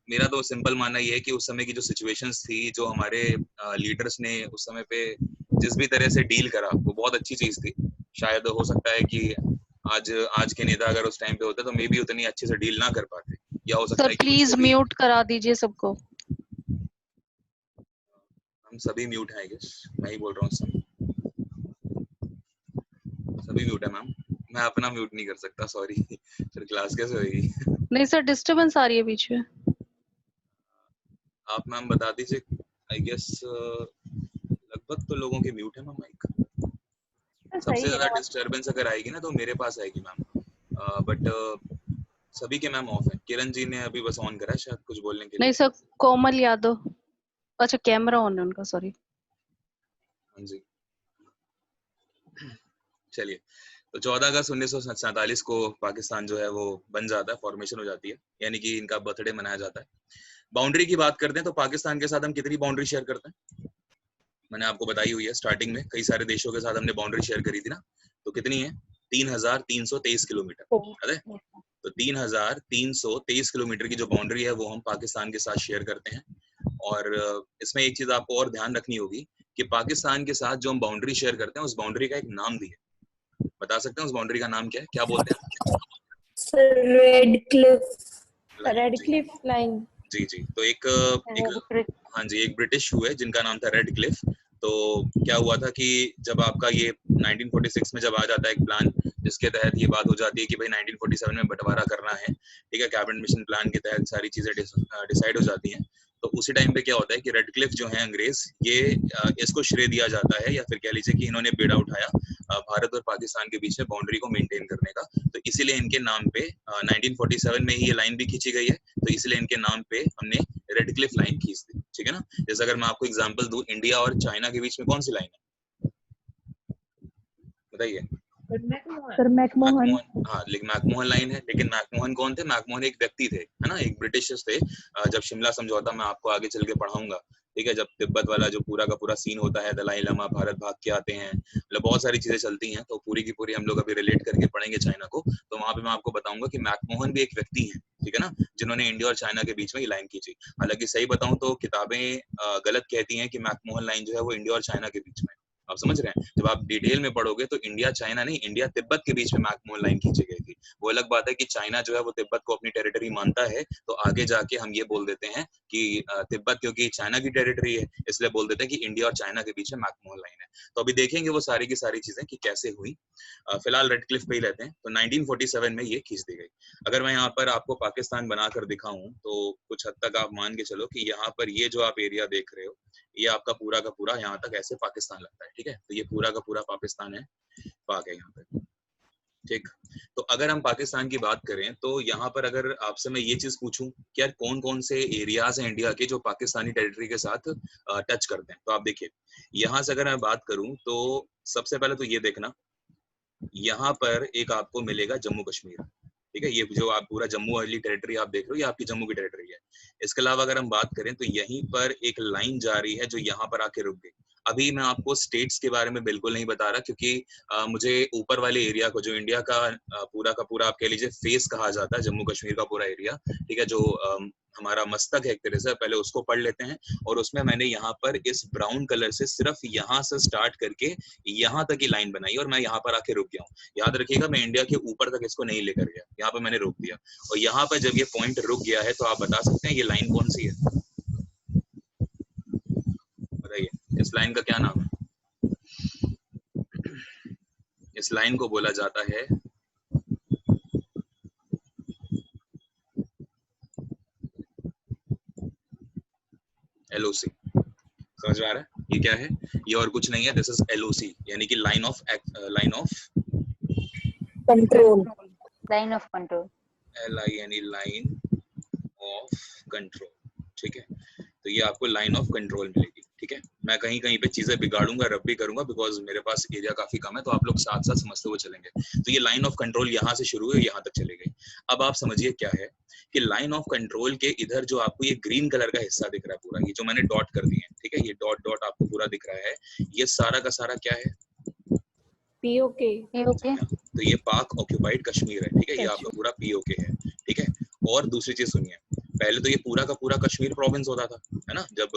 मेरा तो सिंपल मानना ये है कि उस समय की जो सिचुएशंस थी, जो हमारे लीडर्स ने उस समय पे जिस भी तरह से डील करा, वो बहुत अच्छी चीज थी। शायद हो सकता है कि आज आज के नेता अगर उस टाइम पे होते तो मे बी उतनी अच्छे से डील ना कर पाते, या हो सकता सर है कि प्लीज म्यूट करा दीजिए सबको। हम सभी म्यूट हैं, आई गेस मैं ही बोल रहा हूँ, सभी म्यूट है मैम। मैं अपना म्यूट नहीं कर सकता, सॉरी। फिर क्लास कैसे होगी? नहीं सर, डिस्टरबेंस आ रही है बीच में। आप मैम बता दीजिए। आई गेस लगभग तो लोगों के म्यूट है मैम माइक। सबसे सही ज्यादा है। डिस्टरबेंस अगर आएगी ना तो मेरे पास आएगी मैम, बट सभी के मैम ऑफ है। किरण जी ने अभी बस ऑन करा है शायद कुछ बोलने के लिए। नहीं सर, कोमल यादव, अच्छा कैमरा ऑन है उनका, सॉरी। हाँ जी, चलिए। तो 14 अगस्त 1947 को पाकिस्तान जो है वो बन जाता है, फॉर्मेशन हो जाती है, यानी कि इनका बर्थडे मनाया जाता है। बाउंड्री की बात करते हैं तो पाकिस्तान के साथ हम कितनी बाउंड्री शेयर करते हैं? मैंने आपको बताई हुई है स्टार्टिंग में, कई सारे देशों के साथ हमने बाउंड्री शेयर करी थी ना, तो कितनी है? 3323 किलोमीटर है। तो 3323 किलोमीटर की जो बाउंड्री है वो हम पाकिस्तान के साथ शेयर करते हैं। और इसमें एक चीज आपको और ध्यान रखनी होगी कि पाकिस्तान के साथ जो हम बाउंड्री शेयर करते हैं उस बाउंड्री का एक नाम भी है। बता सकते हैं उस बाउंड्री का नाम क्या है? क्या बोलते हैं? Radcliffe line. जी जी। तो हाँ जी, एक ब्रिटिश हुए जिनका नाम था रेड क्लिफ। तो क्या हुआ था कि जब आपका ये 1946 में जब आ जाता है एक प्लान, जिसके तहत ये बात हो जाती है कि भाई 1947 में बंटवारा करना है, ठीक है, कैबिनेट मिशन प्लान के तहत सारी चीजें डिसाइड हो जाती हैं। तो उसी टाइम पे क्या होता है कि रेड क्लिफ जो है अंग्रेज, ये इसको श्रेय दिया जाता है, या फिर कह लीजिए कि इन्होंने बेड़ा उठाया भारत और पाकिस्तान के बीच में बाउंड्री को मेंटेन करने का। तो इसीलिए इनके नाम पे 1947 में ही ये लाइन भी खींची गई है, तो इसलिए इनके नाम पे हमने रेड क्लिफ लाइन खींच दी, ठीक है ना। जैसे अगर मैं आपको एग्जांपल दूं, इंडिया और चाइना के बीच में कौन सी लाइन है बताइए? Sir McMahon. हाँ, लेकिन मैकमोहन लाइन है। लेकिन मैकमोहन कौन थे? मैकमोहन एक व्यक्ति थे, है ना, एक ब्रिटिशर्स थे। जब शिमला समझौता मैं आपको आगे चल के पढ़ाऊंगा, ठीक है, जब तिब्बत वाला जो पूरा का पूरा सीन होता है, दलाई लामा भारत भाग के आते हैं, मतलब बहुत सारी चीजें चलती हैं, तो पूरी की पूरी हम लोग अभी रिलेट करके पढ़ेंगे चाइना को। तो वहां पे मैं आपको बताऊंगा कि मैकमोहन भी एक व्यक्ति है, ठीक है ना, जिन्होंने इंडिया और चाइना के बीच में ये लाइन खींची। हालांकि सही बताऊं तो किताबें गलत कहती हैं कि मैकमोहन लाइन जो है वो इंडिया और चाइना के बीच में। आप समझ रहे हैं? जब आप डिटेल में पढ़ोगे तो इंडिया चाइना नहीं, इंडिया तिब्बत के बीच में मैकमोहन लाइन खींची गई थी। वो अलग बात है कि चाइना जो है वो तिब्बत को अपनी टेरिटरी मानता है, तो आगे जाके हम ये बोल देते हैं कि तिब्बत क्योंकि चाइना की टेरिटरी है, इसलिए बोल देते हैं कि इंडिया और चाइना के बीच में मैकमोहन लाइन है। तो अभी देखेंगे वो सारी की सारी चीजें कि कैसे हुई। फिलहाल रेड क्लिफ पे ही रहते हैं। तो 1947 में ये खींच दी गई। अगर मैं यहाँ पर आपको पाकिस्तान बनाकर दिखाऊं तो कुछ हद तक आप मान के चलो कि यहाँ पर ये जो आप एरिया देख रहे हो, ये आपका पूरा का पूरा यहाँ तक ऐसे पाकिस्तान लगता है, ठीक है। तो ये पूरा का पूरा पाकिस्तान है, पाक है यहाँ पे, ठीक। तो अगर हम पाकिस्तान की बात करें तो यहाँ पर अगर आपसे मैं ये चीज पूछूं कि यार कौन कौन से एरियाज हैं इंडिया के जो पाकिस्तानी टेरिटरी के साथ टच करते हैं, तो आप देखिए यहाँ से अगर मैं बात करूं तो सबसे पहले तो ये देखना, यहाँ पर एक आपको मिलेगा जम्मू कश्मीर, ठीक है। ये जो आप पूरा जम्मू वाली टेरिटरी आप देख रहे हो, ये आपकी जम्मू की टेरिटरी है। इसके अलावा अगर हम बात करें तो यहीं पर एक लाइन जा रही है जो यहाँ पर आके रुक गई। अभी मैं आपको स्टेट्स के बारे में बिल्कुल नहीं बता रहा, क्योंकि मुझे ऊपर वाले एरिया को, जो इंडिया का पूरा का पूरा आप कह लीजिए फेस कहा जाता है, जम्मू कश्मीर का पूरा एरिया, ठीक है, जो हमारा मस्तक है एक तरह से, पहले उसको पढ़ लेते हैं। और उसमें मैंने यहाँ पर इस ब्राउन कलर से सिर्फ यहाँ से स्टार्ट करके यहाँ तक की लाइन बनाई और मैं यहाँ पर आके रुक गया हूँ। याद रखिएगा, मैं इंडिया के ऊपर तक इसको नहीं लेकर गया, यहाँ पर मैंने रोक दिया। और यहाँ पर जब ये पॉइंट रुक गया है तो आप बता सकते हैं ये लाइन कौन सी है? बताइए, इस लाइन का क्या नाम है? इस लाइन को बोला जाता है LOC। समझ में आ रहा है ये क्या है? ये और कुछ नहीं है, दिस इज LOC, यानी कि line of control. Line of control, LINE, line of control, ठीक है। तो ये आपको लाइन ऑफ कंट्रोल मिलेगी, ठीक है। मैं कहीं कहीं पे चीजें बिगाड़ूंगा, रब भी करूंगा, बिकॉज मेरे पास एरिया काफी कम है, तो आप लोग साथ साथ समझते हुए चलेंगे। तो ये लाइन ऑफ कंट्रोल यहाँ से शुरू हुई, यहाँ तक चली गई। अब आप समझिए क्या है कि लाइन ऑफ कंट्रोल के इधर जो आपको ये ग्रीन कलर का हिस्सा दिख रहा है पूरा, ये जो मैंने डॉट कर दिए, ठीक है, ये डॉट डॉट आपको पूरा दिख रहा है, ये सारा का सारा क्या है? POK। तो ये पाक ऑक्यूपाइड कश्मीर है, ठीक है, ये आपका पूरा POK है, ठीक है। और दूसरी चीज सुनिए, पहले तो ये पूरा का पूरा कश्मीर प्रोविंस होता था, है ना। जब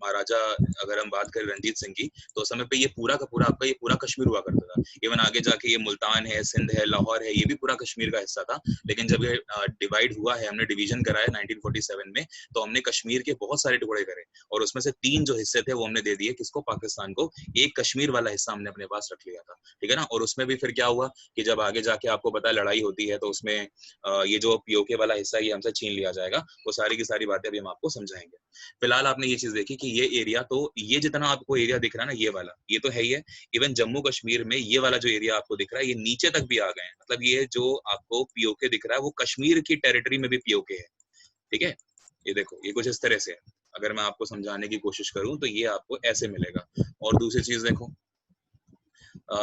महाराजा, अगर हम बात करें रणजीत सिंह की, तो उस समय पे ये पूरा का पूरा आपका ये पूरा कश्मीर हुआ करता था। इवन आगे जाके ये मुल्तान है, सिंध है, लाहौर है, ये भी पूरा कश्मीर का हिस्सा था। लेकिन जब ये डिवाइड हुआ है, हमने डिवीजन कराया 1947 में, तो हमने कश्मीर के बहुत सारे टुकड़े करे और उसमें से 3 जो हिस्से थे वो हमने दे दिए किसको, पाकिस्तान को। एक कश्मीर वाला हिस्सा हमने अपने पास रख लिया था, ठीक है ना। और उसमें भी फिर क्या हुआ कि जब आगे जाके आपको पता है लड़ाई होती है, तो उसमें ये जो पीओके वाला हिस्सा ये हमसे छीन लिया जाएगा। वो सारी की सारी बातें अभी हम आपको समझाएंगे। फिलहाल आपने ये चीज देखी कि ये एरिया, तो ये जितना आपको एरिया दिख रहा है ना, ये वाला, ये तो है ही है। इवन जम्मू कश्मीर में ये वाला जो एरिया आपको दिख रहा है, ये नीचे तक भी आ गए हैं। मतलब ये जो आपको पीओके दिख रहा है वो कश्मीर की टेरिटरी में भी पीओके है, ठीक है। ये देखो, ये कुछ इस तरह से है। अगर मैं आपको समझाने की कोशिश करूं तो ये आपको ऐसे मिलेगा। और दूसरी चीज देखो,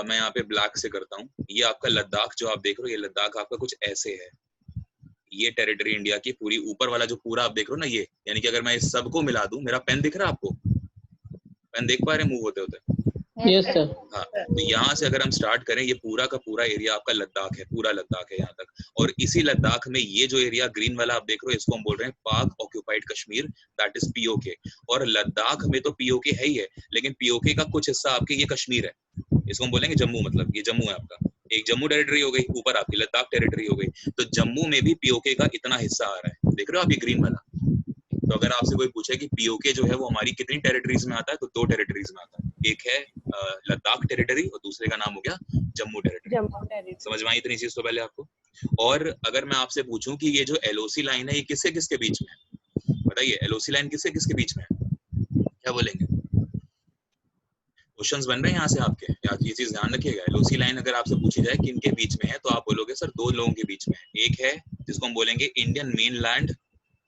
मैं यहाँ पे ब्लैक से करता हूँ। ये आपका लद्दाख जो आप देख रहे हो, ये लद्दाख आपका कुछ ऐसे है। ये टेरिटरी इंडिया की पूरी, ऊपर वाला जो पूरा आप देख रहे हो ना, ये यानी कि अगर मैं इस सबको मिला दूं, मेरा पेन दिख रहा है आपको, पेन देख पा रहे मूव होते होते? Yes sir. हाँ, तो यहाँ से अगर हम स्टार्ट करें, ये पूरा का पूरा एरिया आपका लद्दाख है, पूरा लद्दाख है यहाँ तक। और इसी लद्दाख में ये जो एरिया ग्रीन वाला आप देख रहे हो, इसको हम बोल रहे हैं पाक occupied Kashmir, that is PoK. और लद्दाख में तो पीओके है ही है, लेकिन पीओके का कुछ हिस्सा आपके ये कश्मीर है, इसको हम बोलेंगे जम्मू। मतलब ये जम्मू है आपका, एक जम्मू टेरिटरी हो गई, ऊपर आपकी लद्दाख टेरिटरी हो गई। तो जम्मू में भी पीओके का इतना हिस्सा आ रहा है, देख रहे हो आप ये ग्रीन वाला। तो अगर आपसे कोई पूछे कि पीओके जो है वो हमारी कितनी टेरिटरीज में आता है, तो 2 टेरिटरीज में आता है। एक है लद्दाख टेरिटरी और दूसरे का नाम हो गया जम्मू टेरिटरी। समझ में आई इतनी चीज तो पहले आपको। और अगर मैं आपसे पूछूं कि ये जो एलओसी लाइन है ये किससे किसके बीच में है, बताइए एलओसी लाइन किससे किसके बीच में है, क्या बोलेंगे? क्वेश्चंस बन रहे हैं यहाँ से आपके, ये चीज ध्यान रखिएगा। एलओसी लाइन अगर आपसे पूछी जाए कि इनके बीच में है, तो आप बोलोगे सर 2 लोगों के बीच में है। एक है जिसको हम बोलेंगे इंडियन मेन लैंड,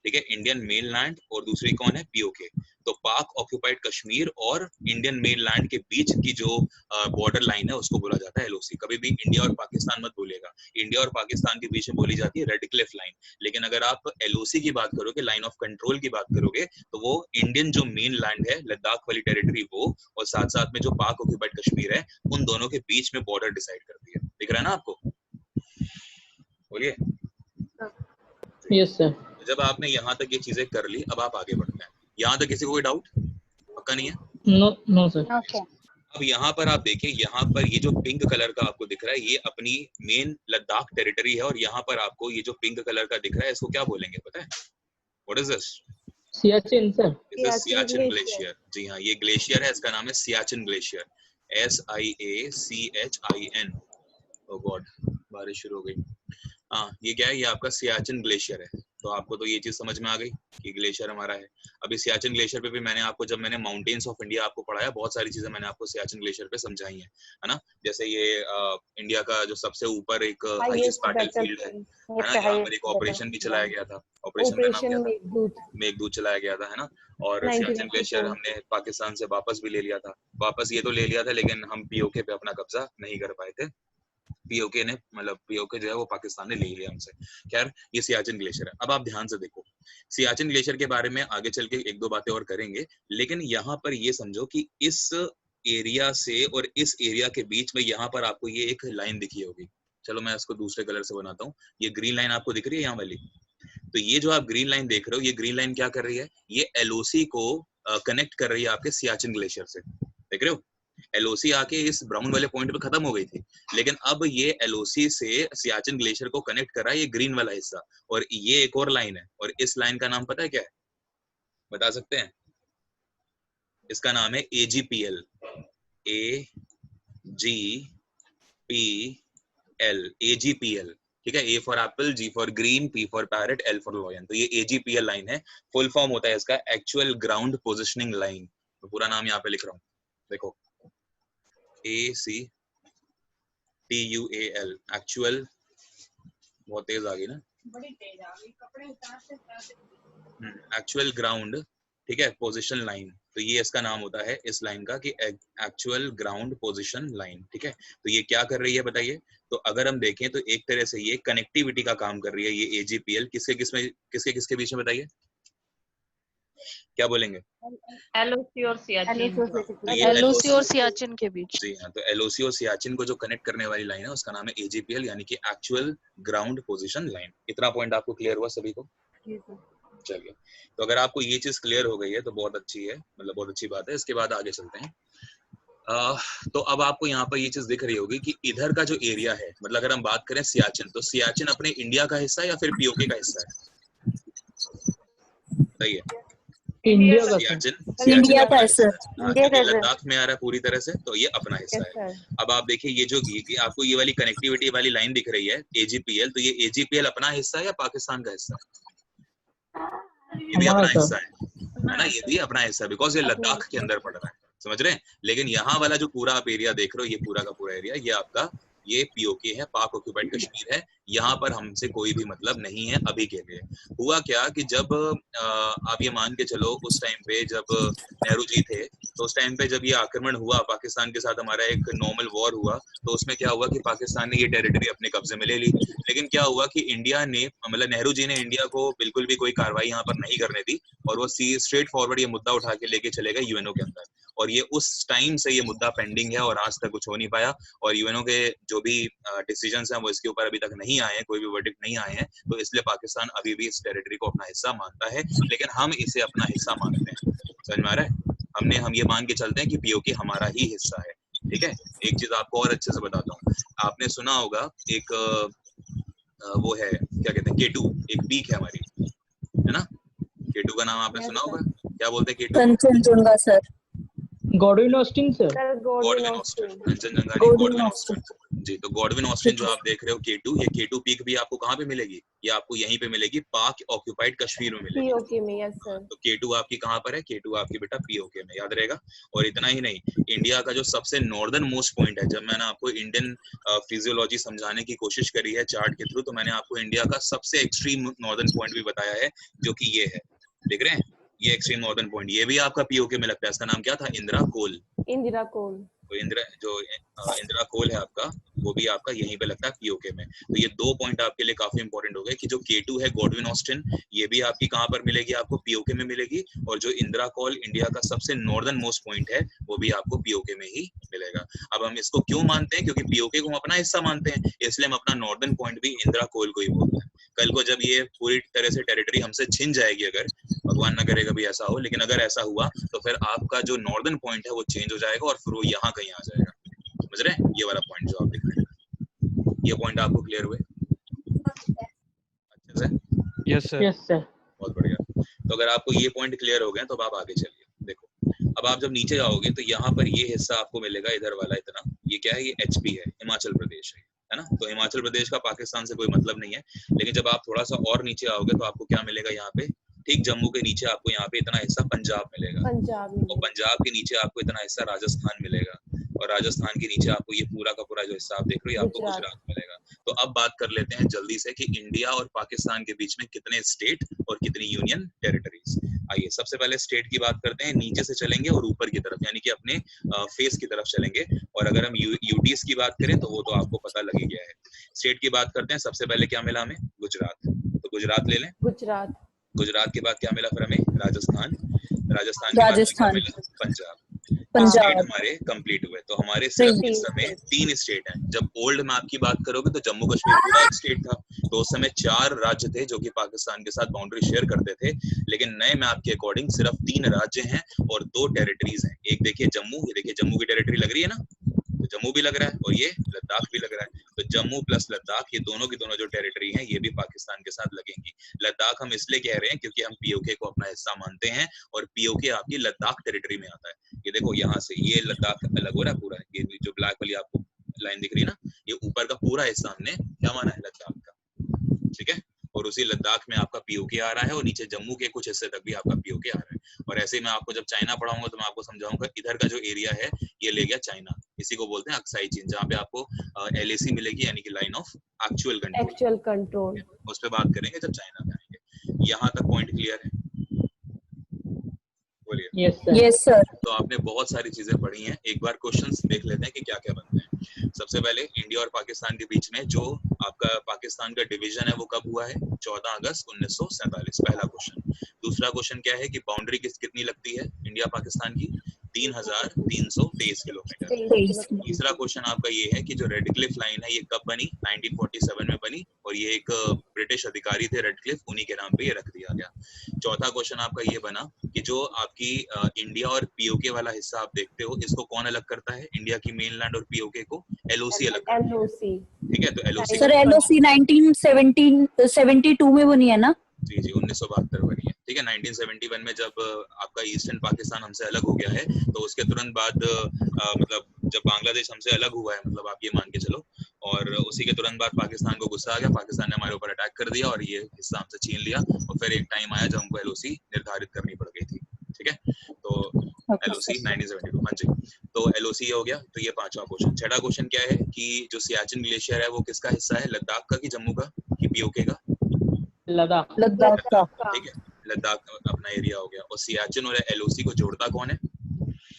ठीक है, इंडियन मेन लैंड। और दूसरी कौन है? पीओके। तो पाक ऑक्यूपाइड कश्मीर और इंडियन मेन लैंड के बीच की जो बॉर्डर लाइन है उसको बोला जाता है एलओसी। कभी भी इंडिया और पाकिस्तान मत बोलिएगा, इंडिया और पाकिस्तान के बीच में बोली जाती है रेड क्लिफ लाइन। लेकिन अगर आप एलओसी की बात करोगे, लाइन ऑफ कंट्रोल की बात करोगे, तो वो इंडियन जो मेन लैंड है, लद्दाख वाली टेरिटरी, वो और साथ साथ में जो पाक ऑक्यूपाइड कश्मीर है, उन दोनों के बीच में बॉर्डर डिसाइड करती है। दिख रहा है ना आपको? बोलिए। Yes sir. जब आपने यहाँ तक ये चीजें कर ली, अब आप आगे बढ़ते हैं। यहाँ तक किसी को कोई डाउट? पक्का नहीं है? No no sir. अब यहाँ पर आप देखिए, यहाँ पर ये जो पिंक कलर का आपको दिख रहा है, ये अपनी मेन लद्दाख टेरिटरी है। और यहाँ पर आपको ये जो पिंक कलर का दिख रहा है, इसको क्या बोलेंगे पता है? What is this? Siachen sir. This is Siachen glacier. जी हाँ, ये ग्लेशियर है, इसका नाम है Siachen glacier, SIACHIN। Oh god, बारिश शुरू हो गई। हाँ, ये क्या है? ये आपका सियाचिन ग्लेशियर है। तो आपको तो ये चीज समझ में आ गई कि ग्लेशियर हमारा है। अभी सियाचिन ग्लेशियर पे भी मैंने आपको, जब मैंने माउंटेन्स ऑफ इंडिया आपको पढ़ाया, बहुत सारी चीजें मैंने आपको सियाचिन ग्लेशियर पे समझाई है ना। जैसे ये इंडिया का जो सबसे ऊपर एक हाईएस्ट बैटलफील्ड है ना, यहाँ पर एक ऑपरेशन भी चलाया गया था। ऑपरेशन का नाम क्या था? मेघदूत चलाया गया था, है ना। और सियाचिन ग्लेशियर हमने पाकिस्तान से वापस भी ले लिया था। वापस ये तो ले लिया था, लेकिन हम पीओके पे अपना कब्जा नहीं कर पाए थे। पीओके ने, मतलब पीओके जो है वो पाकिस्तान ने ले लिया हमसे। खैर, ये सियाचिन ग्लेशियर है। अब आप ध्यान से देखो, सियाचिन ग्लेशियर के बारे में आगे चल के 1-2 बातें और करेंगे, लेकिन यहाँ पर ये समझो कि इस एरिया से और इस एरिया के बीच में यहाँ पर आपको ये एक लाइन दिखी होगी। चलो मैं इसको दूसरे कलर से बनाता हूँ। ये ग्रीन लाइन आपको दिख रही है यहाँ वाली? तो ये जो आप ग्रीन लाइन देख रहे हो, ये ग्रीन लाइन क्या कर रही है? ये एलओसी को कनेक्ट कर रही है आपके सियाचिन ग्लेशियर से। देख रहे हो? एलओसी आके इस ब्राउन वाले पॉइंट पे खत्म हो गई थी, लेकिन अब ये एलओसी से सियाचिन ग्लेशियर को कनेक्ट कर रहा है ये ग्रीन वाला हिस्सा। और ये एक और लाइन है, और इस लाइन का नाम पता है क्या है? बता सकते हैं? इसका नाम है AGPL। AGPL, ठीक है। A for Apple, G for green, P for parrot, L for lion. तो ये AGPL लाइन है। फुल फॉर्म होता है इसका एक्चुअल ग्राउंड पोजिशनिंग लाइन। तो पूरा नाम यहाँ पे लिख रहा हूँ, देखो, ACTUAL, एक्चुअल। बहुत तेज आ गई ना, बड़ी तेज आ गई, कपड़े उतारते एक्चुअल ग्राउंड, ठीक है, पोजीशन लाइन। तो ये इसका नाम होता है इस लाइन का कि एक्चुअल ग्राउंड पोजीशन लाइन, ठीक है। तो ये क्या कर रही है बताइए? तो अगर हम देखें तो एक तरह से ये कनेक्टिविटी का काम कर रही है। ये AGPL किसके बीच में बताइए, क्या बोलेंगे? एलओसी और सियाचिन। तो ये एलओसी और सियाचिन के बीच। जी हाँ, तो एलओसी और सियाचिन को जो कनेक्ट करने वाली लाइन है उसका नाम है AGPL, यानी कि एक्चुअल ग्राउंड पोजीशन लाइन। इतना पॉइंट आपको क्लियर हुआ सभी को? चलिए, तो अगर आपको ये चीज क्लियर हो गई है तो बहुत अच्छी है, मतलब बहुत अच्छी बात है। इसके बाद आगे चलते हैं। तो अब आपको यहाँ पर ये चीज दिख रही होगी कि इधर का जो एरिया है, मतलब अगर हम बात करें सियाचिन, तो सियाचिन अपने इंडिया का हिस्सा है या फिर पीओके का हिस्सा है? सही है, इंडिया का सर। सियाचिन इंडिया अपना का है हिस्सा सर। है। हाँ, क्योंकि लद्दाख में आ रहा है पूरी तरह से, तो ये अपना हिस्सा है। अब आप देखिए ये जो आपको ये वाली कनेक्टिविटी वाली लाइन दिख रही है एजीपीएल, तो ये एजीपीएल अपना हिस्सा है या पाकिस्तान का हिस्सा है? ये भी अपना हिस्सा है ना, ये भी अपना हिस्सा है, बिकॉज ये लद्दाख के अंदर पड़ रहा है, समझ रहे हैं। लेकिन यहाँ वाला जो पूरा आप एरिया देख रहे हो, ये पूरा का पूरा एरिया ये आपका ये पीओके है, पाक ऑक्यूपाइड कश्मीर है। यहाँ पर हमसे कोई भी मतलब नहीं है अभी के लिए। हुआ क्या कि जब आप ये मान के चलो उस टाइम पे जब नेहरू जी थे, तो उस टाइम पे जब ये आक्रमण हुआ पाकिस्तान के साथ, हमारा एक नॉर्मल वॉर हुआ, तो उसमें क्या हुआ कि पाकिस्तान ने ये टेरिटरी अपने कब्जे में ले ली। लेकिन क्या हुआ कि इंडिया ने, मतलब नेहरू जी ने इंडिया को बिल्कुल भी कोई कार्रवाई यहाँ पर नहीं करने दी, और वो स्ट्रेट फॉरवर्ड ये मुद्दा उठा के लेके चले गए यूएनओ के अंदर। और ये उस टाइम से ये मुद्दा पेंडिंग है और आज तक कुछ हो नहीं पाया। और यूएनओ के जो भी डिसीजंस हैं वो इसके ऊपर अभी तक नहीं आए हैं, कोई भी वर्डिक्ट नहीं आए हैं। तो इसलिए पाकिस्तान अभी भी इस टेरिटरी को अपना हिस्सा मानता है, लेकिन हम इसे अपना हिस्सा मानते हैं। समझ में आ रहा है? हम ये मान के चलते हैं कि पीओके हमारा ही हिस्सा है। ठीक है, एक चीज आपको और अच्छे से बताता हूँ। आपने सुना होगा एक वो है, क्या कहते हैं, केटू, एक पीक है हमारी, है ना? केटू का नाम आपने सुना होगा, क्या बोलते हैं K two? Kanchenjunga sir. Godwin Austen sir. Godwin Austen, Kanchenjunga नहीं, गॉडविन ऑस्टिन जी। तो गॉडविन ऑस्टिन जो आप देख रहे हो केटू, ये केटू पीक भी आपको कहाँ पे मिलेगी? ये आपको यहीं पे मिलेगी, पाक ऑक्यूपाइड कश्मीर में मिलेगी। पीओके में, यस सर। तो केटू आपकी कहाँ पर है? केटू आपकी बेटा पीओके में, याद रहेगा। और इतना ही नहीं, इंडिया का जो सबसे नॉर्दर्न मोस्ट पॉइंट है, जब मैंने आपको इंडियन फिजियोलॉजी समझाने की कोशिश करी है चार्ट के थ्रू, तो मैंने आपको इंडिया का सबसे एक्सट्रीम नॉर्दर्न पॉइंट भी बताया है, जो कि ये है, देख रहे हैं, ये एक्सट्रीम नॉर्दर्न पॉइंट, ये भी आपका पीओके में लगता है। इसका नाम क्या था? इंदिरा कोल। इंदिरा कोल। तो इंदिरा कोल है आपका, वो भी आपका यहीं पे लगता है पीओके में। तो ये दो पॉइंट आपके लिए काफी इंपॉर्टेंट हो गए कि जो केटू है गॉडविन ऑस्टिन, ये भी आपकी कहाँ पर मिलेगी? आपको पीओके में मिलेगी। और जो इंदिरा कोल इंडिया का सबसे नॉर्दर्न मोस्ट पॉइंट है, वो भी आपको पीओके में ही मिलेगा। अब हम इसको क्यों मानते हैं? क्योंकि पीओके को हम अपना हिस्सा मानते हैं, इसलिए हम अपना नॉर्दर्न पॉइंट भी इंदिरा कोल को ही बोलते हैं। कल को जब ये पूरी तरह से टेरिटरी हमसे छिन जाएगी, अगर भगवान न करे कभी ऐसा हो, लेकिन अगर ऐसा हुआ तो फिर आपका जो नॉर्दर्न पॉइंट है वो चेंज हो जाएगा और फिर वो यहाँ कहीं आ जाएगा। समझ रहे हैं? ये वाला पॉइंट जो आप देख रहे हैं, ये पॉइंट आपको क्लियर हुए अच्छे से? Yes sir. बहुत बढ़िया। तो अगर आपको ये पॉइंट क्लियर हो गए तो अब आप आगे चलिए। देखो, अब आप जब नीचे जाओगे तो यहाँ पर ये हिस्सा आपको मिलेगा, इधर वाला इतना, ये क्या है? ये एचपी है, हिमाचल प्रदेश है ना। तो हिमाचल प्रदेश का पाकिस्तान से कोई मतलब नहीं है। लेकिन जब आप थोड़ा सा और नीचे आओगे तो आपको क्या मिलेगा? यहाँ पे ठीक जम्मू के नीचे आपको यहाँ पे इतना हिस्सा पंजाब मिलेगा, और पंजाब के नीचे आपको इतना हिस्सा राजस्थान मिलेगा, और राजस्थान के नीचे आपको ये पूरा का पूरा जो हिस्सा आप देख रहे हो, ये आपको गुजरात मिलेगा। तो अब बात कर लेते हैं जल्दी से कि इंडिया और पाकिस्तान के बीच में कितने स्टेट और कितनी यूनियन टेरिटरीज। आइए सबसे पहले स्टेट की बात करते हैं, नीचे से चलेंगे और ऊपर की तरफ, यानी कि अपने फेस की तरफ चलेंगे। और अगर हम यूटीज की बात करें तो वो तो आपको पता लग ही गया है। स्टेट की बात करते हैं, सबसे पहले क्या मिला हमें? गुजरात। तो गुजरात ले लें। गुजरात के बाद क्या मिला फिर हमें? राजस्थान के बाद क्या मिला? पंजाब। स्टेट हमारे कंप्लीट हुए। तो हमारे सिर्फ इस समय 3 स्टेट हैं। जब ओल्ड मैप की बात करोगे तो जम्मू कश्मीर पूरा एक स्टेट था, तो उस समय 4 राज्य थे जो कि पाकिस्तान के साथ बाउंड्री शेयर करते थे। लेकिन नए मैप के अकॉर्डिंग सिर्फ 3 राज्य हैं और 2 टेरिटरीज हैं। एक देखिए जम्मू, ये देखिए जम्मू की टेरिटरी लग रही है ना, तो जम्मू भी लग रहा है और ये लद्दाख भी लग रहा है। तो जम्मू प्लस लद्दाख, ये दोनों की दोनों जो टेरिटरी हैं ये भी पाकिस्तान के साथ लगेंगी। लद्दाख हम इसलिए कह रहे हैं क्योंकि हम पीओके को अपना हिस्सा मानते हैं, और पीओके आपकी लद्दाख टेरिटरी में आता है। ये देखो यहाँ से ये लद्दाख अलग हो रहा है पूरा, ये जो ब्लैक वाली आपको लाइन दिख रही है ना, ये ऊपर का पूरा हिस्सा हमने क्या माना है? लद्दाख का। ठीक है, और उसी लद्दाख में आपका पीओके आ रहा है, और नीचे जम्मू के कुछ हिस्से तक भी आपका पीओके आ रहा है। और ऐसे में आपको जब चाइना पढ़ाऊंगा तो मैं आपको समझाऊंगा इधर का जो एरिया है ये ले गया चाइना, इसी को बोलते हैं अक्साई चीन, जहाँ पे आपको एलएसी मिलेगी, यानी कि लाइन ऑफ एक्चुअल कंट्रोल। उस पर बात करेंगे जब चाइना में आएंगे। यहाँ तक पॉइंट क्लियर है? बोलिए। Yes sir. तो आपने बहुत सारी चीजें पढ़ी हैं, एक बार क्वेश्चंस देख लेते हैं कि क्या क्या बनते हैं। सबसे पहले इंडिया और पाकिस्तान के बीच में जो आपका पाकिस्तान का डिवीजन है वो कब हुआ है? 14 अगस्त 1947, पहला क्वेश्चन। दूसरा क्वेश्चन क्या है कि बाउंड्री कितनी लगती है इंडिया पाकिस्तान की? 3,323 किलोमीटर। 23 तीसरा क्वेश्चन आपका ये है कि जो रेडक्लिफ लाइन है ये कब बनी? 1947 में बनी, और ये एक ब्रिटिश अधिकारी थे रेडक्लिफ, उन्हीं के नाम पे ये रख दिया गया। चौथा क्वेश्चन आपका ये बना कि जो आपकी इंडिया और पीओके वाला हिस्सा आप देखते हो, इसको कौन अलग करता है? इंडिया की मेनलैंड और पीओके को एलओसी अलग करता है। LOC ठीक है, तो एलओसी सर LOC 1972 में बनी है ना? जी 1972 बनी है। ठीक है, 1971 में जब आपका ईस्टर्न पाकिस्तान हमसे अलग हो गया है, तो उसके तुरंत बाद मतलब जब बांग्लादेश हमसे अलग हुआ है, मतलब आप ये मान के चलो, और उसी के तुरंत बाद पाकिस्तान को गुस्सा आ गया, पाकिस्तान ने हमारे ऊपर अटैक कर दिया और ये हिस्सा हमसे छीन लिया, और फिर एक टाइम आया जब हमको एलओसी निर्धारित करनी पड़ गई थी। ठीक है, तो एलओसी 1972। हाँ जी, तो एलओसी हो गया। तो ये पांचवा क्वेश्चन। छठा क्वेश्चन क्या है कि जो सियाचिन ग्लेशियर है वो किसका हिस्सा है? लद्दाख का कि जम्मू का कि पीओके का? लद्दाख। लद्दाख का। ठीक है, लद्दाख अपना एरिया हो गया। और सियाचिन और एलओसी को जोड़ता कौन है?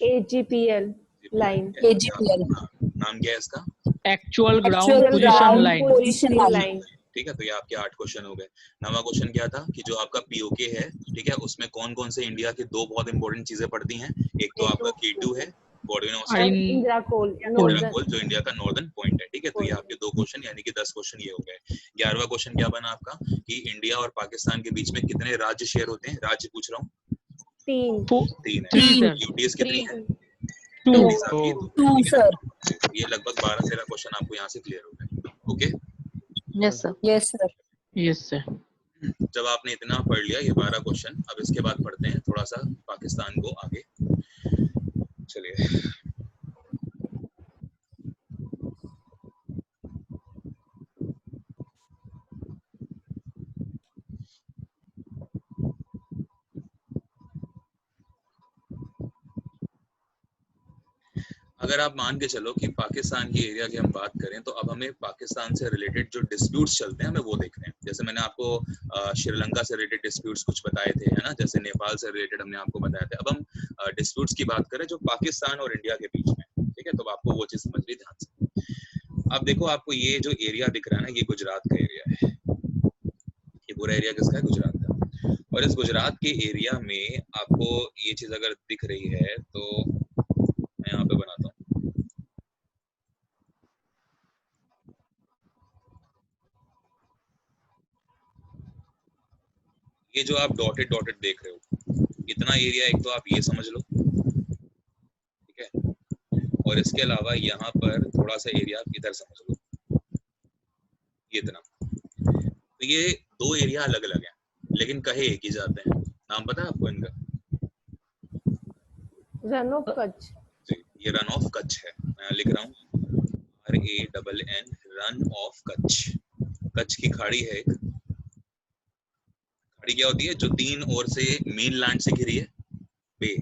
AGPL line. AGPL। नाम क्या है इसका? Actual ground Actual position ground line. positioning line। ठीक है, तो ये आपके 8 क्वेश्चन हो गए। 9वां क्वेश्चन क्या था कि जो आपका पीओके है, ठीक है, उसमें कौन कौन से इंडिया के दो बहुत इंपॉर्टेंट चीजें पड़ती हैं? एक तो आपका K2 है, गॉडविन और इंदिरा कोल जो इंडिया का नॉर्दर्न पॉइंट है। ठीक है, तो ये आपके 2 क्वेश्चन यानी कि 10 क्वेश्चन ये हो गए। 11वां क्वेश्चन क्या बना आपका कि इंडिया और पाकिस्तान के बीच में कितने राज्य शेयर होते हैं? राज्य पूछ रहा हूँ। 3 है। यूटीएस कितनी है? 2 सर। ये लगभग 12-13 क्वेश्चन आपको यहाँ से क्लियर हो गए। Okay, yes sir. Yes sir. Yes sir. जब आपने इतना पढ़ लिया ये 12 क्वेश्चन, अब इसके बाद पढ़ते हैं थोड़ा सा पाकिस्तान को आगे। चलिए, अगर आप मान के चलो कि पाकिस्तान की एरिया की हम बात करें, तो अब हमें पाकिस्तान से रिलेटेड जो डिस्प्यूट्स चलते हैं हमें वो देखने हैं। जैसे मैंने आपको श्रीलंका से रिलेटेड डिस्प्यूट्स कुछ बताए थे, है ना, जैसे नेपाल से रिलेटेड हमने आपको बताया था। अब हम डिस्प्यूट्स की बात करें जो पाकिस्तान और इंडिया के बीच में, ठीक है, तो आपको वो चीज समझ ली ध्यान से। अब देखो, आपको ये जो एरिया दिख रहा है ना, ये गुजरात का एरिया है। ये पूरा एरिया किसका है? गुजरात का। और इस गुजरात के एरिया में आपको ये चीज अगर दिख रही है तो मैं यहाँ पे बनाता हूँ। ये जो आप डॉटेड डॉटेड देख रहे हो, इतना एरिया एक तो आप ये समझ लो, ठीक है, और इसके अलावा यहाँ पर थोड़ा सा एरिया आप इधर समझ लो, ये इतना। तो ये 2 एरिया अलग अलग हैं, लेकिन कहे एक ही जाते हैं। नाम पता है आपको इनका? Run of Kutch. ये रन ऑफ कच्छ है। मैं लिख रहा हूँ RANN, run of Kutch. Kutch की खाड़ी है एक। खाड़ी क्या होती है? जो 3 ओर से मेन लैंड से घिरी है, बे।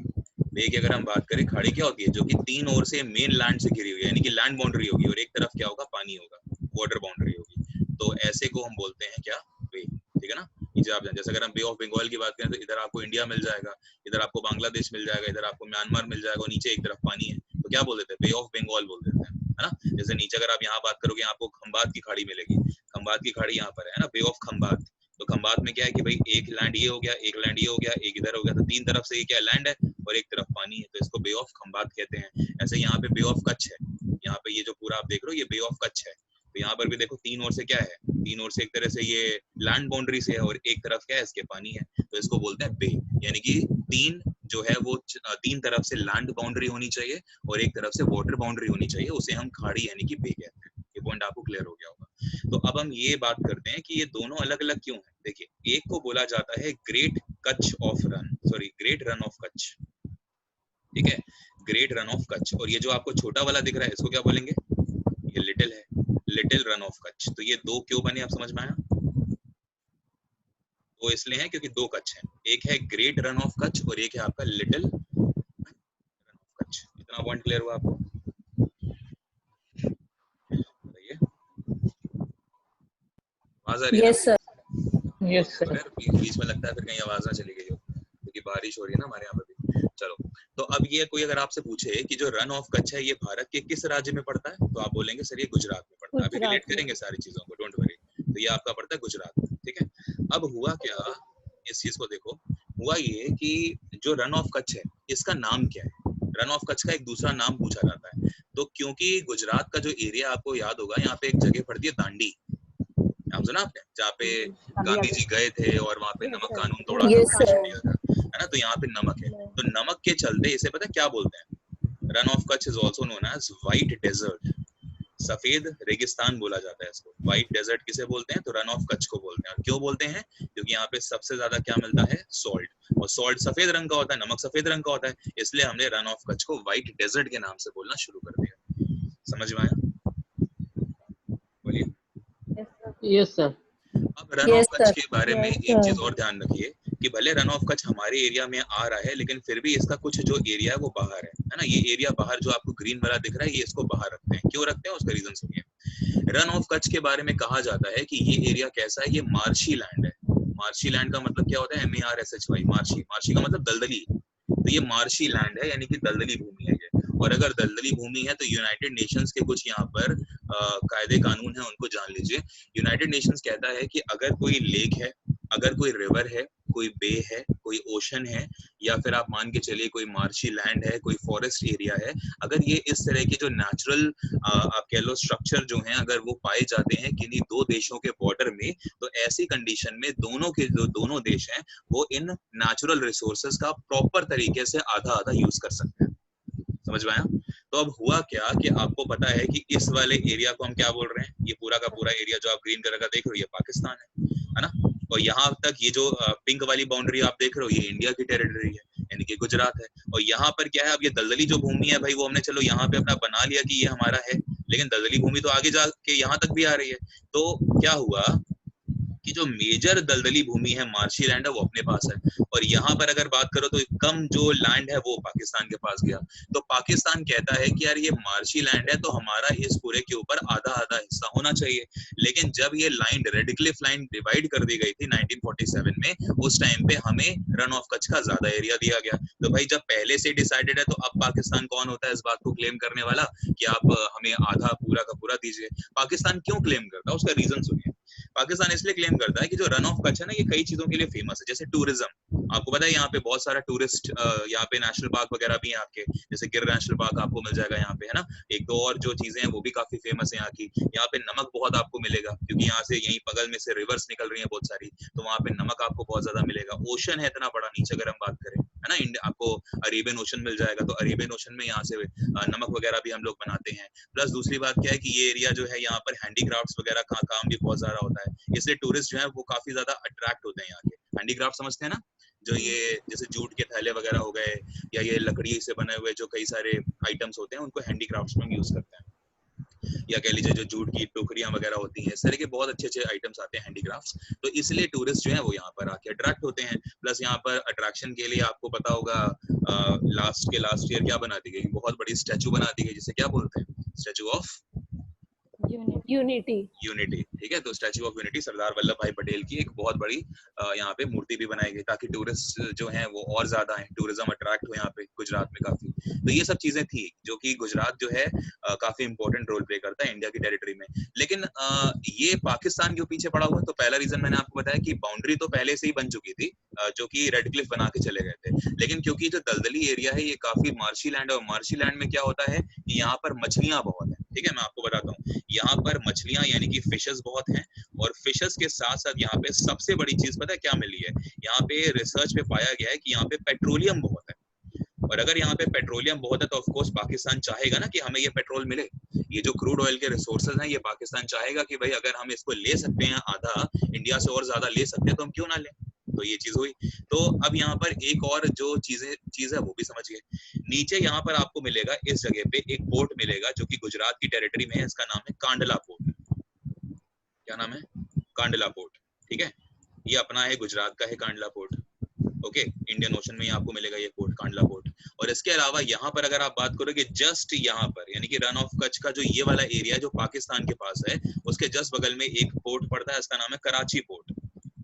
बे की अगर हम बात करें, खाड़ी क्या होती है? जो कि 3 ओर से मेन लैंड से घिरी हुई है, यानी कि लैंड बाउंड्री होगी, और एक तरफ क्या होगा? पानी होगा, वाटर बाउंड्री होगी। तो ऐसे को हम बोलते हैं क्या? बे। ठीक है ना? आप जैसे अगर हम बे ऑफ बंगाल की बात करें तो इधर आपको इंडिया मिल जाएगा, इधर आपको बांग्लादेश मिल जाएगा, इधर आपको म्यांमार मिल जाएगा, और नीचे एक तरफ पानी है, तो क्या बोल देते हैं? बे ऑफ बंगाल बोल देते हैं, है ना। जैसे नीचे अगर आप यहाँ बात करोगे, आपको खंबात की खाड़ी मिलेगी। खंबात की खाड़ी यहाँ पर है ना, बे ऑफ खंबात। तो खंबात में क्या है कि भाई एक लैंड ये हो गया, एक लैंड ये हो गया, एक इधर हो गया, तो 3 तरफ से ये क्या लैंड है और एक तरफ पानी है, तो इसको बे ऑफ खंबात कहते हैं। ऐसे यहाँ पे बे ऑफ कच्छ है। यहाँ पे ये जो पूरा आप देख रहे हो, ये बे ऑफ कच्छ है। तो यहाँ पर भी देखो 3 ओर से क्या है? 3 ओर से एक तरह से ये लैंड बाउंड्री से है, और एक तरफ क्या है? इसके पानी है, तो इसको बोलते हैं बे। यानी कि 3 जो है वो 3 तरफ से लैंड बाउंड्री होनी चाहिए और एक तरफ से वाटर बाउंड्री होनी चाहिए, उसे हम खाड़ी यानी कि बे कहते हैं। ये पॉइंट आपको क्लियर हो गया होगा। तो अब हम ये बात करते हैं कि ये दोनों अलग अलग क्यों है। देखिए, एक को बोला जाता है ग्रेट रन ऑफ कच्छ, ठीक है, ग्रेट रन ऑफ कच्छ। और ये जो आपको छोटा वाला दिख रहा है, इसको क्या बोलेंगे? ये लिटिल है, लिटिल रन ऑफ कच्छ। तो ये 2 क्यों बने, आप समझ में आया? वो इसलिए है क्योंकि 2 कच्छ हैं, एक है ग्रेट रन ऑफ कच्छ और एक है आपका लिटिल रन ऑफ कच्छ। इतना पॉइंट क्लियर हुआ आपको? बताइए, आवाज आ रही है? Yes sir. Yes sir. बीच में लगता है फिर कहीं आवाज ना चली गई हो, क्योंकि बारिश हो रही है ना हमारे यहाँ पे भी। चलो, तो अब ये कोई अगर आपसे पूछे कि जो रन ऑफ कच्छ है ये भारत के किस राज्य में पड़ता है, तो आप बोलेंगे सर ये गुजरात में पड़ता है। अभी रिलेट करेंगे सारी चीजों को, डोंट वरी। तो ये आपका पड़ता है गुजरात में, ठीक है। अब हुआ क्या, इस चीज को देखो, हुआ ये कि जो रन ऑफ कच्छ है इसका नाम क्या है रन ऑफ कच्छ का एक दूसरा नाम पूछा जाता है। तो क्योंकि गुजरात का जो एरिया आपको याद होगा, यहाँ पे एक जगह पड़ती है दांडी, नाम सुना आपने, जहाँ पे गांधी जी गए थे और वहाँ पे नमक कानून तोड़ा था Yes, ब्रिटिश sir. इंडिया का, है ना। तो यहाँ पे नमक है, तो नमक के चलते इसे पता है क्या बोलते हैं, Rann of Kutch is also known as white desert, सफेद रेगिस्तान बोला जाता है इसको। व्हाइट डेजर्ट किसे बोलते हैं, तो रन ऑफ कच्छ को बोलते हैं। और क्यों बोलते हैं, क्योंकि यहाँ पे सबसे ज्यादा क्या मिलता है, सॉल्ट, और सॉल्ट सफेद रंग का होता है, नमक सफेद रंग का होता है, इसलिए हमने रन ऑफ कच्छ को व्हाइट डेजर्ट के नाम से बोलना शुरू कर दिया। समझ में आया? बोलिए। Yes, sir. अब run Yes, of Kutch sir. के बारे में Yes, एक चीज sir. और ध्यान रखिए कि भले रन ऑफ कच्छ हमारे एरिया में आ रहा है, लेकिन फिर भी इसका कुछ जो एरिया है वो बाहर है ना। ये एरिया बाहर जो आपको ग्रीन वाला दिख रहा है, ये इसको बाहर रखते हैं। क्यों रखते हैं, उसका रीजन सुनिए। रन ऑफ कच्छ के बारे में कहा जाता है कि ये एरिया कैसा है, ये मार्शी लैंड है। मार्शी लैंड का मतलब क्या होता है, MARSHY, मार्शी, मार्शी का मतलब दलदली। तो ये मार्शी लैंड है, यानी कि दलदली भूमि है ये। और अगर दलदली भूमि है तो यूनाइटेड नेशंस के कुछ यहाँ पर कायदे कानून है, उनको जान लीजिए। यूनाइटेड नेशंस कहता है कि अगर कोई लेक है, अगर कोई रिवर है, कोई बे है, कोई ओशन है, या फिर आप मान के चलिए कोई मार्शी लैंड है, कोई फॉरेस्ट एरिया है, अगर ये इस तरह के जो नेचुरल आप कह लो स्ट्रक्चर जो हैं, अगर वो पाए जाते हैं किन्हीं दो देशों के बॉर्डर में, तो ऐसी कंडीशन में दोनों के जो दोनों देश हैं वो इन नेचुरल रिसोर्सेज का प्रॉपर तरीके से आधा आधा यूज कर सकते हैं। समझ में आया? तो अब हुआ क्या कि आपको पता है कि इस वाले एरिया को हम क्या बोल रहे हैं, ये पूरा का पूरा एरिया जो आप ग्रीन कलर का देख रहे हो, ये पाकिस्तान है ना। और यहाँ तक ये जो पिंक वाली बाउंड्री आप देख रहे हो, ये इंडिया की टेरिटरी है, यानी कि गुजरात है। और यहाँ पर क्या है, अब ये दलदली जो भूमि है भाई, वो हमने चलो यहाँ पे अपना बना लिया कि ये हमारा है, लेकिन दलदली भूमि तो आगे जाके यहाँ तक भी आ रही है। तो क्या हुआ कि जो मेजर दलदली भूमि है, मार्शी लैंड है, वो अपने पास है। और यहाँ पर अगर बात करो तो कम जो लैंड है वो पाकिस्तान के पास गया। तो पाकिस्तान कहता है कि यार ये मार्शी लैंड है, तो हमारा इस पूरे के ऊपर आधा आधा हिस्सा होना चाहिए। लेकिन जब ये line red Cliff line divide कर दी गई थी 1947 में, उस टाइम पे हमें रन ऑफ कच्छ का ज्यादा एरिया दिया गया। तो भाई जब पहले से डिसाइडेड है, तो अब पाकिस्तान कौन होता है इस बात को क्लेम करने वाला कि आप हमें आधा पूरा का पूरा दीजिए। पाकिस्तान क्यों क्लेम करता है, उसका रीजन सुनिए। पाकिस्तान इसलिए क्लेम करता है कि जो रन ऑफ कच्छ है ना, ये कई चीजों के लिए फेमस है, जैसे टूरिज्म। आपको पता है यहाँ पे बहुत सारा टूरिस्ट, यहाँ पे नेशनल पार्क वगैरह भी हैं आपके, जैसे गिर नेशनल पार्क आपको मिल जाएगा यहाँ पे, है ना। एक दो और जो चीजें हैं वो भी काफी फेमस है यहाँ की। यहाँ पे नमक बहुत आपको मिलेगा, क्योंकि यहाँ से यही बगल में से रिवर्स निकल रही है बहुत सारी, तो वहाँ पे नमक आपको बहुत ज्यादा मिलेगा। ओशन है इतना बड़ा नीचे अगर हम बात करें, है ना, इंडिया आपको अरेबियन ओशन मिल जाएगा, तो अरेबियन ओशन में यहाँ से नमक वगैरह भी हम लोग बनाते हैं। प्लस दूसरी बात क्या है कि ये एरिया जो है, यहाँ पर हैंडीक्राफ्ट्स वगैरह का काम भी बहुत ज्यादा होता है, इसलिए टूरिस्ट जो है वो काफी ज्यादा अट्रैक्ट होते हैं यहाँ के। हैंडीक्राफ्ट समझते हैं ना, जो ये जैसे जूट के थैले वगैरह हो गए, या ये लकड़ी से बने हुए जो कई सारे आइटम्स होते हैं, उनको हैंडीक्राफ्ट्स में यूज करते हैं। या कह लीजिए जो जूट की टोकरियां वगैरह होती हैं, इस तरह के बहुत अच्छे अच्छे आइटम्स आते हैं हैंडीक्राफ्ट्स, तो इसलिए टूरिस्ट जो है वो यहाँ पर आके अट्रैक्ट होते हैं। प्लस यहाँ पर अट्रैक्शन के लिए आपको पता होगा लास्ट ईयर क्या बना दी गई, बहुत बड़ी स्टैचू बना दी गई, जिसे क्या बोलते हैं, स्टैचू ऑफ यूनिटी। यूनिटी। ठीक है, तो statue of unity, Sardar Vallabh भाई पटेल की एक बहुत बड़ी यहाँ पे मूर्ति भी बनाई गई, ताकि टूरिस्ट जो हैं वो और ज्यादा आए, टूरिज्म अट्रैक्ट हो यहाँ पे गुजरात में काफी। तो ये सब चीजें थी जो कि गुजरात जो है काफी इंपॉर्टेंट रोल प्ले करता है इंडिया की टेरिटरी में। लेकिन ये पाकिस्तान के पीछे पड़ा हुआ, तो पहला रीजन मैंने आपको बताया कि बाउंड्री तो पहले से ही बन चुकी थी, जो कि रेड क्लिफ बना के चले गए थे। लेकिन क्योंकि जो दलदली एरिया है ये काफी मार्शी लैंड है, और मार्शी लैंड में क्या होता है कि यहाँ पर मछलियां बहुत है। ठीक है, मैं आपको बताता हूँ, यहाँ पर मछलियां यानी कि फिशेस बहुत हैं, और फिशेस के साथ साथ यहाँ पे सबसे बड़ी चीज पता है क्या मिली है, यहाँ पे रिसर्च पे पाया गया है कि यहाँ पे पेट्रोलियम बहुत है। और अगर यहाँ पे पेट्रोलियम बहुत है, तो ऑफ कोर्स पाकिस्तान चाहेगा ना कि हमें ये पेट्रोल मिले। ये जो क्रूड ऑयल के रिसोर्सेज हैं, ये पाकिस्तान चाहेगा कि भाई अगर हम इसको ले सकते हैं आधा, इंडिया से और ज्यादा ले सकते हैं, तो हम क्यों ना लें। तो ये चीज हुई। तो अब यहाँ पर एक और जो चीज है वो भी समझिए। नीचे यहाँ पर आपको मिलेगा, इस जगह पे एक पोर्ट मिलेगा जो कि गुजरात की टेरिटरी में है, इसका नाम है कांडला पोर्ट। क्या नाम है, कांडला पोर्ट। ठीक है, ये अपना है, गुजरात का है Kandla port. Okay, Indian ocean में ही आपको मिलेगा ये पोर्ट, कांडला पोर्ट। और इसके अलावा यहाँ पर अगर आप बात करोगे जस्ट यहाँ पर, यानी कि रन ऑफ कच्छ का जो ये वाला एरिया जो पाकिस्तान के पास है, उसके जस्ट बगल में एक पोर्ट पड़ता है, इसका नाम है कराची पोर्ट।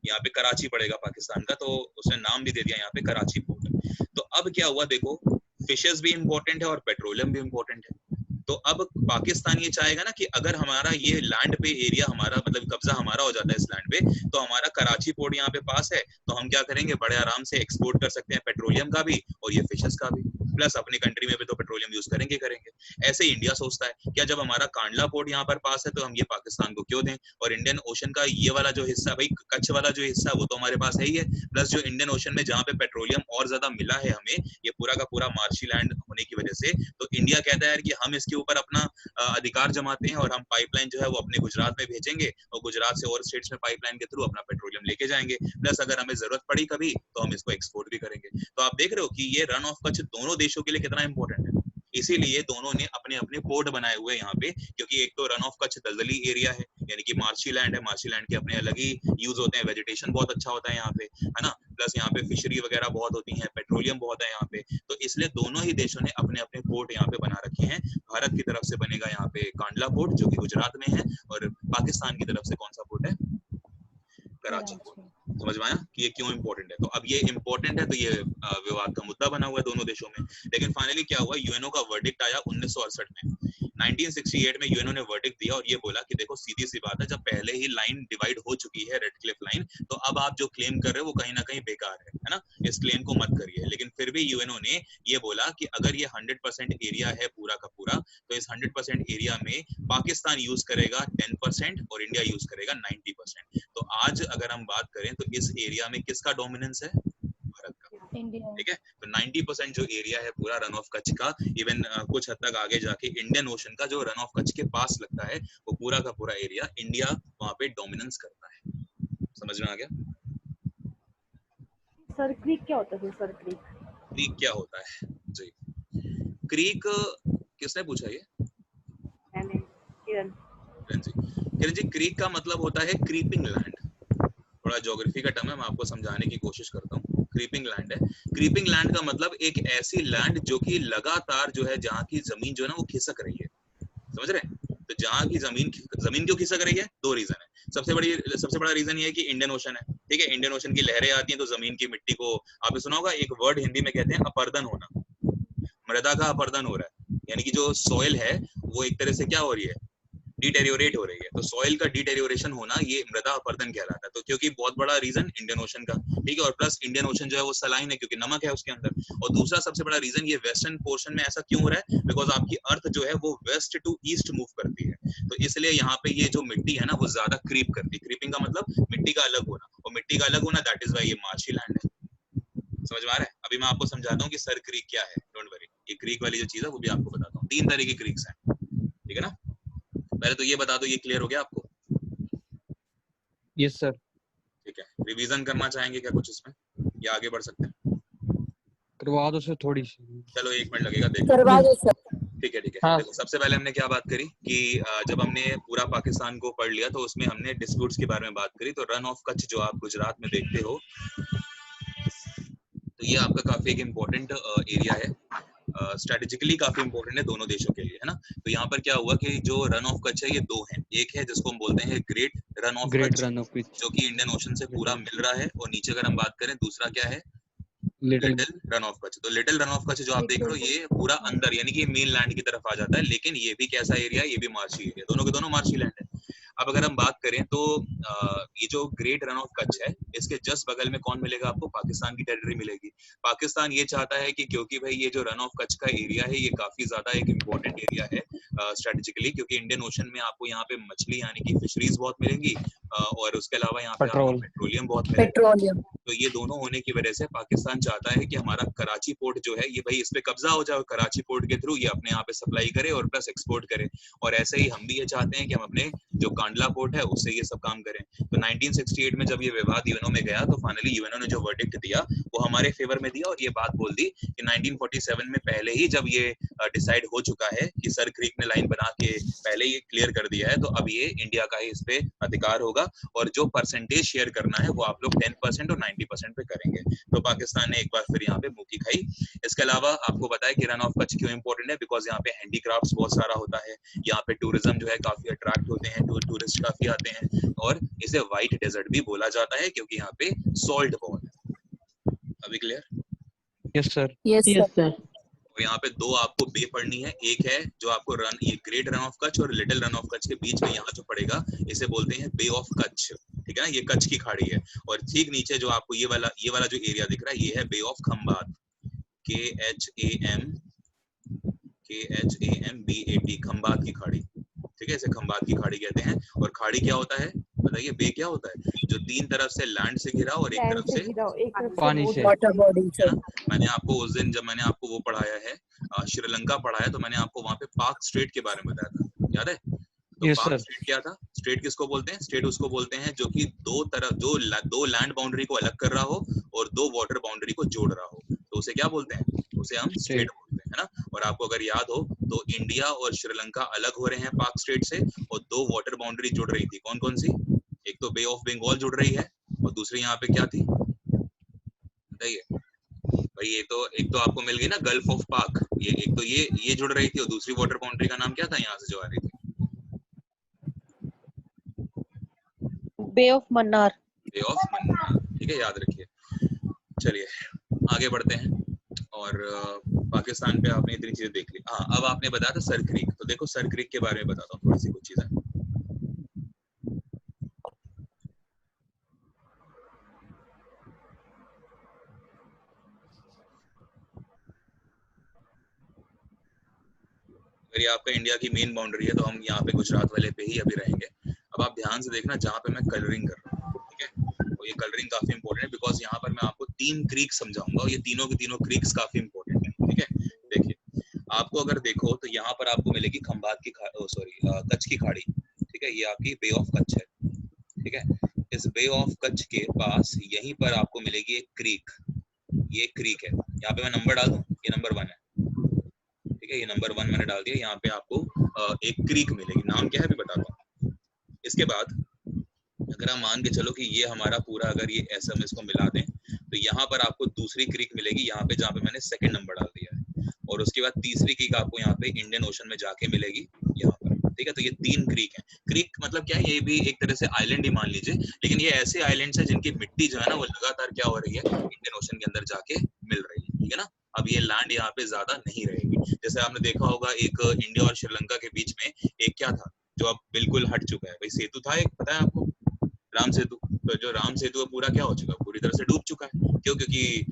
यहाँ पे कराची पड़ेगा पाकिस्तान का, तो उसने नाम भी दे दिया यहाँ पे कराची पोर्ट। तो अब क्या हुआ देखो, फिशेस भी इंपॉर्टेंट है और पेट्रोलियम भी इंपॉर्टेंट है। तो अब पाकिस्तान ये चाहेगा ना कि अगर हमारा ये लैंड पे एरिया हमारा, मतलब कब्जा हमारा हो जाता है इस लैंड पे, तो हमारा कराची पोर्ट यहाँ पे पास है, तो हम क्या करेंगे, बड़े आराम से एक्सपोर्ट कर सकते हैं पेट्रोलियम का भी और ये फिशेस का भी। प्लस अपनी कंट्री में भी तो पेट्रोलियम यूज करेंगे करेंगे। ऐसे ही इंडिया सोचता है, क्या जब हमारा कांडला पोर्ट यहाँ पर पास है तो हम ये पाकिस्तान को क्यों दें, और इंडियन ओशन का ये वाला जो हिस्सा, भाई कच्छ वाला जो हिस्सा वो तो हमारे पास है ही है, प्लस जो इंडियन ओशन में जहाँ पे पेट्रोलियम और ज्यादा मिला है हमें, ये पूरा का पूरा मार्शी लैंड होने की वजह से, तो इंडिया कहता है यार कि हम इसके ऊपर अपना अधिकार जमाते हैं और हम पाइपलाइन जो है वो अपने गुजरात में भेजेंगे और गुजरात से और स्टेट्स में पाइपलाइन के थ्रू अपना पेट्रोलियम लेके जाएंगे, प्लस अगर हमें जरूरत पड़ी कभी तो हम इसको एक्सपोर्ट भी करेंगे। तो आप देख रहे हो कि ये रन ऑफ कच्छ दोनों देशों के लिए कितना इंपॉर्टेंट है। इसीलिए दोनों ने अपने अपने पोर्ट बनाए हुए यहाँ पे, क्योंकि एक तो रन ऑफ कच्छ दलदली एरिया है, यानी कि मार्शी लैंड है, मार्शी लैंड के अपने अलग ही यूज होते हैं, वेजिटेशन बहुत अच्छा होता है यहाँ पे, है ना, प्लस यहाँ पे फिशरी वगैरह बहुत होती है, पेट्रोलियम बहुत है यहाँ पे, तो इसलिए दोनों ही देशों ने अपने अपने पोर्ट यहाँ पे बना रखे हैं। भारत की तरफ से बनेगा यहाँ पे कांडला पोर्ट जो कि गुजरात में है, और पाकिस्तान की तरफ से कौन सा पोर्ट है, कराची। समझ में आया कि ये क्यों इंपॉर्टेंट है। तो अब ये इंपॉर्टेंट है तो ये विवाद का मुद्दा बना हुआ है दोनों देशों में। लेकिन फाइनली क्या हुआ, यूएनओ का वर्डिक्ट आया 1968 में। 1968 में यूएनओ ने वर्डिक्ट दिया और ये बोला कि देखो सीधी सी बात है, जब पहले ही लाइन डिवाइड हो चुकी है रेड क्लिफ लाइन, तो अब आप जो क्लेम कर रहे हो वो कहीं ना कहीं बेकार है ना, इस क्लेम को मत करिए। लेकिन फिर भी यूएनओ ने ये बोला कि अगर ये 100% एरिया है पूरा का पूरा, तो इस 100% एरिया में पाकिस्तान यूज करेगा 10% और इंडिया यूज करेगा 90%। तो आज अगर हम बात करें तो इस एरिया में किसका डोमिनेंस है, भारत का, ठीक है। तो 90% जो एरिया है पूरा रन ऑफ कच्छ का, इवन कुछ हद तक आगे जाके इंडियन ओशन का जो रन ऑफ कच्छ के पास लगता है, वो पूरा का पूरा एरिया इंडिया वहां पे डोमिनेंस करता है। समझ में आ गया? सर क्रीक क्या होता है? सर क्रीक क्रीक क्या होता है जी? क्रीक किसने पूछा ये? मैंने किरण किरण जी, क्रीक का मतलब होता है क्रीपिंग लैंड। थोड़ा ज्योग्राफी का टर्म है, मैं आपको समझाने की कोशिश करता हूँ। क्रीपिंग लैंड है। क्रीपिंग लैंड का मतलब एक ऐसी लैंड जो कि लगातार जो है, जहाँ की जमीन जो है ना वो खिसक रही है। समझ रहे हैं? तो जहाँ की जमीन क्यों खिसक रही है, दो रीजन है। सबसे बड़ा रीजन ये है कि इंडियन ओशन है, ठीक है। इंडियन ओशन की लहरें आती हैं तो जमीन की मिट्टी को, आपने सुना होगा एक वर्ड हिंदी में कहते हैं अपर्दन होना, मृदा का अपर्दन हो रहा है, यानी कि जो सॉइल है वो एक तरह से क्या हो रही है, डिटेरियोरेट हो रही है। तो सॉइल का डिटेरियोरेशन होना ये मृदा अपरदन कहलाता है। तो क्योंकि बहुत बड़ा रीजन इंडियन ओशन का, ठीक है, और प्लस इंडियन ओशन जो है वो सलाइन है क्योंकि नमक है उसके अंदर। और दूसरा सबसे बड़ा रीजन ये वेस्टर्न पोर्शन में ऐसा क्यों हो रहा है, बिकॉज आपकी अर्थ जो है वो वेस्ट टू ईस्ट मूव करती है, तो इसलिए यहाँ पे ये जो मिट्टी है ना वो ज्यादा क्रीप करती है। क्रीपिंग का मतलब मिट्टी का अलग होना, और मिट्टी का अलग होना दैट इज वाई ये मार्शी लैंड है। समझ में आ रहा है? अभी मैं आपको समझाता हूँ कि सर क्रीक क्या है, डोंट वरी। ये क्रीक वाली जो चीज है वो भी आपको बताता हूँ। 3 तरह की क्रीक्स हैं, ठीक है ना। पहले तो ये बता दो, ये क्लियर हो गया आपको? Yes sir. ठीक है, रिवीजन करना चाहेंगे क्या कुछ इसमें, या आगे बढ़ सकते हैं? करवा दो सर थोड़ी सी। चलो 1 मिनट लगेगा, देखो। करवा दो सर। ठीक है हाँ। देखो, सबसे पहले हमने क्या बात करी कि जब हमने पूरा पाकिस्तान को पढ़ लिया तो उसमें हमने डिस्प्यूट्स के बारे में बात करी। तो रन ऑफ कच्छ जो आप गुजरात में देखते हो, तो ये आपका काफी एक इम्पोर्टेंट एरिया है, स्ट्रेटेजिकली काफी इंपॉर्टेंट है दोनों देशों के लिए, है ना। तो यहाँ पर क्या हुआ कि जो रन ऑफ कच्छ है ये 2 हैं। एक है जिसको हम बोलते हैं ग्रेट रन ऑफ कच्छ, जो कि इंडियन ओशन से पूरा मिल रहा है, और नीचे अगर हम बात करें दूसरा क्या है, लिटिल रन ऑफ कच्छ। तो लिटिल रन ऑफ कच्छ जो आप देख रहे हो ये पूरा अंदर, यानी कि मेन लैंड की तरफ आ जाता है, लेकिन ये भी कैसा एरिया है, ये भी मार्शी एरिया, दोनों के दोनों मार्शी लैंड है। अब अगर हम बात करें तो ये जो ग्रेट रन ऑफ कच्छ है इसके जस्ट बगल में कौन मिलेगा आपको, पाकिस्तान की टेरिटरी मिलेगी। पाकिस्तान ये चाहता है कि क्योंकि भाई ये जो रन ऑफ कच्छ का एरिया है ये काफी ज्यादा एक इम्पोर्टेंट एरिया है स्ट्रेटेजिकली, क्योंकि इंडियन ओशन में आपको यहाँ पे मछली यानी कि फिशरीज बहुत मिलेंगी, और उसके अलावा यहाँ पे पेट्रोलियम बहुत मिलेगा। तो ये दोनों होने की वजह से पाकिस्तान चाहता है कि हमारा कराची पोर्ट जो है ये भाई इस पे कब्जा हो जाए, कराची पोर्ट के थ्रू ये अपने यहाँ पे सप्लाई करे और प्लस एक्सपोर्ट करे। और ऐसे ही हम भी ये चाहते हैं कि हम अपने जो कांडला पोर्ट है उससे ये सब काम करें। तो 1968 में जब ये विवाद यूएनओ में गया तो फाइनली यूएनओ ने जो वर्डिक्ट दिया वो हमारे फेवर में दिया, और ये बात बोल दी कि 1947 में पहले ही जब ये डिसाइड हो चुका है कि सर क्रीक ने लाइन बना के पहले ही क्लियर कर दिया है, तो अब ये इंडिया का ही इस पे अधिकार होगा, और जो परसेंटेज शेयर करना है वो आप लोग 10% और 90% पे करेंगे। तो पाकिस्तान ने एक बार फिर यहाँ पे मुंह की खाई। इसके अलावा आपको पता है कि रन ऑफ कच्छ क्यों इंपॉर्टेंट है, बिकॉज यहाँ पे हैंडीक्राफ्ट्स बहुत सारा होता है, यहाँ पे टूरिज्म जो है काफी अट्रैक्ट होते हैं, टूरिस्ट काफी आते हैं, और इसे व्हाइट डेजर्ट भी बोला जाता है क्योंकि यहाँ पे सॉल्ट बहुत है। अभी clear? Yes sir. Yes sir. तो यहाँ पे 2 आपको बे पढ़नी है। एक है जो आपको ये ग्रेट रन ऑफ कच्छ और लिटिल रन ऑफ कच्छ के बीच में यहाँ जो पड़ेगा इसे बोलते हैं बे ऑफ कच्छ, ठीक है ना, ये कच्छ की खाड़ी है। और ठीक नीचे जो आपको ये वाला जो एरिया दिख रहा है ये है बे ऑफ खंबात, KHAMBAT, खंबात की खाड़ी, ठीक है, इसे खंबात की खाड़ी कहते हैं। और खाड़ी क्या होता है बताइए, बे क्या होता है? जो तीन तरफ से लैंड से घिरा और एक लैंड तरफ से से, गिरा एक तरफ से पानी boat से। वाटर बॉडी है ना। मैंने आपको उस दिन जब मैंने आपको वो पढ़ाया है श्रीलंका पढ़ाया, तो मैंने आपको वहां पे पाक स्ट्रेट के बारे में बताया था, याद है? तो यस पाक सर। स्ट्रेट क्या था? स्ट्रेट किसको बोलते हैं? स्ट्रेट उसको बोलते हैं जो कि दो तरफ दो लैंड बाउंड्री को अलग कर रहा हो और दो वाटर बाउंड्री को जोड़ रहा हो, तो उसे क्या बोलते हैं? उसे हम स्ट्रेट बोलते हैं, है ना। और आपको अगर याद हो तो इंडिया और श्रीलंका अलग हो रहे हैं पाक स्ट्रेट से, और दो वाटर बाउंड्री जुड़ रही थी, कौन कौन सी? एक तो बे ऑफ बंगाल जुड़ रही है, और दूसरी यहाँ पे क्या थी बताइए भाई? ये तो एक तो आपको मिल गई ना गल्फ ऑफ पाक, ये एक तो ये जुड़ रही थी, और दूसरी वाटर बाउंड्री का नाम क्या था यहाँ से जो आ रही थी? Bay of Mannar. Bay of Mannar, ठीक है, याद रखिए। चलिए आगे बढ़ते हैं। और पाकिस्तान पे आपने इतनी चीजें देख ली। हाँ, अब आपने बताया था सर क्रीक, तो देखो सर क्रीक के बारे में बताता हूँ थोड़ी सी कुछ चीजें। अगर ये आपका इंडिया की मेन बाउंड्री है तो हम यहाँ पे गुजरात वाले पे ही अभी रहेंगे। अब आप ध्यान से देखना जहाँ पे मैं कलरिंग कर रहा हूँ, ठीक है, तो ये कलरिंग काफी इंपॉर्टेंट है, बिकॉज यहाँ पर मैं आपको 3 क्रीक समझाऊंगा, और ये तीनों के तीनों क्रीक्स काफी इंपॉर्टेंट है, ठीक है। देखिए आपको अगर देखो तो यहाँ पर आपको मिलेगी खंबात की कच्छ की खाड़ी, ठीक है, ये आपकी बे ऑफ कच्छ है, ठीक है। इस बे ऑफ कच्छ के पास यहीं पर आपको मिलेगी एक क्रीक, ये क्रीक है। यहाँ पे मैं नंबर डाल दूं, ये नंबर 1 है, ठीक है, ये नंबर 1 मैंने डाल दिया। यहाँ पे आपको एक क्रीक मिलेगी, नाम क्या है अभी बताता हूँ। इसके बाद अगर हम मान के चलो कि ये हमारा पूरा, अगर ये ऐसा हम इसको मिला दें, तो यहाँ पर आपको दूसरी क्रीक मिलेगी, यहाँ पे जहाँ पे मैंने सेकंड नंबर डाल दिया है, और उसके बाद तीसरी क्रीक आपको यहाँ पे इंडियन ओशन में जाके मिलेगी यहाँ पर, ठीक है। तो ये 3 क्रीक है। क्रीक मतलब क्या है? ये भी एक तरह से आइलैंड ही मान लीजिए, लेकिन ये ऐसे आइलैंड्स है जिनकी मिट्टी जो है ना वो लगातार क्या हो रही है, इंडियन ओशन के अंदर जाके मिल रही है, ठीक है ना। अब ये लैंड यहाँ पे ज्यादा नहीं रहेगी। जैसे आपने देखा होगा एक इंडिया और श्रीलंका के बीच में एक क्या था जो अब बिल्कुल हट चुका है, भाई सेतु था एक, पता है आपको, राम सेतु। तो जो राम सेतु है पूरा क्या हो चुका है, पूरी तरह से डूब चुका है। क्यों? क्योंकि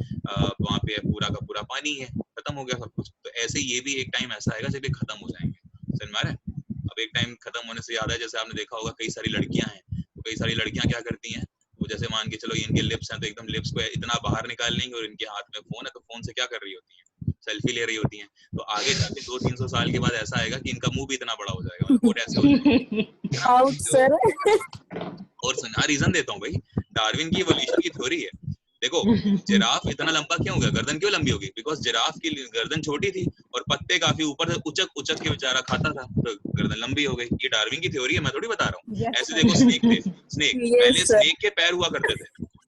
वहां पे पूरा का पूरा पानी है, खत्म हो गया सब कुछ। तो ऐसे ये भी एक टाइम ऐसा आएगा जब ये खत्म हो जाएंगे, समझ में आ रहा है। अब एक टाइम खत्म होने से याद है, जैसे आपने देखा होगा कई सारी लड़कियां हैं, तो कई सारी लड़कियां क्या करती हैं, वो जैसे मान के चलो ये इनके लिप्स हैं, तो एकदम लिप्स को इतना बाहर निकाल लेंगे, और इनके हाथ में फोन है तो फोन से क्या कर रही होती है, सेल्फी ले रही होती हैं। तो आगे जाके 200-300 साल के बाद ऐसा आएगा कि इनका मुंह भी इतना बड़ा हो जाएगा, मतलब ऐसे हो जाएगा। Out sir. और सुना रीजन देता हूँ भाई, डार्विन की इवोल्यूशन की थ्योरी है। देखो जिराफ इतना लंबा क्यों हो गया, गर्दन क्यों लंबी होगी? बिकॉज जिराफ की गर्दन छोटी थी और पत्ते काफी ऊपर से उचक उचक के बेचारा खाता था, तो गर्दन लंबी हो गई। ये डार्विन की थ्योरी है, मैं थोड़ी बता रहा हूँ। ऐसे देखो स्नेक थे, स्नेक पहले स्नेक के पैर हुआ करते थे,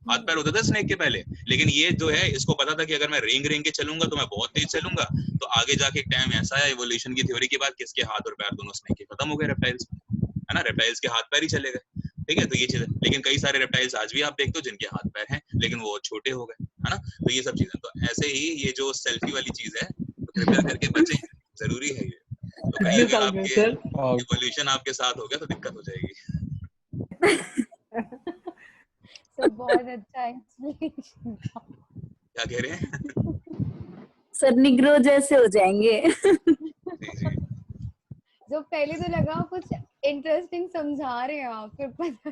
हाथ पैर होते थे स्नेक के पहले, लेकिन ये जो है इसको पता था कि अगर मैं रेंग रेंग के चलूंगा तो मैं बहुत तेज चलूंगा। तो आगे जाके एक टाइम ऐसा आया इवोल्यूशन की थ्योरी के बाद, किसके हाथ और पैर दोनों स्नेक के खत्म हो गए, रेप्टाइल्स, है ना। रेप्टाइल्स के हाथ पैर ही चले गए, ठीक है। तो ये चीज है, लेकिन कई सारे रेप्टाइल्स आज भी आप देखते हो जिनके हाथ पैर हैं, लेकिन वो छोटे हो गए, है ना। तो ये सब चीजें, तो ऐसे ही ये जो सेल्फी वाली चीज है, तो कृपया करके बचें, जरूरी है ये। तो कहीं अगर आपके इवोल्यूशन आपके साथ हो गया तो दिक्कत हो जाएगी। सर बहुत अच्छा एक्सप्लेनेशन। क्या कह रहे हैं? सर निग्रो जैसे हो जाएंगे। जो पहले तो लगा कुछ इंटरेस्टिंग समझा रहे हैं आप, फिर पता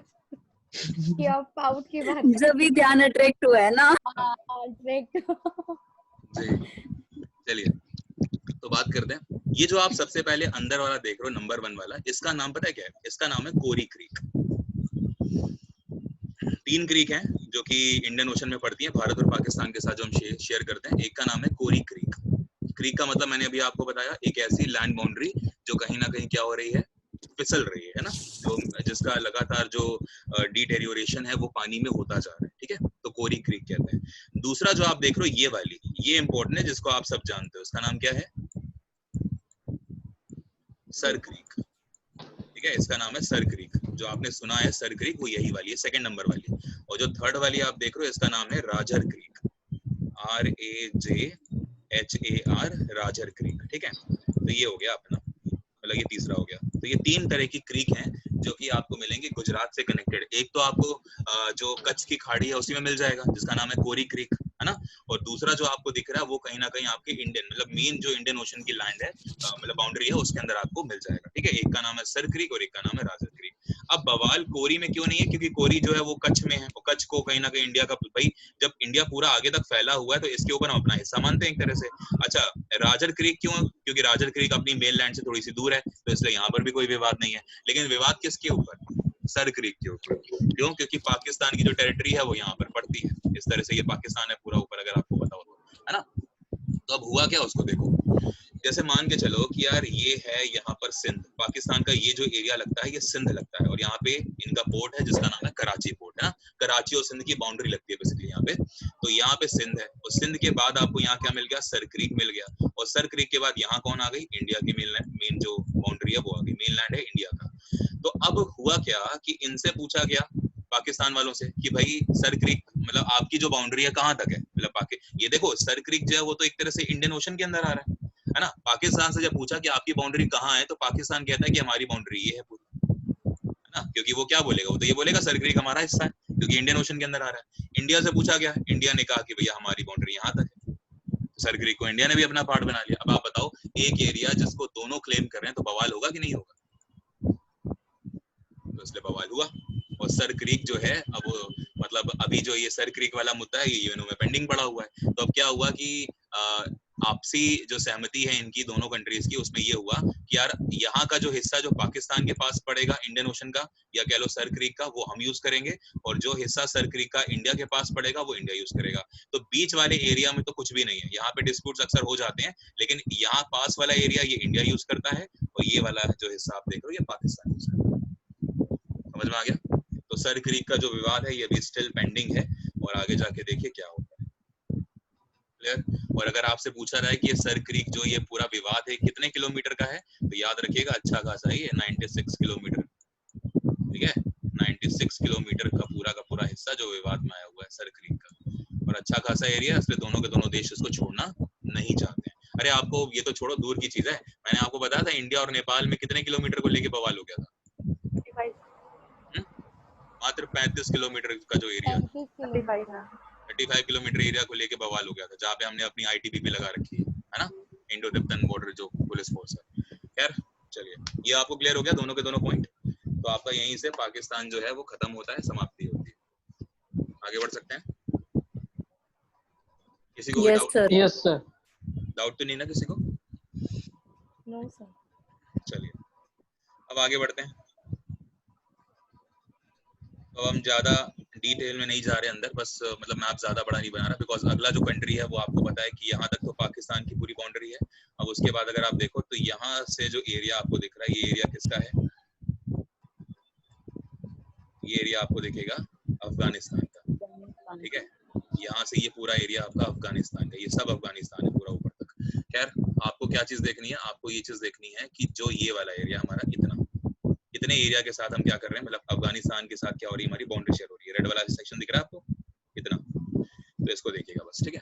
कि आप पाउट की बात जब भी ध्यान अट्रैक्ट हुआ है ना। अट्रैक्ट। जी चलिए तो बात करते हैं। ये जो आप सबसे पहले अंदर वाला देख रहे हो नंबर 1 वाला, इसका नाम पता है क्या है? इसका नाम है कोरी क्रीक। 3 क्रीक हैं जो कि इंडियन ओशन में पड़ती हैं, भारत और पाकिस्तान के साथ जो हम शेयर करते हैं। एक का नाम है कोरी क्रीक। क्रीक का मतलब मैंने अभी आपको बताया, एक ऐसी लैंड बाउंड्री जो कहीं ना कहीं क्या हो रही है, फिसल रही है ना, जो जिसका लगातार जो डिटेरियोरेशन है वो पानी में होता जा रहा है, ठीक है। तो कोरी क्रीक कहते हैं। दूसरा जो आप देख रहे हो ये वाली, ये इंपॉर्टेंट है, जिसको आप सब जानते हो, इसका नाम क्या है? सर क्रीक, ठीक है। इसका नाम है सर क्रीक। जो आपने सुना है सर क्रीक, वो यही वाली है, सेकंड नंबर वाली। और जो थर्ड वाली आप देख रहे हो, इसका नाम है Roger creek, RAJHAR, Roger creek, ठीक है। तो ये हो गया अपना, मतलब ये तीसरा हो गया। तो ये 3 तरह की क्रीक हैं जो कि आपको मिलेंगे गुजरात से कनेक्टेड। एक तो आपको जो कच्छ की खाड़ी है उसी में मिल जाएगा, जिसका नाम है कोरी क्रीक, है ना। और दूसरा जो आपको दिख रहा है वो कहीं ना कहीं आपके इंडियन मतलब मेन जो इंडियन ओशन की लैंड है मतलब बाउंड्री है उसके अंदर आपको मिल जाएगा, ठीक है। एक का नाम है सर क्रीक और एक का नाम है राजर क्रीक। अब बवाल कोरी में क्यों नहीं है, क्योंकि कोरी जो है वो कच्छ में है, और कच्छ को कहीं ना कहीं इंडिया का, भाई जब इंडिया पूरा आगे तक फैला हुआ है तो इसके ऊपर हम अपना हिस्सा मानते हैं एक तरह से। अच्छा राजर क्रीक क्यों, क्योंकि राजर क्रीक अपनी मेन लैंड से थोड़ी सी दूर है तो इसलिए यहाँ पर भी कोई विवाद नहीं है। लेकिन विवाद किसके ऊपर, सर क्रीक के ऊपर। क्यों, क्योंकि पाकिस्तान की जो टेरिटरी है वो यहाँ पर पड़ती है, इस तरह से ये पाकिस्तान है पूरा ऊपर, अगर आपको पता हो तो, है ना। तो अब हुआ क्या उसको देखो, जैसे मान के चलो कि यार ये है यहाँ पर सिंध, पाकिस्तान का ये जो एरिया लगता है ये सिंध लगता है, और यहाँ पे इनका पोर्ट है जिसका नाम है कराची पोर्ट, है ना। कराची और सिंध की बाउंड्री लगती है बेसिकली यहाँ पे। तो यहाँ पे सिंध है, और सिंध के बाद आपको यहाँ क्या मिल गया, सर क्रीक मिल गया, और सर क्रीक के बाद यहाँ कौन आ गई, इंडिया की मेन जो बाउंड्री है वो आ गई, मेन लैंड है इंडिया का। तो अब हुआ क्या कि इनसे पूछा गया पाकिस्तान वालों से कि भाई सर क्रीक मतलब आपकी जो बाउंड्री है कहाँ तक है, मतलब ये देखो सर क्रीक जो है वो तो एक तरह से इंडियन ओशन के अंदर आ रहा है ना। पाकिस्तान से जब पूछा कि आपकी बाउंड्री कहाँ है तो पाकिस्तान कहता है कि हमारी बाउंड्री ये है पूरी, है ना। क्योंकि वो क्या बोलेगा, वो तो ये बोलेगा सर क्रीक हमारा हिस्सा है क्योंकि इंडियन ओशन के अंदर आ रहा है। इंडिया से पूछा गया, इंडिया ने कहा कि भैया हमारी बाउंड्री यहाँ तक है, सर क्रीक को इंडिया ने भी अपना पार्ट बना लिया। अब आप बताओ एक एरिया जिसको दोनों क्लेम कर रहे हैं तो बवाल होगा कि नहीं होगा, तो इसलिए बवाल हुआ। और सर क्रीक जो है अब मतलब अभी जो ये सर क्रीक वाला मुद्दा है ये यूएनओ में पेंडिंग पड़ा हुआ है। तो अब क्या हुआ कि आपसी जो सहमति है इनकी दोनों कंट्रीज की, उसमें ये हुआ कि यार यहाँ का जो हिस्सा जो पाकिस्तान के पास पड़ेगा इंडियन ओशन का या कह लो सर क्रीक का, वो हम यूज करेंगे, और जो हिस्सा सर क्रीक का इंडिया के पास पड़ेगा वो इंडिया यूज करेगा। तो बीच वाले एरिया में तो कुछ भी नहीं है, यहाँ पे डिस्प्यूट्स अक्सर हो जाते हैं, लेकिन यहाँ पास वाला एरिया ये इंडिया यूज करता है और ये वाला जो हिस्सा आप देख रहे हो ये पाकिस्तान यूज करता है। समझ में आ गया। तो सर क्रीक का जो विवाद है ये भी स्टिल पेंडिंग है, और आगे जाके देखिए क्या होता है। क्लियर। और अगर आपसे पूछा रहा है कि ये सर क्रीक जो ये पूरा विवाद है कितने किलोमीटर का है, तो याद रखिएगा अच्छा खासा ही है, 96 किलोमीटर, ठीक है। 96 किलोमीटर का पूरा हिस्सा जो विवाद में आया हुआ है सर क्रीक का, और अच्छा खासा एरिया, इसलिए दोनों के दोनों देश इसको छोड़ना नहीं चाहते हैं। अरे आपको ये तो छोड़ो, दूर की चीज है, मैंने आपको बताया था इंडिया और नेपाल में कितने किलोमीटर को लेके बवाल हो गया था, मात्र 35 किलोमीटर का जो एरिया, 35 किलोमीटर एरिया को लेके बवाल हो गया था, जहाँ पे हमने अपनी आईटीबीपी लगा रखी है ना, इंडो तिब्बतन बॉर्डर जो पुलिस फोर्स है। खैर चलिए ये आपको क्लियर हो गया दोनों के दोनों पॉइंट। तो आपका यहीं से पाकिस्तान जो है वो खत्म होता है, समाप्ति होती है। आगे बढ़ सकते हैं। किसी को yes sir, yes sir. Doubt तो नहीं ना किसी को? No sir. चलिए अब आगे बढ़ते हैं। अब हम ज्यादा डिटेल में नहीं जा रहे अंदर, बस मतलब मैप ज्यादा बड़ा नहीं बना रहा, बिकॉज अगला जो कंट्री है वो आपको पता है कि यहाँ तक तो पाकिस्तान की पूरी बाउंड्री है। अब उसके बाद अगर आप देखो तो यहाँ से जो एरिया आपको दिख रहा है ये एरिया किसका है, ये एरिया आपको दिखेगा अफगानिस्तान का, ठीक है। यहाँ से ये पूरा एरिया आपका अफगानिस्तान का, ये सब अफगानिस्तान है पूरा ऊपर तक। खैर आपको क्या चीज देखनी है, आपको ये चीज देखनी है कि जो ये वाला एरिया हमारा इतने एरिया के साथ हम क्या कर रहे हैं, मतलब अफगानिस्तान के साथ क्या हो रही है, हमारी बाउंड्री शेयर हो रही है। रेड वाला सेक्शन दिख रहा है आपको इतना, तो इसको देखिएगा बस, ठीक है।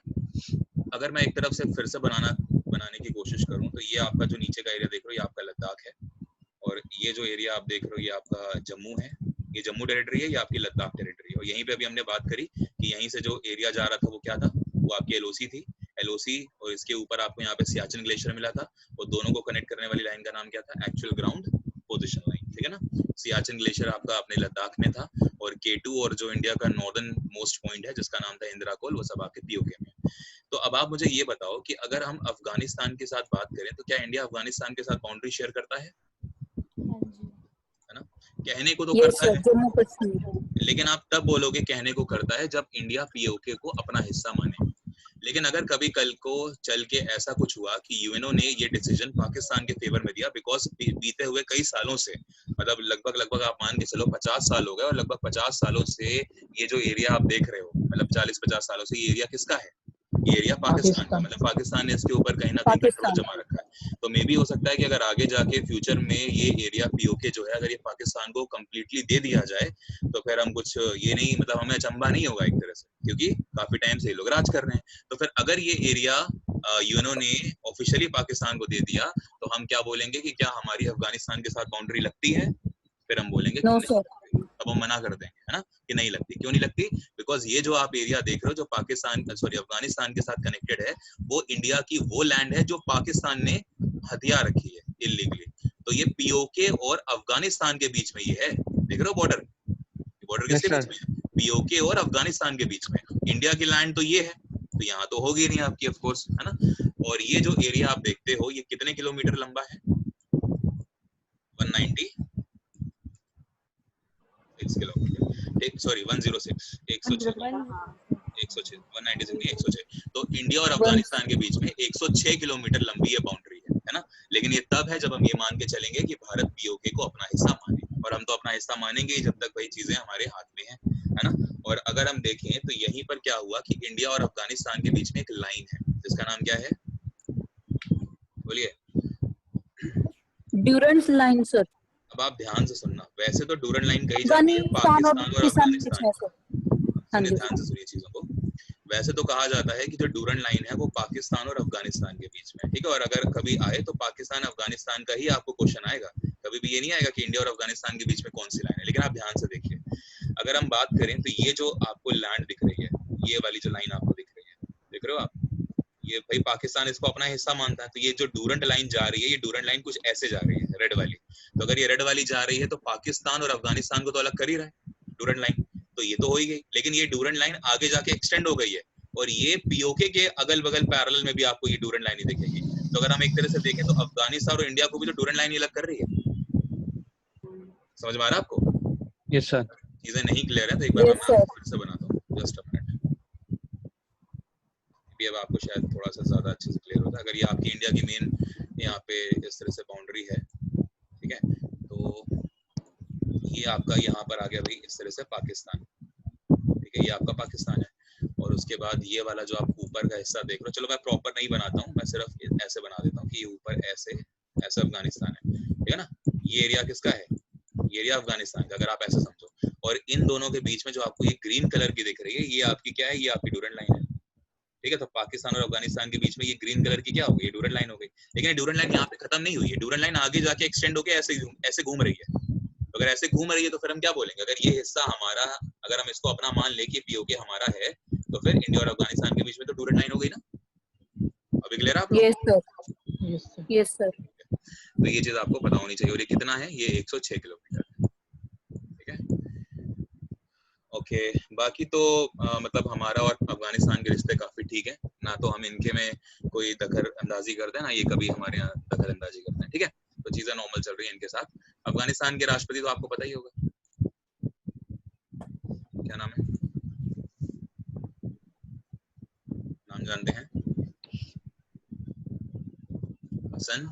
अगर मैं एक तरफ से फिर से बनाने की कोशिश करूं तो ये आपका जो नीचे का एरिया देख रहे हो ये आपका लद्दाख है, और ये जो एरिया आप देख रहे हो ये आपका जम्मू है, ये जम्मू टेरिटरी है, ये आपकी लद्दाख टेरिटरी है। और यहीं पे अभी हमने बात करी कि यहीं से जो एरिया जा रहा था वो क्या था, वो आपकी एलओसी थी, एलओसी, और इसके ऊपर आपको यहाँ पे सियाचिन ग्लेशियर मिला था, और दोनों को कनेक्ट करने वाली लाइन का नाम क्या था, एक्चुअल ग्राउंड पोजीशन लाइन, ठीक है ना। सियाचिन ग्लेशियर आपका अपने लद्दाख में था, और K2 और जो इंडिया का नॉर्दर्न मोस्ट पॉइंट है जिसका नाम था इंदिरा कोल, वो सब आपके पीओके में। तो अब आप मुझे ये बताओ कि अगर हम अफगानिस्तान के साथ बात करें तो क्या इंडिया अफगानिस्तान के साथ बाउंड्री शेयर करता है ना। कहने को तो करता है, जम्मू कश्मीर, लेकिन आप तब बोलोगे कहने को करता है जब इंडिया पीओके को अपना हिस्सा माने। लेकिन अगर कभी कल को चल के ऐसा कुछ हुआ कि यूएनओ ने ये डिसीजन पाकिस्तान के फेवर में दिया, बिकॉज बीते हुए कई सालों से, मतलब लगभग आप मान के चलो 50 साल हो गए, और लगभग 50 सालों से ये जो एरिया आप देख रहे हो, मतलब 40-50 सालों से ये एरिया किसका है, ये एरिया पाकिस्तान का, मतलब पाकिस्तान ने इसके ऊपर कहीं ना कहीं कंट्रोल जमा रखा है। तो मे भी हो सकता है कि अगर आगे जाके फ्यूचर में ये एरिया पीओके जो है अगर ये पाकिस्तान को कम्प्लीटली दे दिया जाए तो फिर हम कुछ ये नहीं, मतलब हमें अचंभा नहीं होगा एक तरह से, क्योंकि काफी टाइम से ये लोग राज कर रहे हैं। तो फिर अगर ये एरिया यूएनओ ने ऑफिशियली पाकिस्तान को दे दिया तो हम क्या बोलेंगे कि क्या हमारी अफगानिस्तान के साथ बाउंड्री लगती है, फिर हम बोलेंगे नो सर, अब अब हम मना कर देंगे, है ना, कि नहीं लगती। क्यों नहीं लगती? बिकॉज ये जो आप एरिया देख रहे हो जो पाकिस्तान सॉरी अफगानिस्तान के साथ कनेक्टेड है, वो इंडिया की वो लैंड है जो पाकिस्तान ने हथियार रखी है इलीगली। तो ये पीओके और अफगानिस्तान के बीच में ये है, देख रहे हो बॉर्डर, बॉर्डर Yes, किसके sir. बीच में है? पीओके और अफगानिस्तान के बीच में। इंडिया की लैंड तो ये है, तो यहाँ तो होगी नहीं आपकी ऑफ कोर्स, है ना। और ये जो एरिया आप देखते हो ये कितने किलोमीटर लंबा है? 196 किलोमीटर, सॉरी 106, 106 196 106। तो इंडिया और अफगानिस्तान के बीच में 106 किलोमीटर लंबी ये बाउंड्री है ना। लेकिन ये तब है जब हम ये मान के चलेंगे कि भारत पीओके को अपना हिस्सा माने, और हम तो अपना हिस्सा मानेंगे ही जब तक भाई चीजें हमारे हाथ में है ना। और अगर हम देखें तो यहीं पर क्या हुआ कि इंडिया और अफगानिस्तान के बीच में एक लाइन है जिसका नाम क्या है, बोलिए। ड्यूरेंस लाइन सर। अब आप ध्यान से सुनना, वैसे तो डूरन लाइन कही जाती है अफगानिस्तान और पाकिस्तान और पाकिस्तान के बीच अफगानिस्तान, में सर। हाँ सुनिए जी ध्यान से सुनिए चीजों को। वैसे तो कहा जाता है कि जो डूरन लाइन है वो पाकिस्तान और अफगानिस्तान के बीच में, ठीक है। और अगर कभी आए तो पाकिस्तान अफगानिस्तान का ही आपको क्वेश्चन आएगा, कभी भी ये नहीं आएगा कि इंडिया और अफगानिस्तान के बीच में कौन सी लाइन है। लेकिन आप ध्यान से देखिए, अगर हम बात करें तो ये जो आपको लैंड दिख रही है, ये वाली जो लाइन आपको दिख रही है, देख रहे हो आप, ये भाई पाकिस्तान इसको अपना हिस्सा मानता है। तो ये जो डूरंट लाइन जा रही है, ये डूरंट लाइन कुछ ऐसे जा रही है, रेड वाली। तो अगर ये रेड वाली जा रही है तो पाकिस्तान और अफगानिस्तान को तो अलग कर ही रहा है डूरंट लाइन, तो ये तो हो ही गई। लेकिन ये डूरंट लाइन आगे जाके एक्सटेंड हो गई है, और ये पीओके के अगल बगल पैरेलल में भी आपको ये डूरंट लाइन ही दिखेगी। तो अगर हम एक तरह से देखें तो अफगानिस्तान और इंडिया को भी तो डूरंट लाइन ही अलग कर रही है। समझ में आ रहा है आपको? Yes, sir. चीजें नहीं क्लियर है तो एक बार Yes, मैं sir. फिर से बनाता हूँ, जस्ट अ मिनट। अब आपको शायद थोड़ा सा ज्यादा अच्छे से क्लियर होता है। अगर ये आपकी इंडिया की मेन यहाँ पे इस तरह से बाउंड्री है, ठीक है, तो ये आपका यहाँ पर आ गया भाई इस तरह से पाकिस्तान, ठीक है, ये आपका पाकिस्तान है। और उसके बाद ये वाला जो आप ऊपर का हिस्सा देख रहे हो, चलो मैं प्रॉपर नहीं बनाता हूँ, मैं सिर्फ ऐसे बना देता हूँ कि ये ऊपर ऐसे ऐसे अफगानिस्तान है, ठीक है ना। ये एरिया किसका है? ये एरिया अफगानिस्तान का, अगर आप ऐसे समझो। और इन दोनों के बीच में जो आपको ये ग्रीन कलर की दिख रही है, ये आपकी क्या है? ये आपकी डूरंट लाइन है, ठीक है। तो पाकिस्तान और अफगानिस्तान के बीच में ये ग्रीन कलर की क्या हो गई? डूरंट लाइन हो गई। लेकिन ये डूरंट लाइन यहाँ पे खत्म नहीं हुई है, डूरंट लाइन आगे जाके एक्सटेंड होके ऐसे ऐसे घूम रही है। तो अगर ऐसे घूम रही है तो फिर हम क्या बोलेंगे? अगर ये हिस्सा हमारा, अगर हम इसको अपना मान ले कि पीओके हमारा है, तो फिर इंडिया और अफगानिस्तान के बीच में तो डूरंट लाइन हो गई ना। अभी क्लियर आप लोग? Yes sir. Yes sir. तो ये चीज आपको पता होनी चाहिए। और ये कितना है? ये 106 किलोमीटर, ठीक है। ओके, बाकी तो मतलब हमारा और अफगानिस्तान के रिश्ते काफी ठीक है ना, तो हम इनके में कोई दखल अंदाजी करते हैं ना, ये कभी हमारे यहाँ दखल अंदाजी करते हैं, ठीक है। तो चीजें नॉर्मल चल रही है इनके साथ। अफगानिस्तान के राष्ट्रपति तो आपको पता ही होगा, क्या नाम है? नाम जानते हैं? हसन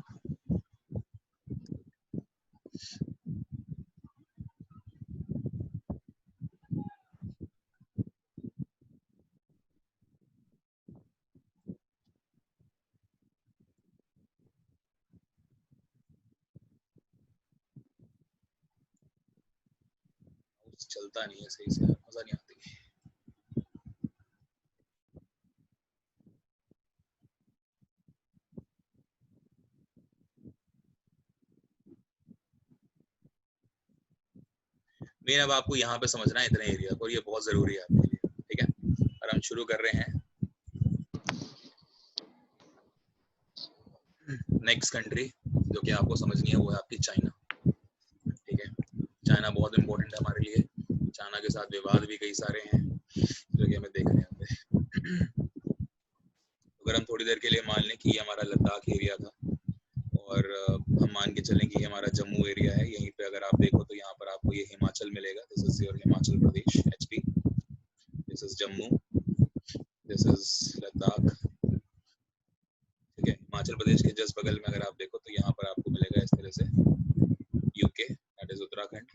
चलता नहीं है सही से, मजा नहीं आती। मेन अब आपको यहाँ पे समझना है इतने एरिया को, और ये बहुत जरूरी है आपके लिए, ठीक है। और हम शुरू कर रहे हैं नेक्स्ट कंट्री जो कि आपको समझनी है, वो है आपकी चाइना, ठीक है। चाइना बहुत इंपॉर्टेंट है हमारे लिए। चाइना के साथ विवाद भी कई सारे हैं जो कि हमें देखने होंगे। अगर हम थोड़ी देर के लिए मान लें कि ये हमारा लद्दाख एरिया था, और हम मान के चलें कि ये हमारा जम्मू एरिया है, यहीं पे अगर आप देखो तो यहाँ पर आपको ये हिमाचल मिलेगा, this is your Himachal Pradesh HP, this is Jammu, this is Ladakh, ठीक है। हिमाचल प्रदेश के जस्ट बगल में अगर आप देखो तो यहाँ पर आपको मिलेगा इस तरह से UK, that is Uttarakhand.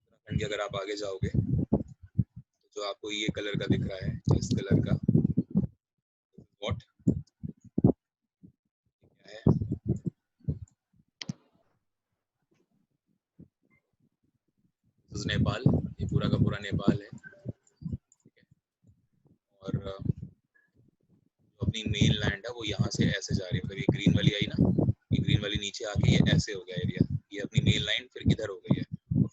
Uttarakhand के अगर आप आगे जाओगे तो जो आपको ये कलर का दिख रहा है, इस कलर का व्हाट क्या है? दिस इज नेपाल, ये पूरा का पूरा नेपाल है, ठीक है। और अपनी मेन लैंड है वो यहाँ से ऐसे जा रही है, मतलब ये ग्रीन वाली आई ना, ये ग्रीन वाली नीचे आके ये ऐसे हो गया एरिया, ये अपनी मेन लाइन फिर इधर हो गई है,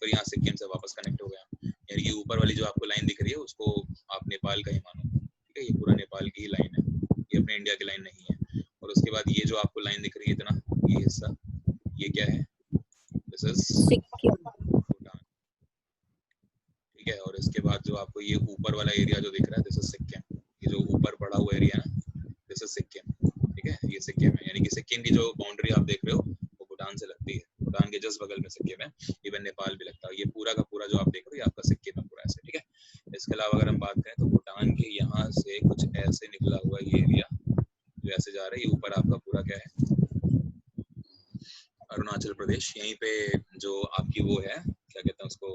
फिर यहाँ सिक्किम से वापस कनेक्ट हो गया। यानी कि ऊपर वाली जो आपको लाइन दिख रही है उसको आप नेपाल का ही मानो, ठीक है, ये पूरा नेपाल की ही लाइन है, ये अपने इंडिया की लाइन नहीं है। और उसके बाद ये जो आपको लाइन दिख रही है इतना, ये हिस्सा, ये क्या है, दिस इज सिक्किम। भूटान, ठीक है। और इसके बाद जो आपको ये ऊपर वाला एरिया जो दिख रहा है, दिस इज सिक्किम, ये जो ऊपर पड़ा हुआ एरिया है ना, दिस इज सिक्किम, ठीक है, ये सिक्किम है। यानी कि सिक्किम की जो बाउंड्री आप देख रहे हो वो भूटान से लगती है, भूटान के जस्ट बगल में सिक्किम है, इवन नेपाल भी लगता है। ये पूरा का पूरा जो आप देख रहे हो ये आपका सिक्किम है पूरा ऐसे, ठीक है। इसके अलावा अगर हम बात करें तो भूटान के यहाँ से कुछ ऐसे निकला हुआ ये एरिया जो ऐसे जा रहा है, ये ऊपर आपका पूरा क्या है, अरुणाचल प्रदेश। यहीं पे जो आपकी वो है, क्या कहते हैं उसको,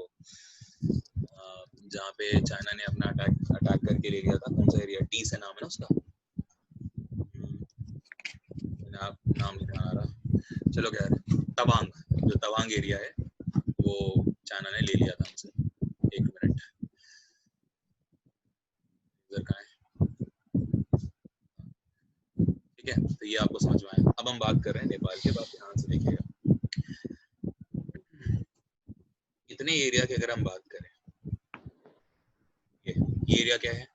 जहाँ पे चाइना ने अपना अटैक करके ले लिया था, कौन सा एरिया, टी से नाम है ना उसका, नाम नहीं आ रहा, चलो क्या है, तवांग, जो तवांग एरिया है वो चाइना ने ले लिया था हमसे। एक मिनट, इधर कहाँ है, ठीक है। तो ये आपको समझ में आया। अब हम बात कर रहे हैं नेपाल के, बात ध्यान से देखिएगा। इतने एरिया की अगर हम बात करें, ये एरिया क्या है,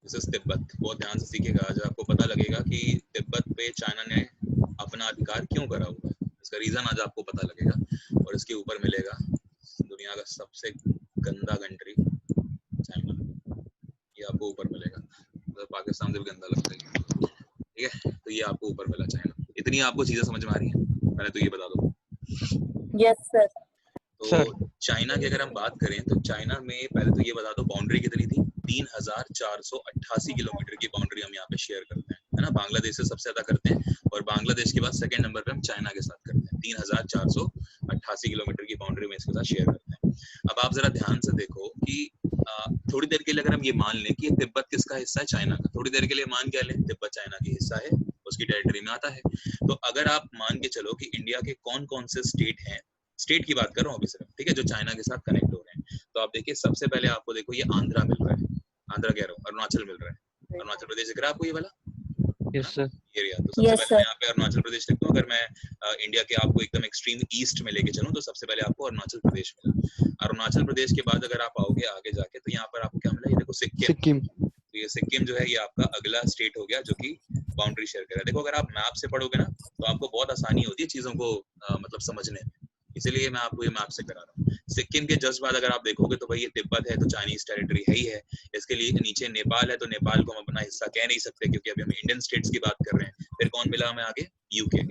दिस इज तिब्बत। बहुत ध्यान से सीखिएगा, आज आपको पता लगेगा कि तिब्बत पे चाइना ने अपना अधिकार क्यों करा हुआ है, इसका रीजन आज आपको पता लगेगा। और इसके ऊपर मिलेगा दुनिया का सबसे गंदा कंट्री चाइना, ये आपको ऊपर मिलेगा, मतलब पाकिस्तान से भी गंदा लगता है, ठीक है। तो ये आपको ऊपर मिला चाइना। इतनी आपको चीजें समझ में आ रही हैं, पहले तो ये बता दो। Yes sir. तो चाइना की अगर हम बात करें तो चाइना में पहले तो ये बता दो बाउंड्री कितनी थी, 3488 किलोमीटर की बाउंड्री हम यहाँ पे शेयर करते हैं, है ना। बांग्लादेश से सबसे ज्यादा करते हैं और बांग्लादेश के बाद सेकंड नंबर पे हम चाइना के साथ करते हैं, 3488 किलोमीटर की बाउंड्री में इसके साथ शेयर करते हैं। अब आप जरा ध्यान से देखो कि थोड़ी देर के लिए अगर हम ये मान लें कि तिब्बत किसका हिस्सा है, चाइना का, थोड़ी देर के लिए मान क्या लें, तिब्बत चाइना की हिस्सा है, उसकी टेरिटरी में आता है। तो अगर आप मान के चलो कि इंडिया के कौन कौन से स्टेट हैं, स्टेट की बात कर रहा हूँ अभी सिर्फ, ठीक है, जो चाइना के साथ कनेक्ट हो रहे हैं, तो आप देखिए सबसे पहले आपको देखो ये आंध्रा मिल रहा है, आंध्रा कह रहा हूँ, अरुणाचल मिल रहा है, अरुणाचल प्रदेश दिख रहा है आपको ये वाला, यस सर, एरिया। तो सबसे पहले मैं यहाँ पे अरुणाचल प्रदेश लिखता हूँ। अगर मैं इंडिया के आपको एकदम एक्सट्रीम ईस्ट में लेके चलूँ तो सबसे पहले आपको अरुणाचल प्रदेश मिला। अरुणाचल प्रदेश के बाद अगर आप आओगे आगे जाके तो यहाँ पर आपको क्या मिला, ये देखो सिक्किम। तो ये सिक्किम जो है ये आपका अगला स्टेट हो गया जो कि बाउंड्री शेयर कर रहा है। देखो अगर आप मैप से पढ़ोगे ना तो आपको बहुत आसानी होती है चीजों को मतलब समझने में, इसीलिए मैं आपको ये मैप से करा रहा हूँ। सिक्किम के जस्ट बाद अगर आप देखोगे तो भाई ये तिब्बत है, तो चाइनीज टेरिटरी है ही है। इसके लिए नीचे नेपाल है, तो नेपाल को हम अपना हिस्सा कह नहीं सकते क्योंकि अभी हम इंडियन स्टेट्स की बात कर रहे हैं। फिर कौन मिला हमें आगे, यूके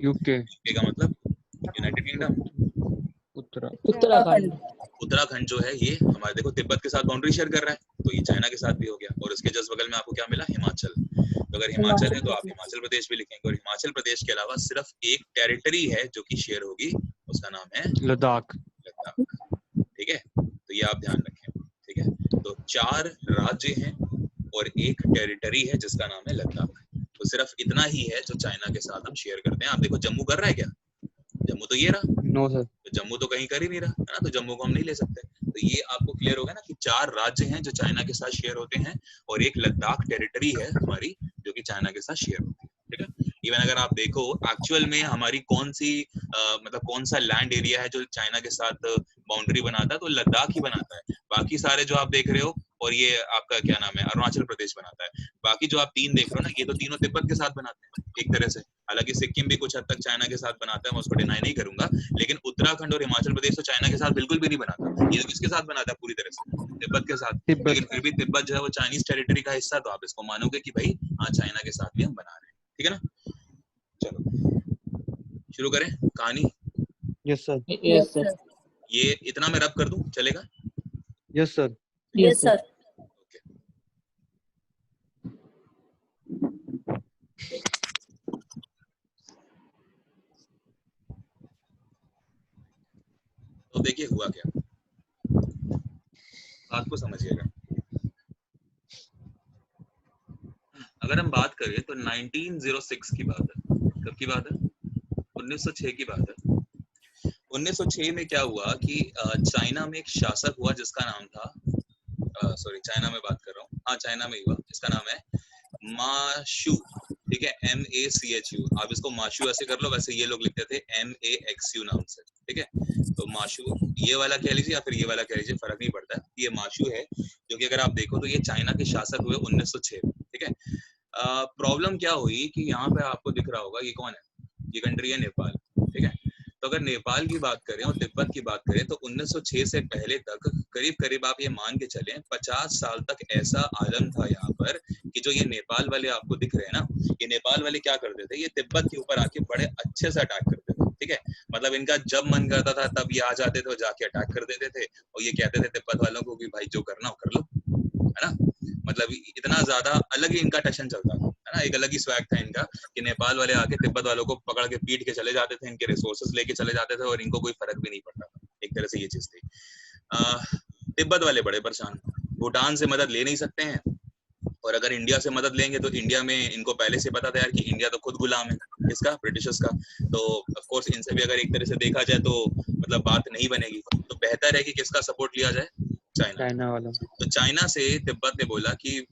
का मतलब यूनाइटेड किंगडम, उत्तराखंड। उत्तराखंड जो है ये हमारे देखो तिब्बत के साथ बाउंड्री शेयर कर रहा है, तो ये चाइना के साथ भी हो गया। और इसके जस्ट बगल में आपको क्या मिला, हिमाचल। तो अगर हिमाचल है तो आप हिमाचल प्रदेश भी लिखेंगे। और हिमाचल प्रदेश के अलावा सिर्फ एक टेरिटरी है जो कि शेयर होगी, उसका नाम है लद्दाख, ठीक है। तो ये आप ध्यान रखें, ठीक है। तो 4 राज्य हैं और एक टेरिटरी है जिसका नाम है लद्दाख। तो सिर्फ इतना ही है जो चाइना के साथ हम शेयर करते हैं। आप देखो जम्मू कर रहा है क्या, जम्मू तो ये रहा, नो सर, तो जम्मू तो कहीं कर ही नहीं रहा है ना, तो जम्मू को हम नहीं ले सकते। तो ये आपको क्लियर होगा ना कि 4 राज्य हैं जो चाइना के साथ शेयर होते हैं और एक लद्दाख टेरिटरी है हमारी जो कि चाइना के साथ शेयर होती है, ठीक है। इवन अगर आप देखो एक्चुअल में हमारी कौन सी मतलब कौन सा लैंड एरिया है जो चाइना के साथ बाउंड्री बनाता है, तो लद्दाख ही बनाता है। बाकी सारे जो आप देख रहे हो और ये आपका क्या नाम है अरुणाचल प्रदेश बनाता है। बाकी जो आप 3 देख रहे हो ना, ये तो तीनों तिब्बत के साथ बनाते हैं एक तरह से। हालांकि सिक्किम भी कुछ हद तक चाइना के साथ बनाता है, मैं उसको डिनाई नहीं करूंगा, लेकिन उत्तराखंड और हिमाचल प्रदेश तो चाइना के साथ बिल्कुल भी नहीं बनाता। ये तो किसके साथ बनाता है, पूरी तरह से तिब्बत के साथ। लेकिन फिर भी तिब्बत जो है वो चाइनीज टेरिटरी का हिस्सा, तो आप इसको मानोगे कि भाई हाँ चाइना के साथ भी हम बना रहे हैं, ठीक है ना। चलो शुरू करें कहानी। Yes sir, yes sir. ये इतना मैं रब कर दूं, चलेगा? Yes sir, yes sir. तो देखिए हुआ क्या, बात को समझिएगा। अगर हम बात करें तो 1906 की बात है। कब की बात है? 1906 की बात है। 1906 में क्या हुआ कि चाइना में एक शासक हुआ जिसका नाम था, सॉरी चाइना में बात कर रहा हूँ, हाँ चाइना में हुआ, जिसका नाम है मा शू, ठीक है, MACHU, आप इसको माशु ऐसे कर लो, वैसे ये लोग लिखते थे MAXU नाम से, ठीक है। तो माशु ये वाला कह लीजिए या फिर ये वाला कह लीजिए, फर्क नहीं पड़ता, ये माशु है, जो कि अगर आप देखो तो ये चाइना के शासक हुए 1906, ठीक है। प्रॉब्लम क्या हुई कि यहाँ पे आपको दिख रहा होगा ये कौन है, ये कंट्री है नेपाल, ठीक है। तो अगर नेपाल की बात करें और तिब्बत की बात करें तो 1906 से पहले तक करीब करीब आप ये मान के चलें 50 साल तक ऐसा आलम था यहाँ पर कि जो ये नेपाल वाले आपको दिख रहे हैं ना, ये नेपाल वाले क्या करते थे, ये तिब्बत के ऊपर आके बड़े अच्छे से अटैक करते थे, ठीक है। मतलब इनका जब मन करता था तब ये आ जाते थे और जाके अटैक कर देते थे, और ये कहते थे तिब्बत वालों को कि भाई जो करना हो कर लो, है ना। मतलब इतना ज्यादा अलग ही इनका टशन चलता था, है ना, एक अलग ही स्वैग था इनका कि नेपाल वाले आके तिब्बत वालों को पकड़ के पीट के चले जाते थे, इनके रिसोर्सेज लेके चले जाते थे और इनको कोई फर्क भी नहीं पड़ता था, एक तरह से ये चीज थी। तिब्बत वाले बड़े परेशान, भूटान से मदद ले नहीं सकते हैं, और अगर इंडिया से मदद लेंगे तो इंडिया में इनको पहले से पता था यार कि इंडिया तो खुद गुलाम है इसका, ब्रिटिशर्स का, तो ऑफ कोर्स इनसे भी अगर एक तरह से देखा जाए तो मतलब बात नहीं बनेगी, तो बेहतर है कि किसका सपोर्ट लिया जाए, चाइना वाला। तो चाइना से तिब्बत ने बोला कि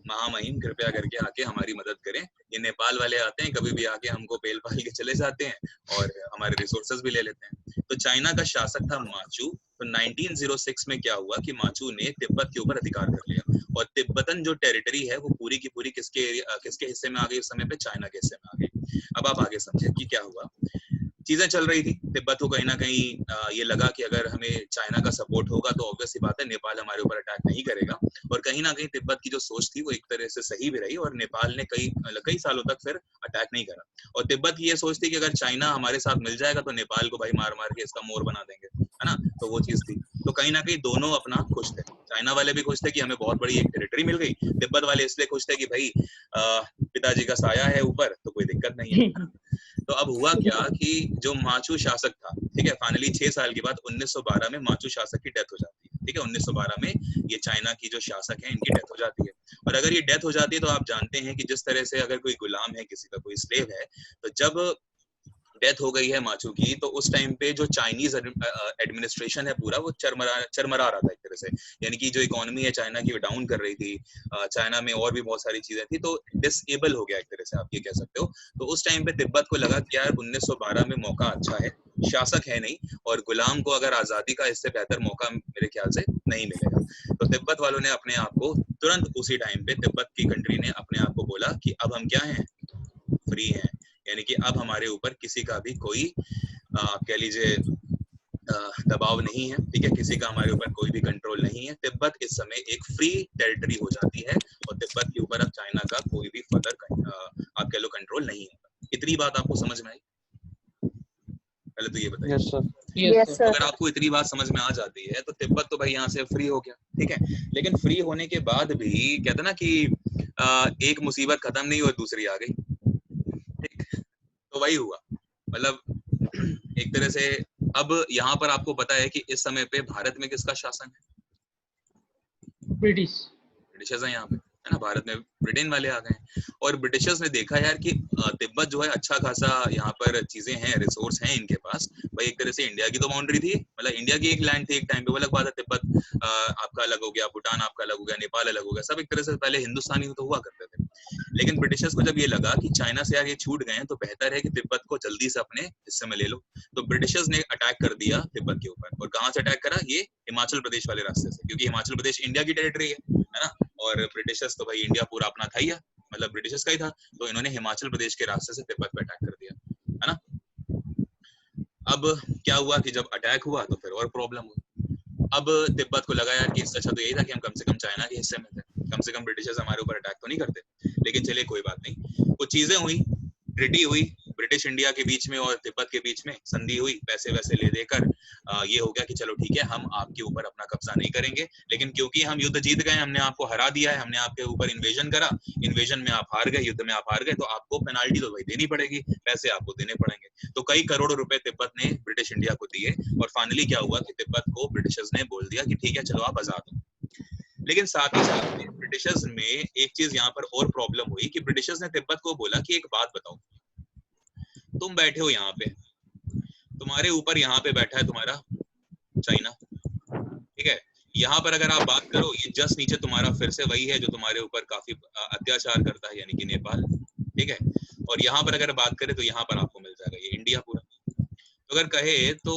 महामहिम कृपया करके आके हमारी मदद करें, ये नेपाल वाले आते हैं कभी भी आके हमको पेल पाल के चले जाते हैं और हमारे रिसोर्सेज भी ले लेते हैं। तो चाइना का शासक था माचू, तो 1906 में क्या हुआ कि माचू ने तिब्बत के ऊपर अधिकार कर लिया, और तिब्बतन जो टेरिटरी है वो पूरी की पूरी किसके हिस्से में आ गई उस समय पे, चाइना के हिस्से में आ गई। अब आप आगे समझे कि क्या हुआ, चीजें चल रही थी, तिब्बत को कहीं ना कहीं ये लगा कि अगर हमें चाइना का सपोर्ट होगा तो ऑब्वियस सी बात है नेपाल हमारे ऊपर अटैक नहीं करेगा, और कहीं ना कहीं तिब्बत की जो सोच थी वो एक तरह से सही भी रही, और नेपाल ने कई सालों तक फिर अटैक नहीं करा। और तिब्बत की ये सोच थी कि अगर चाइना हमारे साथ मिल जाएगा तो नेपाल को भाई मार मार के इसका मोर बना देंगे, है ना, तो वो चीज थी। तो कहीं ना कहीं दोनों अपना खुश थे, चाइना वाले भी खुश थे कि हमें बहुत बड़ी एक टेरिटरी मिल गई, तिब्बत वाले इसलिए खुश थे कि भाई पिताजी का साया है ऊपर तो कोई दिक्कत नहीं है। तो अब हुआ क्या कि जो माचू शासक था, ठीक है, फाइनली 6 साल के बाद 1912 में माचू शासक की डेथ हो जाती है, ठीक है, 1912 में ये चाइना की जो शासक है इनकी डेथ हो जाती है। और अगर ये डेथ हो जाती है तो आप जानते हैं कि जिस तरह से अगर कोई गुलाम है, किसी का कोई स्लेव है, तो जब डेथ हो गई है माचू की, तो उस टाइम पे जो चाइनीज एडमिनिस्ट्रेशन है पूरा वो चरमरा रहा था एक तरह से, यानी कि जो इकोनॉमी है चाइना की वो डाउन कर रही थी, चाइना में और भी बहुत सारी चीजें थी, तो डिसेबल हो गया एक तरह से, आप ये कह सकते हो। तो उस टाइम पे तिब्बत को लगा कि यार 1912 में मौका अच्छा है, शासक है नहीं, और गुलाम को अगर आजादी का इससे बेहतर मौका मेरे ख्याल से नहीं मिलेगा। तो तिब्बत वालों ने अपने आप को तुरंत उसी टाइम पे, तिब्बत की कंट्री ने अपने आप को बोला कि अब हम क्या हैं, फ्री हैं, यानी कि अब हमारे ऊपर किसी का भी कोई आप कह लीजिए दबाव नहीं है, ठीक है, किसी का हमारे ऊपर कोई भी कंट्रोल नहीं है। तिब्बत इस समय एक फ्री टेरिटरी हो जाती है, और तिब्बत के ऊपर अब चाइना का कोई भी फर्दर आप कह लो कंट्रोल नहीं है। इतनी बात आपको समझ में आई? पहले तो ये बताइए। Yes sir. Yes, sir. अगर आपको इतनी बात समझ में आ जाती है तो तिब्बत तो भाई यहाँ से फ्री हो गया, ठीक है, लेकिन फ्री होने के बाद भी कहते ना कि एक मुसीबत खत्म नहीं और दूसरी आ गई, ठीक, तो वही हुआ, मतलब एक तरह से अब यहाँ पर आपको पता है कि इस समय पे भारत में किसका शासन है? ब्रिटिशर्स हैं यहाँ पे, है ना, भारत में ब्रिटेन वाले आ गए हैं, और ब्रिटिशर्स ने देखा यार कि तिब्बत जो है अच्छा खासा यहाँ पर चीजें हैं, रिसोर्स हैं इनके पास, भाई एक तरह से इंडिया की तो बाउंड्री थी, मतलब इंडिया की एक लैंड थी एक टाइम पे, वो अलग बात है, तिब्बत आपका अलग हो गया, भूटान आपका अलग हो गया, नेपाल अलग हो गया, सब एक तरह से पहले हिंदुस्तानी तो हुआ करते थे। लेकिन ब्रिटिशर्स को जब ये लगा कि चाइना से यार ये छूट गए हैं तो बेहतर है कि तिब्बत को जल्दी से अपने हिस्से में ले लो, तो ब्रिटिशर्स ने अटैक कर दिया तिब्बत के ऊपर। और कहाँ से अटैक करा? ये हिमाचल प्रदेश वाले रास्ते से, क्योंकि हिमाचल प्रदेश इंडिया की टेरिटरी है ना, और ब्रिटिशर्स तो भाई इंडिया पूरा अपना था ही, मतलब ब्रिटिशर्स का ही था, तो इन्होंने हिमाचल प्रदेश के रास्ते से तिब्बत पे अटैक कर दिया, है ना। अब क्या हुआ कि जब अटैक हुआ तो फिर और प्रॉब्लम हुई। अब तिब्बत को लगा यार कि इससे अच्छा तो यही था कि हम कम से कम चाइना के हिस्से में थे, कम से कम ब्रिटिशर्स हमारे ऊपर अटैक तो नहीं करते। लेकिन चलिए कोई बात नहीं, कुछ चीजें हुई, ट्रीटी हुई ब्रिटिश इंडिया के बीच में और तिब्बत के बीच में, संधि हुई, पैसे वैसे ले देकर ये हो गया कि चलो ठीक है, हम आपके ऊपर अपना कब्जा नहीं करेंगे, लेकिन क्योंकि हम युद्ध जीत गए, हमने आपको हरा दिया है, हमने आपके ऊपर इन्वेजन करा, इन्वेजन में आप हार गए, युद्ध में आप हार गए, तो आपको पेनाल्टी तो भाई देनी पड़ेगी, पैसे आपको देने पड़ेंगे। तो कई करोड़ों रुपए तिब्बत ने ब्रिटिश इंडिया को दिए, और फाइनली क्या हुआ कि तिब्बत को ब्रिटिशर्स ने बोल दिया कि ठीक है चलो आप आजाद हो। लेकिन साथ ही साथ में ब्रिटिशर्स में एक चीज यहाँ पर और प्रॉब्लम हुई कि ब्रिटिशर्स ने तिब्बत को बोला कि एक बात बताओ, तुम बैठे हो यहाँ पे, तुम्हारे ऊपर यहाँ पे बैठा है तुम्हारा चाइना, ठीक है, यहाँ पर अगर आप बात करो ये जस्ट नीचे तुम्हारा फिर से वही है जो तुम्हारे ऊपर काफी अत्याचार करता है, यानी कि नेपाल, ठीक है। और यहाँ पर अगर बात करें तो यहाँ पर आपको मिल जाएगा ये इंडिया पूरा। तो अगर कहे तो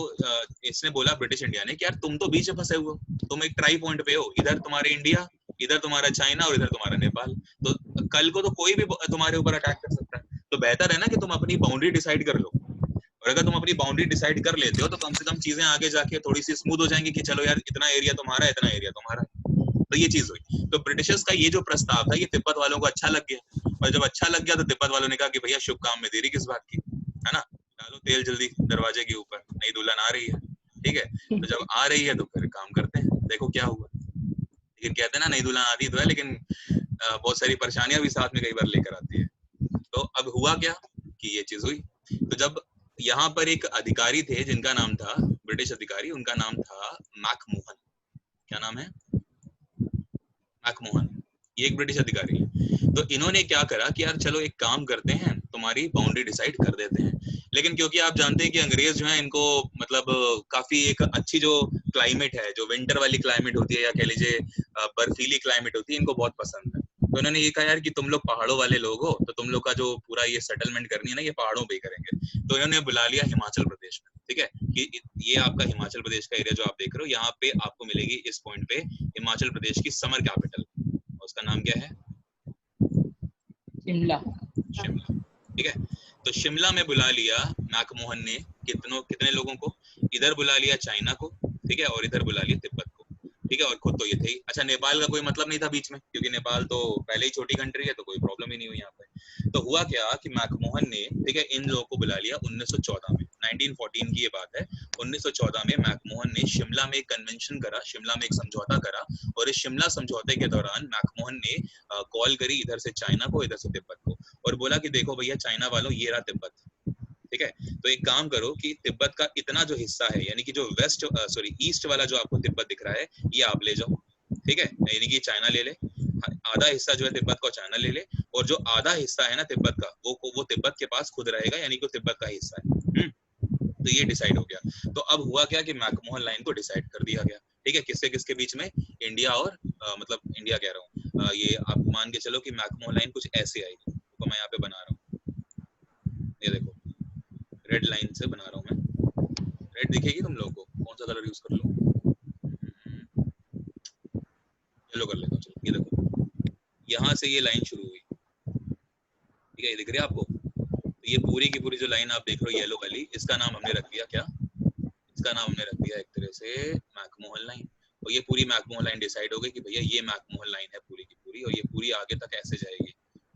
इसने बोला ब्रिटिश इंडिया ने कि यार तुम तो बीच में फंसे हुए हो, तुम एक ट्राई पॉइंट पे हो, इधर तुम्हारे इंडिया, इधर तुम्हारा चाइना और इधर तुम्हारा नेपाल, तो कल को तो कोई भी तुम्हारे ऊपर अटैक कर सकता है। तो बेहतर है ना कि तुम अपनी बाउंड्री डिसाइड कर लो, और अगर तुम अपनी बाउंड्री डिसाइड कर लेते हो तो कम से कम चीजें आगे जाके थोड़ी सी स्मूथ हो जाएंगी कि चलो यार इतना एरिया तुम्हारा है, इतना एरिया तुम्हारा है। तो ये चीज हुई। तो ब्रिटिशर्स का ये जो प्रस्ताव था ये तिब्बत वालों को अच्छा लग गया, और जब अच्छा लग गया तो तिब्बत वालों ने कहा कि भैया शुभ काम में देरी किस बात की, है ना, डालो तेल जल्दी दरवाजे के ऊपर, नई दुल्हन आ रही है। ठीक है, तो जब आ रही है तो फिर काम करते हैं, देखो क्या हुआ। लेकिन कहते हैं ना नई दुल्हन आती तो है, लेकिन बहुत सारी परेशानियां भी साथ में कई बार लेकर आती है। तो अब हुआ क्या कि ये चीज हुई। तो जब यहाँ पर एक अधिकारी थे जिनका नाम था, ब्रिटिश अधिकारी, उनका नाम था मैकमोहन। क्या नाम है? मैकमोहन। ये एक ब्रिटिश अधिकारी है। तो इन्होंने क्या करा कि यार चलो एक काम करते हैं, तुम्हारी बाउंड्री डिसाइड कर देते हैं। लेकिन क्योंकि आप जानते हैं कि अंग्रेज जो है इनको मतलब काफी एक अच्छी जो क्लाइमेट है, जो विंटर वाली क्लाइमेट होती है या कह लीजिए बर्फीली क्लाइमेट होती है, इनको बहुत पसंद है। तो इन्होंने ये कहा यार कि तुम लोग पहाड़ों वाले लोग हो, तो तुम लोग का जो पूरा ये सेटलमेंट करनी है ना, ये पहाड़ों पे ही करेंगे। तो इन्होंने बुला लिया हिमाचल प्रदेश में। ठीक है, कि ये आपका हिमाचल प्रदेश का एरिया जो आप देख रहे हो, यहाँ पे आपको मिलेगी इस पॉइंट पे हिमाचल प्रदेश की समर कैपिटल, उसका नाम क्या है? शिमला। शिमला। ठीक है, तो शिमला में बुला लिया मैकमोहन ने कितने लोगों को, इधर बुला लिया चाइना को, ठीक है, और इधर बुला लिया तिब्बत को। ठीक है, और खुद तो ये थे ही। अच्छा, नेपाल का कोई मतलब नहीं था बीच में, क्योंकि नेपाल तो पहले ही छोटी कंट्री है, तो कोई प्रॉब्लम ही नहीं हुई यहाँ पे। तो हुआ क्या कि मैकमोहन ने, ठीक है, इन लोगों को बुला लिया 1914 में, 1914 की ये बात है। 1914 में मैकमोहन ने शिमला में एक कन्वेंशन करा, शिमला में एक समझौता करा, और इस शिमला समझौते के दौरान मैकमोहन ने कॉल करी इधर से चाइना को, इधर से तिब्बत को, और बोला कि देखो भैया चाइना वालों, ये रहा तिब्बत। ठीक है, तो एक काम करो कि तिब्बत का इतना जो हिस्सा है, यानी कि जो ईस्ट वाला जो आपको तिब्बत दिख रहा है, ये आप ले जाओ। ठीक है, यानी कि चाइना ले ले, आधा हिस्सा जो है तिब्बत का चाइना ले ले, और जो आधा हिस्सा है ना तिब्बत का, वो तिब्बत के पास खुद रहेगा, यानी कि तिब्बत का हिस्सा है। तो ये डिसाइड हो गया। तो अब हुआ क्या कि मैकमोहन लाइन को डिसाइड कर दिया गया। ठीक है, किससे किसके बीच में? इंडिया और मतलब इंडिया कह रहा हूँ, ये आप मान के चलो कि मैकमोहन लाइन कुछ ऐसे आएगी। तो मैं यहाँ पे बना रहा हूँ, ये देखो रेड लाइन से बना रहा हूँ मैं। रेड दिखेगी तुम लोगों को? कौन सा कलर यूज कर लूं? येलो कर लेता हूँ। चलो ये देखो, यहाँ से ये लाइन शुरू हुई। ठीक है, ये दिख रही है आपको? तो ये पूरी की पूरी जो लाइन आप देख रहे हो येलो वाली, इसका नाम हमने रख दिया क्या? इसका नाम हमने रख दिया एक तरह से मैकमोहन लाइन। और ये पूरी मैकमोहन लाइन डिसाइड हो गई कि भैया ये मैकमोहन लाइन है पूरी की पूरी, और ये पूरी आगे तक ऐसे जाएगी,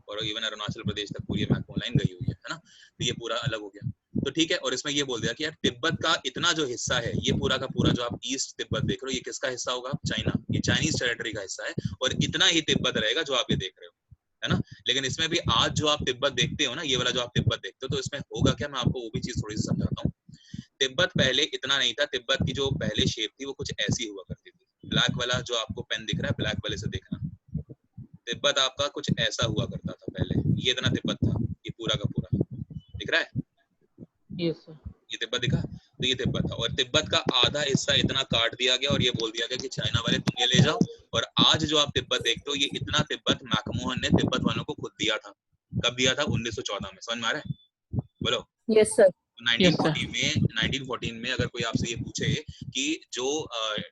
और इवन अरुणाचल प्रदेश तक पूरी मैकमोहन लाइन गई हुई है ना। तो ये पूरा अलग हो गया। तो ठीक है, और इसमें ये बोल दिया कि यार तिब्बत का इतना जो हिस्सा है, ये पूरा का पूरा जो आप ईस्ट तिब्बत देख रहे हो, ये किसका हिस्सा होगा? चाइना, ये चाइनीज टेरिटरी का हिस्सा है, और इतना ही तिब्बत रहेगा जो आप ये देख रहे हो, है ना। लेकिन इसमें भी आज जो आप तिब्बत देखते हो ना, ये वाला जो आप तिब्बत देखते हो, तो इसमें होगा क्या, मैं आपको वो भी चीज थोड़ी सी समझाता हूँ। तिब्बत पहले इतना नहीं था। तिब्बत की जो पहले शेप थी वो कुछ ऐसी हुआ करती थी। ब्लैक वाला जो आपको पेन दिख रहा है, ब्लैक वाले से देखना, तिब्बत आपका कुछ ऐसा हुआ करता था पहले। ये इतना तिब्बत था, ये पूरा का पूरा दिख रहा है? Yes sir. ये तिब्बत दिखा? तो ये तिब्बत था, और तिब्बत का आधा हिस्सा इतना काट दिया गया और ये बोल दिया गया कि चाइना वाले तुम ये ले जाओ। और आज जो आप तिब्बत देखते हो, ये इतना तिब्बत मैकमोहन ने तिब्बत वालों को खुद दिया था। कब दिया था? 1914 में। समझ में आ रहा है? बोलो। Yes, sir. 1914 में अगर कोई आपसे ये पूछे कि जो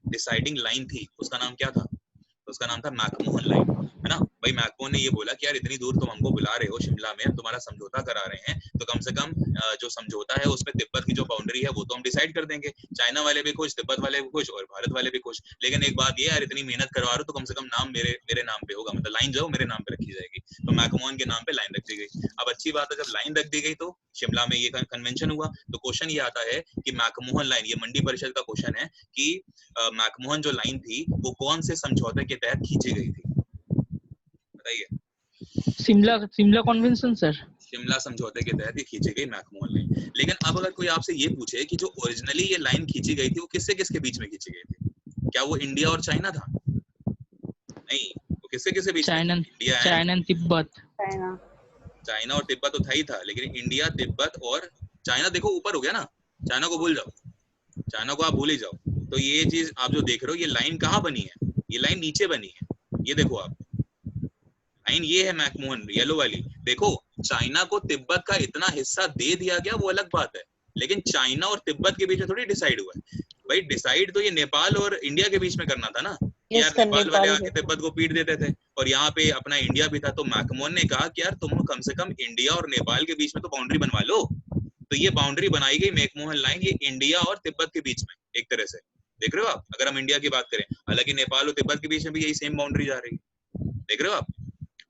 डिसाइडिंग लाइन थी उसका नाम क्या था, तो उसका नाम था मैकमोहन लाइन, है ना भाई। मैकमोहन ने ये बोला कि यार इतनी दूर तुम हमको बुला रहे हो शिमला में, तुम्हारा समझौता करा रहे हैं, तो कम से कम जो समझौता है उसमें तिब्बत की जो बाउंड्री है वो तो हम डिसाइड कर देंगे। चाइना वाले भी खुश, तिब्बत वाले भी खुश, और भारत वाले भी खुश। लेकिन एक बात ये, यार इतनी मेहनत करवा रहे हो तो कम से कम नाम मेरे नाम पे होगा, मतलब लाइन जो मेरे नाम पे रखी जाएगी। तो मैकमोहन के नाम पे लाइन रख दी गई। अब अच्छी बात है, जब लाइन रख दी गई तो शिमला में ये कन्वेंशन हुआ। तो क्वेश्चन ये आता है कि मैकमोहन लाइन, ये मंडी परिषद का क्वेश्चन है कि मैकमोहन जो लाइन थी वो कौन से समझौते के तहत खींची गई थी, बताइए। Shimla convention sir. शिमला समझौते के तहत ये खींची गई मैकमोहन लाइन। लेकिन अब अगर कोई आपसे ये पूछे कि जो ओरिजिनली ये लाइन खींची गई थी वो किससे किसके बीच में खींची गई थी, क्या वो इंडिया और चाइना था? नहीं, वो किससे किसके बीच में? India, China and Tibet. China और तिब्बत तो था ही था, लेकिन इंडिया, तिब्बत और चाइना देखो ऊपर हो गया ना। चाइना को भूल जाओ, चाइना को आप भूल ही जाओ। तो ये चीज आप जो देख रहे हो, ये लाइन कहाँ बनी है? ये लाइन नीचे बनी है, ये देखो आप, लाइन ये है मैकमोहन येलो वाली। देखो चाइना को तिब्बत का इतना हिस्सा दे दिया गया वो अलग बात है, लेकिन चाइना और तिब्बत के बीच में थोड़ी डिसाइड हुआ है भाई। डिसाइड तो ये नेपाल और इंडिया के बीच में करना था ना। Yes, यार sir, नेपाल वाले नेपाल आके के। तिब्बत को पीट देते थे और यहाँ पे अपना इंडिया भी था, तो मैकमोहन ने कहा कि यार तुम कम से कम इंडिया और नेपाल के बीच में तो बाउंड्री बनवा लो। तो ये बाउंड्री बनाई गई मैकमोहन लाइन, ये इंडिया और तिब्बत के बीच में एक तरह से, देख रहे हो आप। अगर हम इंडिया की बात करें, हालांकि नेपाल और तिब्बत के बीच में भी यही सेम बाउंड्री जा रही है, देख रहे हो आप।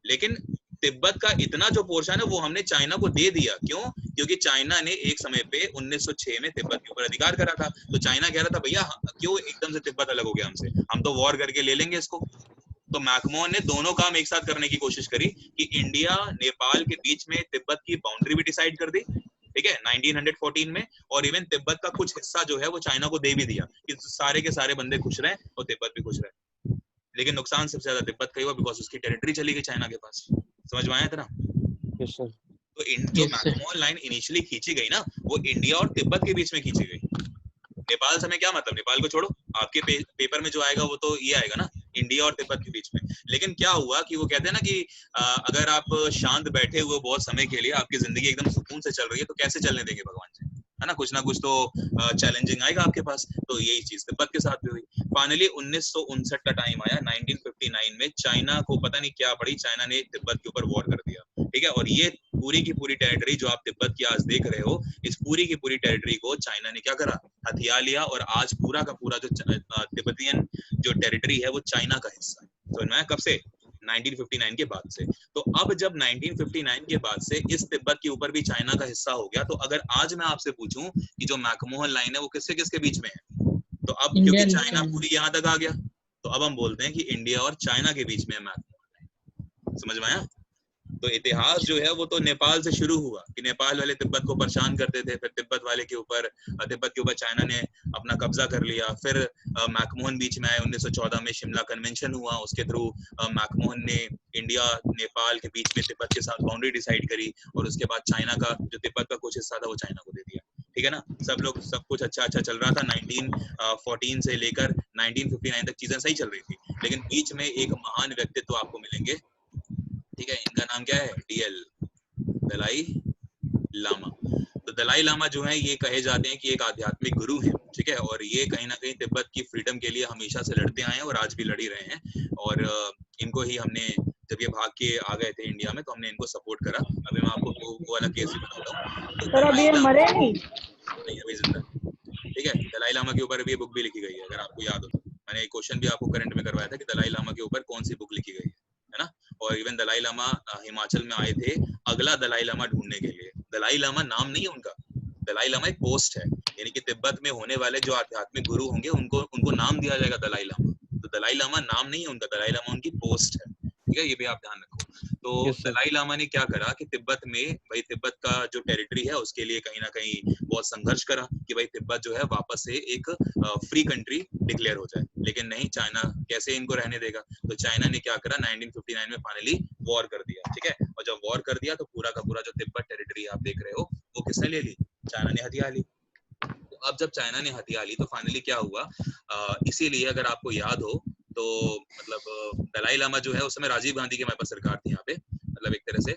लेकिन तिब्बत का इतना जो पोर्शन है वो हमने चाइना को दे दिया। क्यों? क्योंकि चाइना ने एक समय पे 1906 में तिब्बत के ऊपर अधिकार करा था। तो चाइना कह रहा था भैया क्यों एकदम से तिब्बत अलग हो गया हमसे, हम तो वॉर करके ले लेंगे इसको। तो मैकमोहन ने दोनों काम एक साथ करने की कोशिश करी कि इंडिया नेपाल के बीच में तिब्बत की बाउंड्री भी डिसाइड कर दी, ठीक है, 1914 में। और इवन तिब्बत का कुछ हिस्सा जो है वो चाइना को दे भी दिया कि सारे के सारे बंदे खुश रहे और तिब्बत भी खुश रहे। लेकिन नुकसान सबसे ज्यादा तिब्बत का ही हुआ, बिकॉज उसकी टेरिटरी चली गई चाइना के पास। समझ में आया तेरा? Yes sir. तो जो मैकमोहन लाइन इनिशियली खींची गई ना, वो इंडिया और तिब्बत के बीच में खींची गई। नेपाल से हमें क्या मतलब, नेपाल को छोड़ो, आपके पेपर में जो आएगा वो तो ये आएगा ना, इंडिया और तिब्बत के बीच में। लेकिन क्या हुआ कि वो कहते हैं ना कि अगर आप शांत बैठे हुए बहुत समय के लिए, आपकी जिंदगी एकदम सुकून से चल रही है, तो कैसे चलने देंगे भगवान जी, है ना? कुछ ना कुछ तो चैलेंजिंग आएगा आपके पास। तो यही चीज तिब्बत के साथ भी हुई। फाइनली 1959 का टाइम आया, 1959 में चाइना को पता नहीं क्या पड़ी, चाइना ने तिब्बत के ऊपर वॉर कर दिया, ठीक है। और ये पूरी की पूरी टेरिटरी जो आप तिब्बत की आज देख रहे हो, इस पूरी की पूरी टेरिटरी को चाइना ने क्या करा, हथिया लिया। और आज पूरा का पूरा जो तिब्बतियन जो टेरिटरी है वो चाइना का हिस्सा है। समझ में आया? कब से? 1959 के बाद से। तो अब जब 1959 के बाद से इस तिब्बत के ऊपर भी चाइना का हिस्सा हो गया, तो अगर आज मैं आपसे पूछूं कि जो मैकमोहन लाइन है वो किससे किसके बीच में है, तो अब क्योंकि चाइना पूरी यहाँ तक आ गया, तो अब हम बोलते हैं कि इंडिया और चाइना के बीच में है मैकमोहन लाइन। समझ में आया? तो इतिहास जो है वो तो नेपाल से शुरू हुआ कि नेपाल वाले तिब्बत को परेशान करते थे, फिर तिब्बत के ऊपर चाइना ने अपना कब्जा कर लिया। फिर मैकमोहन बीच में आए, 1914 में शिमला कन्वेंशन हुआ, उसके थ्रू मैकमोहन ने इंडिया नेपाल के बीच में तिब्बत के साथ बाउंड्री डिसाइड करी। और उसके बाद चाइना का जो तिब्बत का कुछ हिस्सा था वो चाइना को दे दिया, ठीक है ना। सब कुछ अच्छा चल रहा था। 1914 से लेकर 1959 तक चीजें सही चल रही थी। लेकिन बीच में एक महान व्यक्तित्व आपको मिलेंगे, ठीक है, इनका नाम क्या है? DL, दलाई लामा। तो दलाई लामा जो है ये कहे जाते हैं कि एक आध्यात्मिक गुरु है, ठीक है। और ये कहीं ना कहीं तिब्बत की फ्रीडम के लिए हमेशा से लड़ते आए हैं और आज भी लड़ ही रहे हैं। और इनको ही हमने, जब ये भाग के आ गए थे इंडिया में, तो हमने इनको सपोर्ट करा। अभी मैं आपको वो वाला केस भी बताता हूँ। तो सर अभी ये मरे नहीं? अभी जिंदा, ठीक है। दलाई लामा के ऊपर भी बुक भी लिखी गई है, अगर आपको याद हो तो। मैंने एक क्वेश्चन भी आपको करंट में करवाया था कि दलाई लामा के ऊपर कौन सी बुक लिखी गई है ना। और इवन दलाई लामा हिमाचल में आए थे अगला दलाई लामा ढूंढने के लिए। दलाई लामा नाम नहीं है उनका, दलाई लामा एक पोस्ट है, यानी कि तिब्बत में होने वाले जो आध्यात्मिक गुरु होंगे उनको नाम दिया जाएगा दलाई लामा। तो दलाई लामा नाम नहीं है उनका, दलाई लामा उनकी पोस्ट है, ठीक है। ये भी आप ध्यान रखो। तो दलाई लामा ने क्या करा कि तिब्बत में, भाई तिब्बत का जो टेरिटरी है उसके लिए कहीं ना कहीं बहुत संघर्ष करा कि भाई तिब्बत जो है वापस से एक फ्री कंट्री डिक्लेयर हो जाए। लेकिन नहीं, चाइना कैसे इनको रहने देगा। तो चाइना ने क्या करा, 1959 में फाइनली वॉर कर दिया, ठीक है। और जब वॉर कर दिया तो पूरा का पूरा जो तिब्बत टेरिटरी आप देख रहे हो वो किसने ले ली? चाइना ने हथिया ली। तो अब जब चाइना ने हथिया ली तो फाइनली क्या हुआ, इसीलिए अगर आपको याद हो तो मतलब दलाई लामा जो है उस समय राजीव गांधी की हमारे पास सरकार थी यहाँ पे, मतलब एक तरह से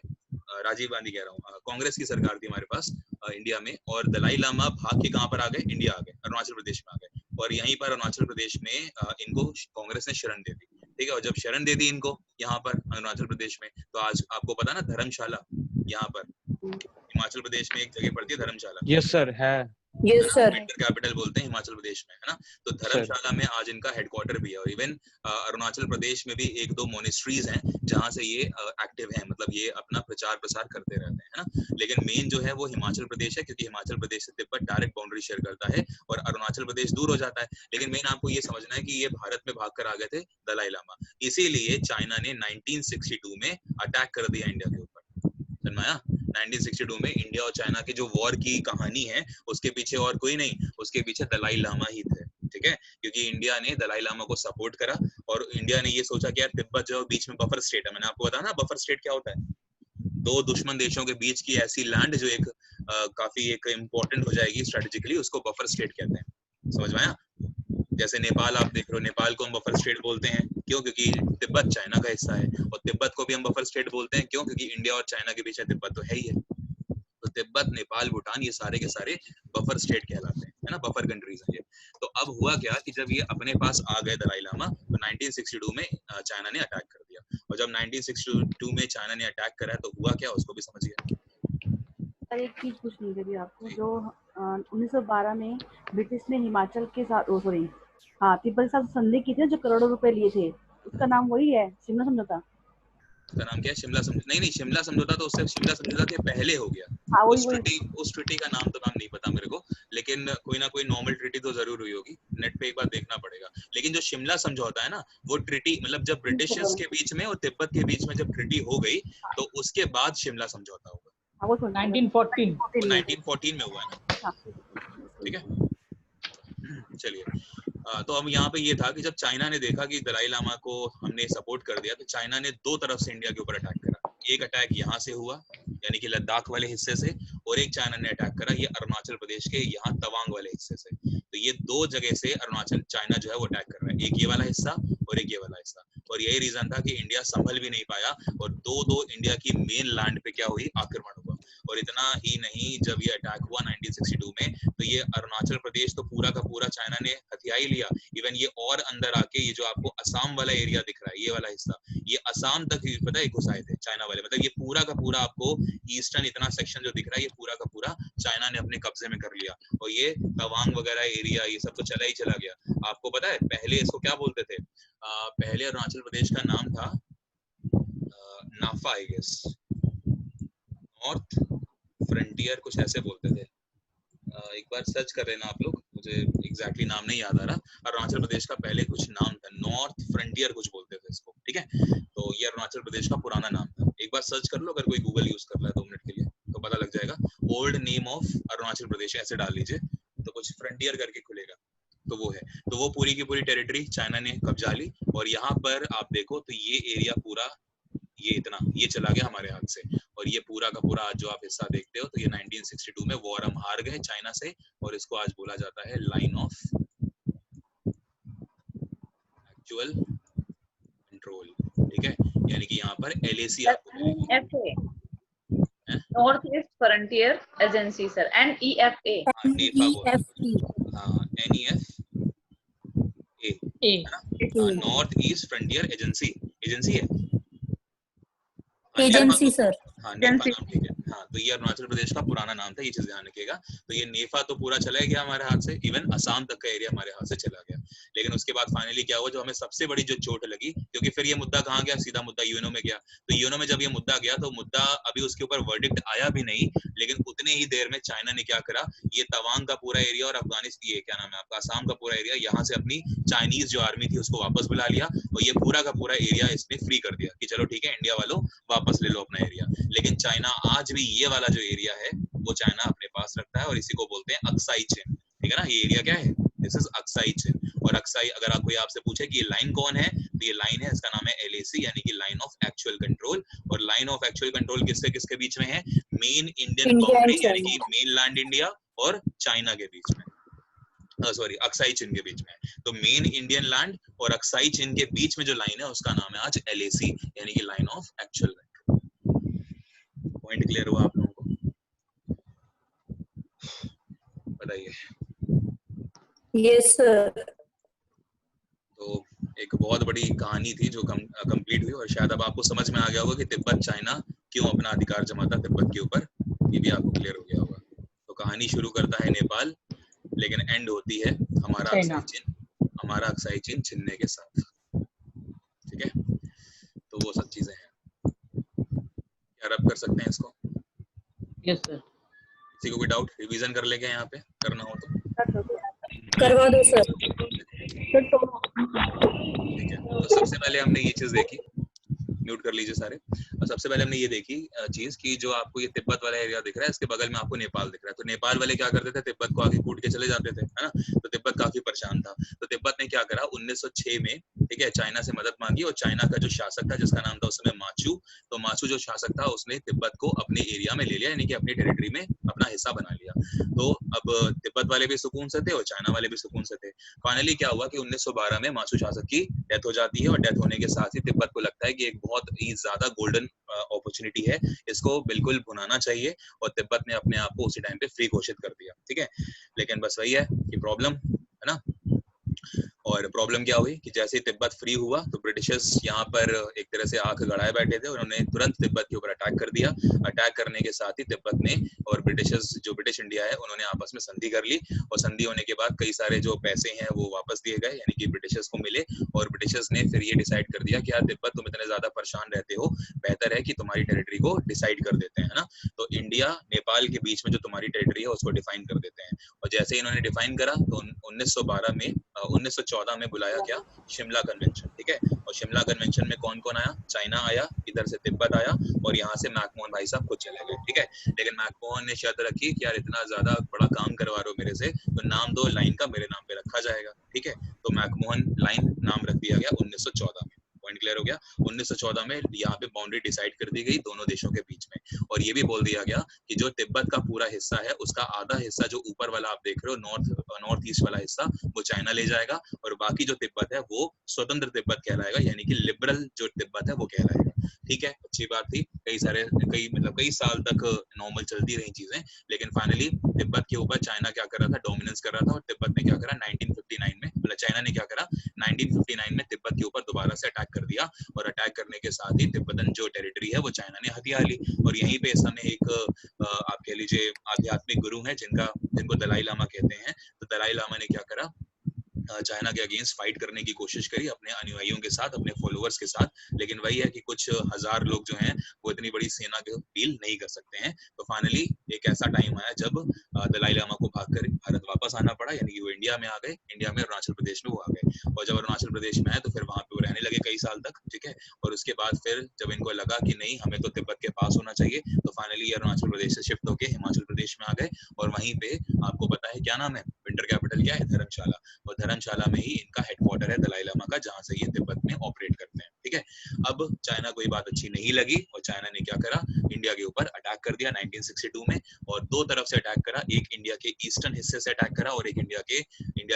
राजीव गांधी कह रहा हूँ, कांग्रेस की सरकार थी हमारे पास इंडिया में। और दलाई लामा भाग के कहाँ पर आ गए? इंडिया आ गए, अरुणाचल प्रदेश में आ गए। और यहीं पर अरुणाचल प्रदेश में इनको कांग्रेस ने शरण दे दी, ठीक है। और जब शरण दे दी इनको यहाँ पर अरुणाचल प्रदेश में, तो आज आपको पता ना धर्मशाला, यहाँ पर हिमाचल प्रदेश में एक जगह पड़ती है धर्मशाला। यस सर है। Yes sir. विंटर कैपिटल बोलते हैं हिमाचल प्रदेश में, है ना। तो धर्मशाला में आज इनका हेडक्वार्टर भी है। और इवन अरुणाचल प्रदेश में भी 1-2 मोनेस्ट्रीज हैं जहां से ये एक्टिव हैं, मतलब ये अपना प्रचार प्रसार करते रहते हैं, है ना। लेकिन मेन जो है वो हिमाचल प्रदेश है, क्योंकि हिमाचल प्रदेश से तिब्बत डायरेक्ट बाउंड्री शेयर करता है और अरुणाचल प्रदेश दूर हो जाता है। लेकिन मेन आपको ये समझना है कि ये भारत में भाग कर आ गए थे दलाई लामा, इसीलिए चाइना ने 1962 में अटैक कर दिया इंडिया के ऊपर। समझ आया? 1962 में इंडिया और चाइना की जो वॉर की कहानी है उसके पीछे और कोई नहीं, उसके पीछे दलाई लामा ही थे, ठीक है। क्योंकि इंडिया ने दलाई लामा को सपोर्ट करा और इंडिया ने ये सोचा कि यार तिब्बत जो बीच में बफर स्टेट है, मैंने आपको बताया ना बफर स्टेट क्या होता है, दो दुश्मन देशों के बीच की ऐसी लैंड जो एक काफी एक इम्पोर्टेंट हो जाएगी स्ट्रेटेजिकली, उसको बफर स्टेट कहते हैं। समझ में आया? जैसे नेपाल आप देख रहे हो, नेपाल को हम बफर स्टेट बोलते हैं, क्यों? क्योंकि तिब्बत चाइना का हिस्सा है, और तिब्बत को भी हम बफर स्टेट बोलते हैं, क्यों? क्योंकि इंडिया और चाइना के बीच में तिब्बत तो है ही है। तो तिब्बत, नेपाल, भूटान ये सारे के सारे बफर स्टेट कहलाते हैं, है ना, बफर कंट्रीज हैं ये। तो अब हुआ क्या कि जब ये अपने पास आ गए दलाई लामा, तो 1962 में चाइना ने अटैक कर दिया, और जब 1962 में चाइना ने अटैक करा तो हुआ क्या, उसको भी समझिए। सर एक चीज पूछनी थी आपको, जो 1912 में ब्रिटिश ने हिमाचल के साथ हाँ तिब्बत के साथ संधि की थी, जो करोड़ों रुपए लिए थे, उसका नाम वही है, शिमला समझौता? उसका नाम क्या है? शिमला समझौता? नहीं, शिमला समझौता तो उससे शिमला समझौता के पहले हो गया। हाँ उस ट्रीटी का नाम तो नहीं पता मेरे को, लेकिन कोई ना कोई नॉर्मल ट्रीटी तो जरूर हुई होगी, नेट पे एक बार देखना पड़ेगा। लेकिन जो शिमला समझौता है ना, वो ट्रीटी मतलब जब ब्रिटिशर्स के बीच में और तिब्बत के बीच में जब ट्रीटी हो गई, तो उसके बाद शिमला समझौता होगा। 1914 में हुआ है ना, ठीक है। चलिए, तो अब यहाँ पे ये था कि जब चाइना ने देखा कि दलाई लामा को हमने सपोर्ट कर दिया, तो चाइना ने दो तरफ से इंडिया के ऊपर अटैक करा। एक अटैक यहाँ से हुआ, यानी कि लद्दाख वाले हिस्से से, और एक चाइना ने अटैक करा ये अरुणाचल प्रदेश के यहाँ तवांग वाले हिस्से से। तो ये दो जगह से अरुणाचल चाइना जो है वो अटैक कर रहा है, एक ये वाला हिस्सा और एक ये वाला हिस्सा। और यही रीजन था कि इंडिया संभल भी नहीं पाया, और दो इंडिया की मेन लैंड पे क्या हुई, आक्रमण हुआ। और इतना ही नहीं, जब ये अटैक हुआ 1962 में, तो ये अरुणाचल प्रदेश तो पूरा का पूरा चाइना ने हथिया ही लिया। इवन ये और अंदर आके, ये जो आपको असम वाला एरिया दिख रहा है, ये वाला हिस्सा, ये असम तक पता है घुसाए थे चाइना वाले। मतलब ये पूरा का पूरा आपको ईस्टर्न इतना सेक्शन जो दिख रहा है, ये पूरा का पूरा चाइना ने अपने कब्जे में कर लिया। और ये तवांग वगैरह एरिया, ये सब तो चला ही चला गया। आपको पता है पहले इसको क्या बोलते थे? पहले अरुणाचल प्रदेश का नाम था नाफा, आई गेस, नॉर्थ फ्रंटियर, कुछ ऐसे बोलते थे। एक बार सर्च कर लेना आप लोग, मुझे एग्जैक्टली नाम नहीं याद आ रहा। अरुणाचल प्रदेश का पहले कुछ नाम था, नॉर्थ फ्रंटियर कुछ बोलते थे इसको, ठीक है। तो ये अरुणाचल प्रदेश का पुराना नाम था। एक बार सर्च कर लो, अगर कोई गूगल यूज कर रहा है 2 मिनट के लिए, तो पता लग जाएगा। Old name of Arunachal Pradesh ऐसे डाल लीजिए, तो कुछ फ्रंटियर करके खुलेगा, तो वो है। तो वो पूरी की पूरी टेरिटरी चाइना ने कब्जा ली। और यहाँ पर आप देखो तो ये एरिया पूरा, ये इतना, ये चला गया हमारे हाथ से। और ये पूरा का पूरा आज जो आप हिस्सा देखते हो, तो ये 1962 में वॉर हम हार गए चाइना से, और इसको आज बोला जाता है लाइन ऑफ एक्चुअल कंट्रोल, ठीक है। यानी कि यहाँ पर LAC आपको मिलेगी, north east frontier agency sir, NEFA। NEFA, north east frontier agency, agency है, एजेंसी सर। हाँ, नेफा नाम, ठीक है। हाँ, तो ये अरुणाचल प्रदेश का पुराना नाम था, ये चीज ध्यान रखिएगा। तो ये नेफा तो पूरा चला गया हमारे हाथ से, इवन असम तक का एरिया हमारे हाथ से चला गया। लेकिन उसके बाद फाइनली क्या हुआ, जो हमें सबसे बड़ी जो चोट लगी, क्योंकि फिर ये मुद्दा कहाँ गया, सीधा मुद्दा यूएनओ में गया। तो यूएनओ में जब ये मुद्दा गया, तो मुद्दा अभी उसके ऊपर वर्डिक्ट आया भी नहीं, लेकिन उतने ही देर में चाइना ने क्या करा, ये तवांग का पूरा एरिया और अफगानिस्तान, ये क्या नाम है आपका, असम का पूरा एरिया, यहाँ से अपनी चाइनीज जो आर्मी थी उसको वापस बुला लिया, और ये पूरा का पूरा एरिया इसने फ्री कर दिया कि चलो ठीक है, इंडिया वालों वापस ले लो अपना एरिया। लेकिन चाइना आज भी ये वाला जो एरिया है वो चाइना अपने पास रखता है, और इसी को बोलते हैं अक्साई चेन, ठीक है ना। ये एरिया क्या है, दिस इज अक्साई चेन। और अक्साई, अगर आप कोई आपसे पूछे कि ये लाइन कौन है, तो ये लाइन है, इसका नाम है LAC, यानी कि लाइन ऑफ एक्चुअल कंट्रोल। और लाइन ऑफ एक्चुअल कंट्रोल किससे किसके बीच में है, मेन इंडियन बाउंड्री, यानी कि मेन लैंड इंडिया और चाइना के बीच में, सॉरी अक्साई चीन के बीच में। तो मेन इंडियन लैंड और अक्साई चीन के बीच में जो लाइन है उसका नाम है आज LAC, यानी कि line of actual control. Point clear हुआ आप लोगों को? बताइए। Yes sir. तो एक बहुत बड़ी कहानी थी जो कंप्लीट हुई, और शायद अब आपको समझ में आ गया होगा कि तिब्बत चाइना क्यों अपना अधिकार जमाता तिब्बत के ऊपर, ये भी आपको क्लियर हो गया होगा। तो कहानी शुरू करता है नेपाल, लेकिन एंड होती है हमारा अक्साई चीन छिनने के साथ, ठीक है। तो वो सब चीजें हैं, क्या रब कर सकते हैं इसको? Yes sir. किसी को कोई डाउट, रिवीजन कर लेंगे यहाँ पे, करना हो तो करवा दो सर। ठीक है। तो सबसे पहले हमने ये चीज देखी, म्यूट कर लीजिए सारे। और सबसे पहले हमने ये देखी चीज कि जो आपको ये तिब्बत वाला एरिया दिख रहा है, इसके बगल में आपको नेपाल दिख रहा है। तो नेपाल वाले क्या करते थे, तिब्बत को आगे कूट के चले जाते थे, है ना। तो तिब्बत काफी परेशान था। तो तिब्बत ने क्या करा, 1906 में ठीक है, चाइना से मदद मांगी और चाइना का जो शासक था जिसका नाम था उस समय माचू, तो माचू जो शासक था उसने तिब्बत को अपने एरिया में ले लिया, यानी कि अपनी टेरिटरी में अपना हिस्सा बना लिया। तो अब तिब्बत वाले भी सुकून से थे और चाइना वाले भी सुकून से थे। फाइनली क्या हुआ कि 1912 में माचू शासक की डेथ हो जाती है और डेथ होने के साथ ही तिब्बत को लगता है कि एक बहुत ही ज्यादा गोल्डन अपॉर्चुनिटी है, इसको बिल्कुल भुनाना चाहिए, और तिब्बत ने अपने आप को उसी टाइम पे फ्री घोषित कर दिया। ठीक है, लेकिन बस वही है कि प्रॉब्लम है ना, और प्रॉब्लम क्या हुई कि जैसे ही तिब्बत फ्री हुआ तो ब्रिटिशर्स यहाँ पर एक तरह से आंख गड़ाए बैठे थे, उन्होंने तुरंत तिब्बत के ऊपर अटैक कर दिया। अटैक करने के साथ ही तिब्बत ने और ब्रिटिशर्स जो ब्रिटिश इंडिया है उन्होंने आपस में संधि कर ली, और संधि होने के बाद कई सारे जो पैसे हैं वो वापस दिए गए, यानी कि ब्रिटिशर्स को मिले, और ब्रिटिशर्स ने फिर ये डिसाइड कर दिया कि यार तिब्बत तुम इतने ज्यादा परेशान रहते हो, बेहतर है कि तुम्हारी टेरिटरी को डिसाइड कर देते हैं, है ना। तो इंडिया नेपाल के बीच में जो तुम्हारी टेरिटरी है उसको डिफाइन कर देते हैं, और जैसे ही इन्होंने डिफाइन करा तो 1914 में बुलाया गया शिमला कन्वेंशन। ठीक है, और शिमला कन्वेंशन में कौन कौन आया, चाइना आया, इधर से तिब्बत आया, और यहाँ से मैकमोहन भाई साहब खुद चले गए। ठीक है, लेकिन मैकमोहन ने शर्त रखी कि यार इतना ज्यादा बड़ा काम करवा रहे हो मेरे से, तो नाम दो लाइन का मेरे नाम पे रखा जाएगा। ठीक है, तो मैकमोहन लाइन नाम रख दिया गया 1914 में। पॉइंट क्लियर हो गया। 1914 में यहाँ पे बाउंड्री डिसाइड कर दी गई दोनों देशों के बीच में, और ये भी बोल दिया गया कि जो तिब्बत का पूरा हिस्सा है उसका आधा हिस्सा जो ऊपर वाला आप देख रहे हो नॉर्थ ईस्ट वाला हिस्सा वो चाइना ले जाएगा, और बाकी जो तिब्बत है वो स्वतंत्र तिब्बत कहलाएगा, यानी कि लिबरल जो तिब्बत है वो कहलाएगा। ठीक है, अच्छी बात थी। कई साल तक नॉर्मल चलती रही चीजें, लेकिन फाइनली तिब्बत के ऊपर चाइना क्या कर रहा था, डोमिनेंस कर रहा था, और तिब्बत ने क्या करा 1959 में, मतलब चाइना ने क्या करा 1959 में तिब्बत के ऊपर दोबारा से अटैक कर दिया, और अटैक करने के साथ ही तिब्बतन जो टेरिटरी है वो चाइना ने हथिया ली। और यहीं पे इस समय एक आप कह लीजिए आध्यात्मिक गुरु है जिनको दलाई लामा कहते हैं, तो दलाई लामा ने क्या करा, चाइना के अगेंस्ट फाइट करने की कोशिश करी अपने अनुयायियों के साथ, अपने फॉलोअर्स के साथ, लेकिन वही है कि कुछ हजार लोग जो हैं वो इतनी बड़ी सेना को डील नहीं कर सकते हैं। तो फाइनली एक ऐसा टाइम आया जब दलाई लामा को भागकर भारत वापस आना पड़ा, यानी कि वो इंडिया में आ गए, इंडिया में अरुणाचल प्रदेश में वो आ गए, और जब अरुणाचल प्रदेश में आए तो फिर वहां पे वो रहने लगे कई साल तक। ठीक है, और उसके बाद फिर जब इनको लगा कि नहीं हमें तो तिब्बत के पास होना चाहिए, तो फाइनली अरुणाचल प्रदेश से शिफ्ट होके हिमाचल प्रदेश में आ गए, और वहीं पे आपको पता है क्या नाम है, विंटर कैपिटल क्या है, धर्मशाला, और धर्मशाला में ही इनका हेडक्वार्टर है दलाई लामा का, जहां से ये तिब्बत में ऑपरेट करते हैं। ठीक है, अब चाइना को ये बात अच्छी नहीं लगी, और चाइना ने क्या करा, इंडिया के ऊपर अटैक कर दिया 1962 में, और दो तरफ से अटैक करा, एक इंडिया के ईस्टर्न हिस्से से अटैक करा, और एक इंडिया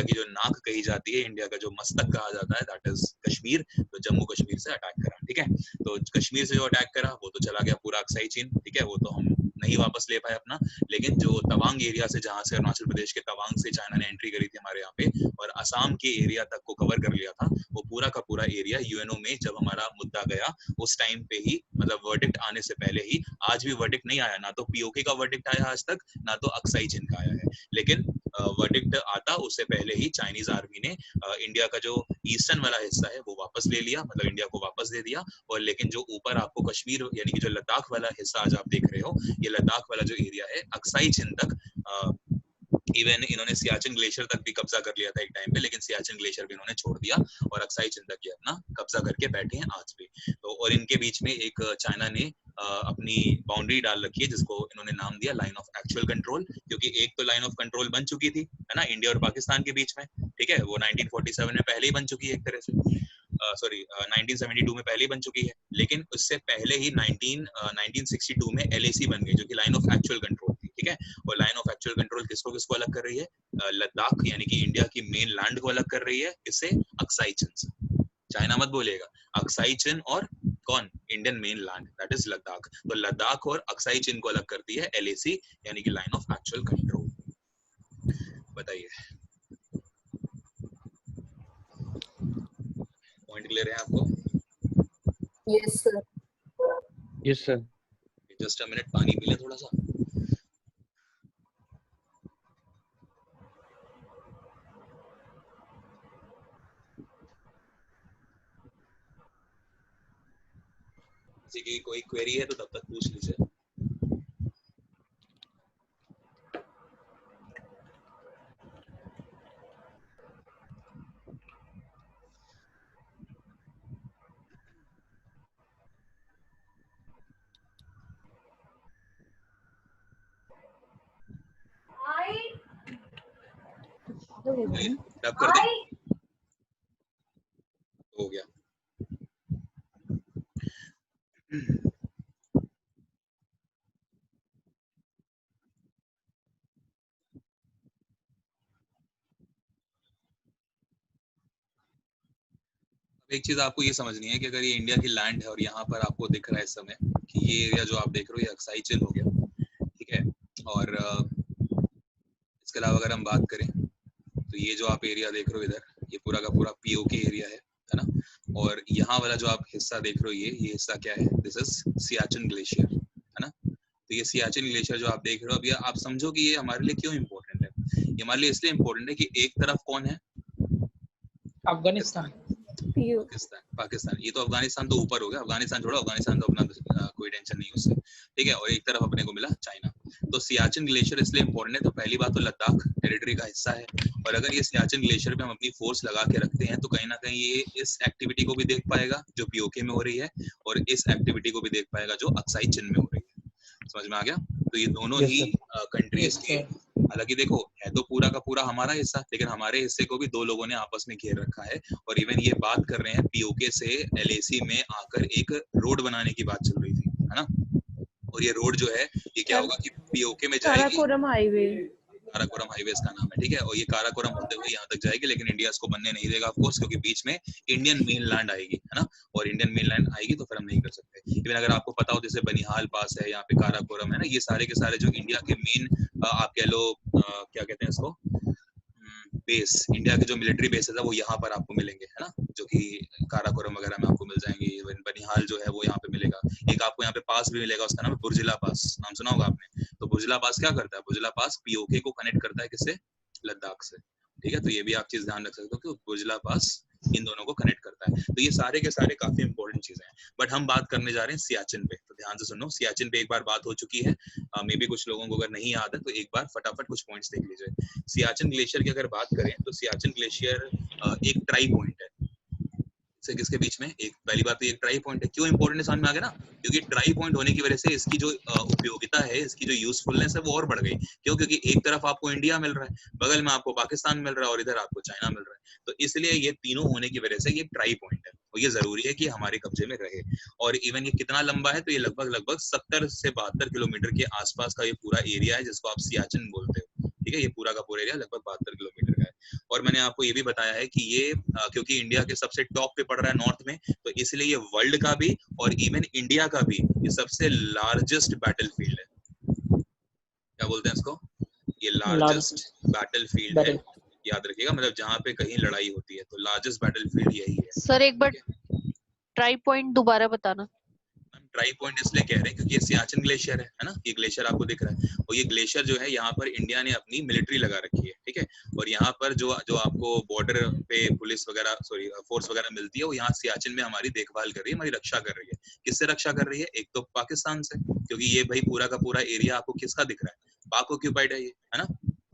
की जो नाक कही जाती है, इंडिया का जो मस्तक कहा जाता है, दैट इज कश्मीर, तो जम्मू कश्मीर से अटैक करा। ठीक है, तो कश्मीर से जो अटैक करा वो तो चला गया पूरा अक्साई चीन। ठीक है, वो तो हम नहीं वापस ले पाए अपना, लेकिन जो तवांग एरिया से, जहां से अरुणाचल प्रदेश के तवांग से चाइना ने एंट्री करी थी हमारे यहाँ पे, और असम के एरिया तक को कवर कर लिया था, वो पूरा का पूरा एरिया यूएनओ में जब हमारा मुद्दा गया उस टाइम पे ही, मतलब वर्डिक्ट आने से पहले ही, आज भी वर्डिक्ट नहीं आया, ना तो पीओके का वर्डिक्ट आया आज तक, ना तो अक्साई चीन का आया है, लेकिन वर्डिक्ट आता उससे पहले ही चाइनीज आर्मी ने इंडिया का जो ईस्टर्न वाला हिस्सा है वो वापस ले लिया, मतलब इंडिया को वापस दे दिया, और लेकिन जो ऊपर आपको कश्मीर यानी कि जो लद्दाख वाला हिस्सा आज आप देख रहे हो, ये लद्दाख वाला जो एरिया है अक्साई चीन तक, इवन इन्होंने सियाचिन ग्लेशियर तक भी कब्जा कर लिया था एक टाइम पे, लेकिन सियाचिन ग्लेशियर भी इन्होंने छोड़ दिया और अक्साई चीन तक अपना कब्जा करके बैठे हैं आज भी। तो और इनके बीच में एक चाइना ने अपनी बाउंड्री डाल रखी है जिसको इन्होंने नाम दिया लाइन ऑफ एक्चुअल कंट्रोल, क्योंकि एक तो लाइन ऑफ कंट्रोल बन चुकी थी, है ना, इंडिया और पाकिस्तान के बीच में। ठीक है, वो 1947 में पहले ही बन चुकी है एक तरह से, 1972 में पहले ही बन चुकी है, लेकिन उससे पहले ही 1962 में LAC बन गई, जो कि लाइन ऑफ एक्चुअल कंट्रोल थी। ठीक है, और लाइन ऑफ एक्चुअल कंट्रोल किसको किसको अलग कर रही है, लद्दाख यानी कि इंडिया की मेन लैंड को अलग कर रही है, किससे, अक्साई चीन से। चाइना मत बोलिएगा, अक्साई चीन और कौन, Indian main land, that is Ladakh. तो लद्दाख और अक्साई चीन को अलग करती है LAC यानी कि लाइन ऑफ एक्चुअल कंट्रोल। बताइए, पॉइंट क्लियर है आपको? Yes, sir. Yes, sir. Just a minute, पानी पी लें थोड़ा सा। किसी की कोई क्वेरी है तो तब तक पूछ लीजिए। डब कर दें? तो एक चीज आपको ये समझनी है कि अगर ये इंडिया की लैंड है और यहाँ पर आपको दिख रहा है इस समय कि ये एरिया जो आप देख रहे हो ये अक्साई चिल हो गया, ठीक है। और इसके अलावा अगर हम बात करें तो ये जो आप एरिया देख रहे हो इधर, ये पूरा का पूरा पीओके एरिया है ना। और यहाँ वाला जो आप हिस्सा देख रहे हो ये हिस्सा क्या है, दिस इज सियाचिन ग्लेशियर, है ना। तो ये सियाचिन ग्लेशियर जो आप देख रहे हो, अब ये आप समझो कि ये हमारे लिए क्यों इम्पोर्टेंट है। ये हमारे लिए इसलिए इम्पोर्टेंट है कि एक तरफ कौन है, अफगानिस्तान। पाकिस्तान। ये तो अफगानिस्तान तो ऊपर हो गया, अफगानिस्तान छोड़ो, अफगानिस्तान तो अपना कोई टेंशन नहीं उससे, ठीक है। और एक तरफ अपने को मिला चाइना। तो सियाचिन ग्लेशियर इसलिए इम्पोर्टेंट है, तो पहली बात तो लद्दाख टेरिटरी का हिस्सा है, और अगर ये सियाचिन ग्लेशियर पे हम अपनी फोर्स लगा के रखते हैं तो कहीं ना कहीं ये इस एक्टिविटी को भी देख पाएगा जो पीओके में हो रही है, और इस एक्टिविटी को भी देख पाएगा जो अक्साई चिन में हो रही है। समझ में आ गया। तो ये दोनों ही कंट्रीज के, हालांकि देखो है तो पूरा का पूरा हमारा हिस्सा, लेकिन हमारे हिस्से को भी दो लोगों ने आपस में घेर रखा है। और इवन ये बात कर रहे हैं पीओके से एलएसी में आकर एक रोड बनाने की बात चल रही थी, है ना। और ये रोड जो है ये क्या होगा कि पीओके में जाएगी, काराकोरम हाईवे, काराकोरम हाईवे इसका नाम है, ठीक है। और ये काराकोरम होते हुए यहाँ तक जाएगी, लेकिन इंडिया इसको बनने नहीं देगा ऑफ कोर्स, क्योंकि बीच में इंडियन मेनलैंड आएगी, है ना। और इंडियन मेनलैंड आएगी तो फिर हम नहीं कर सकते। इवन अगर आपको पता हो जैसे बनिहाल पास है, यहाँ पे काराकोरम है ना, ये सारे के सारे जो इंडिया के मेन आप कह लो क्या कहते हैं इसको, बेस, इंडिया के जो मिलिट्री बेसेस है वो यहाँ पर आपको मिलेंगे, है ना, जो कि काराकोरम वगैरह में आपको मिल जाएंगे। इवन बनिहाल जो है वो यहाँ पे मिलेगा। एक आपको यहाँ पे पास भी मिलेगा, उसका नाम है बुर्जिला पास, नाम सुना होगा आपने। तो बुर्जिला पास क्या करता है, बुर्जिला पास पीओके को कनेक्ट करता है किससे, लद्दाख से, ठीक है। तो ये भी आप चीज ध्यान रख सकते हो कि बुर्जिला पास इन दोनों को कनेक्ट करता है। तो ये सारे के सारे काफी इंपॉर्टेंट चीजें हैं, बट हम बात करने जा रहे हैं सियाचिन पे। तो ध्यान से सुनो, सियाचिन पे एक बार बात हो चुकी है, मे बी कुछ लोगों को अगर नहीं याद है तो एक बार फटाफट कुछ पॉइंट्स देख लीजिए। सियाचिन ग्लेशियर की अगर बात करें तो सियाचिन ग्लेशियर एक ट्राई पॉइंट है, से किसके बीच में, एक पहली बात तो ये ट्राई पॉइंट है। क्यों इंपॉर्टेंट है समझ में आ गया ना, क्योंकि ट्राई पॉइंट होने की वजह से इसकी जो उपयोगिता है, इसकी जो यूजफुलनेस है वो और बढ़ गई। क्यों, क्योंकि एक तरफ आपको इंडिया मिल रहा है, बगल में आपको पाकिस्तान मिल रहा है, और इधर आपको चाइना मिल रहा है। तो इसलिए ये तीनों होने की वजह से ये ट्राई पॉइंट है, और ये जरूरी है कि हमारे कब्जे में रहे। और इवन ये कितना लंबा है, तो ये लगभग 70 से 72 किलोमीटर के आसपास का ये पूरा एरिया है, जिसको आप सियाचिन बोलते हो, ठीक है। ये पूरा का पूरा एरिया लगभग 72 किलोमीटर का है। और मैंने आपको ये भी बताया है कि ये क्योंकि इंडिया के सबसे टॉप पे पड़ रहा है नॉर्थ में, तो इसलिए ये वर्ल्ड का भी और इवन इंडिया का भी ये सबसे लार्जेस्ट बैटलफील्ड है। क्या बोलते हैं इसको, ये लार्जेस्ट बैटलफील्ड है, याद रखिएगा। मतलब जहाँ पे कहीं लड़ाई होती है तो लार्जेस्ट बैटलफील्ड यही है। सर एक बार ट्राई पॉइंट दोबारा बताना। ट्राई पॉइंट इसलिए कह रहे हैं क्योंकि ये सियाचिन ग्लेशियर है ना, ये ग्लेशियर आपको दिख रहा है, और ये ग्लेशियर जो है यहाँ पर इंडिया ने अपनी मिलिट्री लगा रखी है, ठीक है। और यहाँ पर जो आपको बॉर्डर पे पुलिस वगैरह फोर्स वगैरह मिलती है, वो यहाँ सियाचिन में हमारी देखभाल कर रही है, हमारी रक्षा कर रही है। किससे रक्षा कर रही है, एक तो पाकिस्तान से, क्योंकि ये भाई पूरा का पूरा एरिया आपको किसका दिख रहा है, पाक ऑक्यूपाइड है ये, है ना,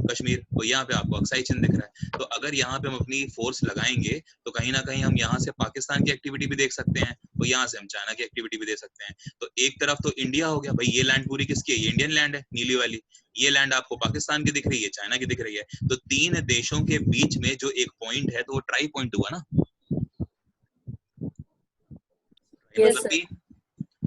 कश्मीर। और यहाँ पे आपको अक्साई चिन दिख रहा है। तो अगर यहाँ पे हम अपनी फोर्स लगाएंगे तो कहीं ना कहीं हम यहाँ से पाकिस्तान की एक्टिविटी भी देख सकते हैं, और यहाँ से हम चाइना की एक्टिविटी भी देख सकते हैं। तो एक तरफ तो इंडिया हो गया भाई, ये लैंड पूरी किसकी है, ये इंडियन लैंड है नीली वाली। ये लैंड आपको पाकिस्तान की दिख रही है, चाइना की दिख रही है। तो तीन देशों के बीच में जो एक पॉइंट है, तो वो ट्राई पॉइंट हुआ ना।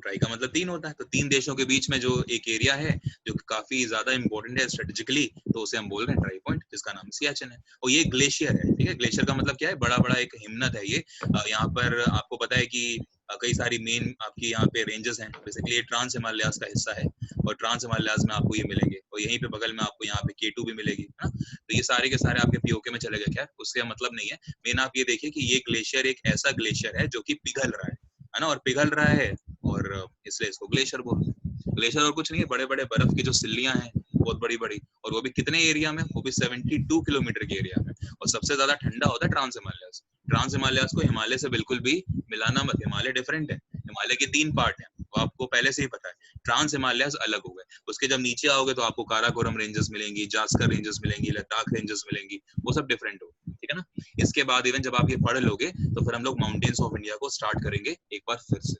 ट्राई का मतलब तीन होता है। तो तीन देशों के बीच में जो एक एरिया है जो काफी ज्यादा इंपॉर्टेंट है स्ट्रेटेजिकली, तो उसे हम बोल रहे हैं ट्राई पॉइंट, जिसका नाम सियाचिन है। और ये ग्लेशियर है, ठीक है। ग्लेशियर का मतलब क्या है, बड़ा बड़ा एक हिमनद है ये। यहाँ पर आपको पता है कि कई सारी मेन आपकी यहाँ पे रेंजेस हैं। बेसिकली ये ट्रांस हिमालयाज का हिस्सा है, और ट्रांस हिमालयाज में आपको ये मिलेंगे, और यहीं पे बगल में आपको यहाँ पे K2 भी मिलेगी, है ना। तो ये सारे के सारे आपके पीओके में चले गए, क्या उससे मतलब नहीं है। मेन आप ये देखिए कि ये ग्लेशियर एक ऐसा ग्लेशियर है जो कि पिघल रहा है ना, और पिघल रहा है, और इसलिए इसको ग्लेशियर बोलते हैं। ग्लेशियर और कुछ नहीं है, बड़े बड़े बर्फ की जो सिल्लियां हैं बहुत बड़ी बड़ी, और वो भी कितने एरिया में, वो भी 72 किलोमीटर के एरिया में। और सबसे ज्यादा ठंडा होता है ट्रांस हिमालयाज। ट्रांस हिमालयाज को हिमालय से बिल्कुल भी मिलाना मत, हिमालय डिफरेंट है। हिमालय के 3 पार्ट हैं, वो आपको पहले से ही पता है। ट्रांस हिमालयाज अलग हो गए, उसके जब नीचे आओगे तो आपको काराकोरम रेंजेस मिलेंगी, जास्कर रेंजेस मिलेंगी, लद्दाख रेंजेस मिलेंगी, वो सब डिफरेंट हो, ठीक है ना। इसके बाद इवन जब आप ये पढ़ लोगे तो फिर हम लोग माउंटेन्स ऑफ इंडिया को स्टार्ट करेंगे एक बार फिर से,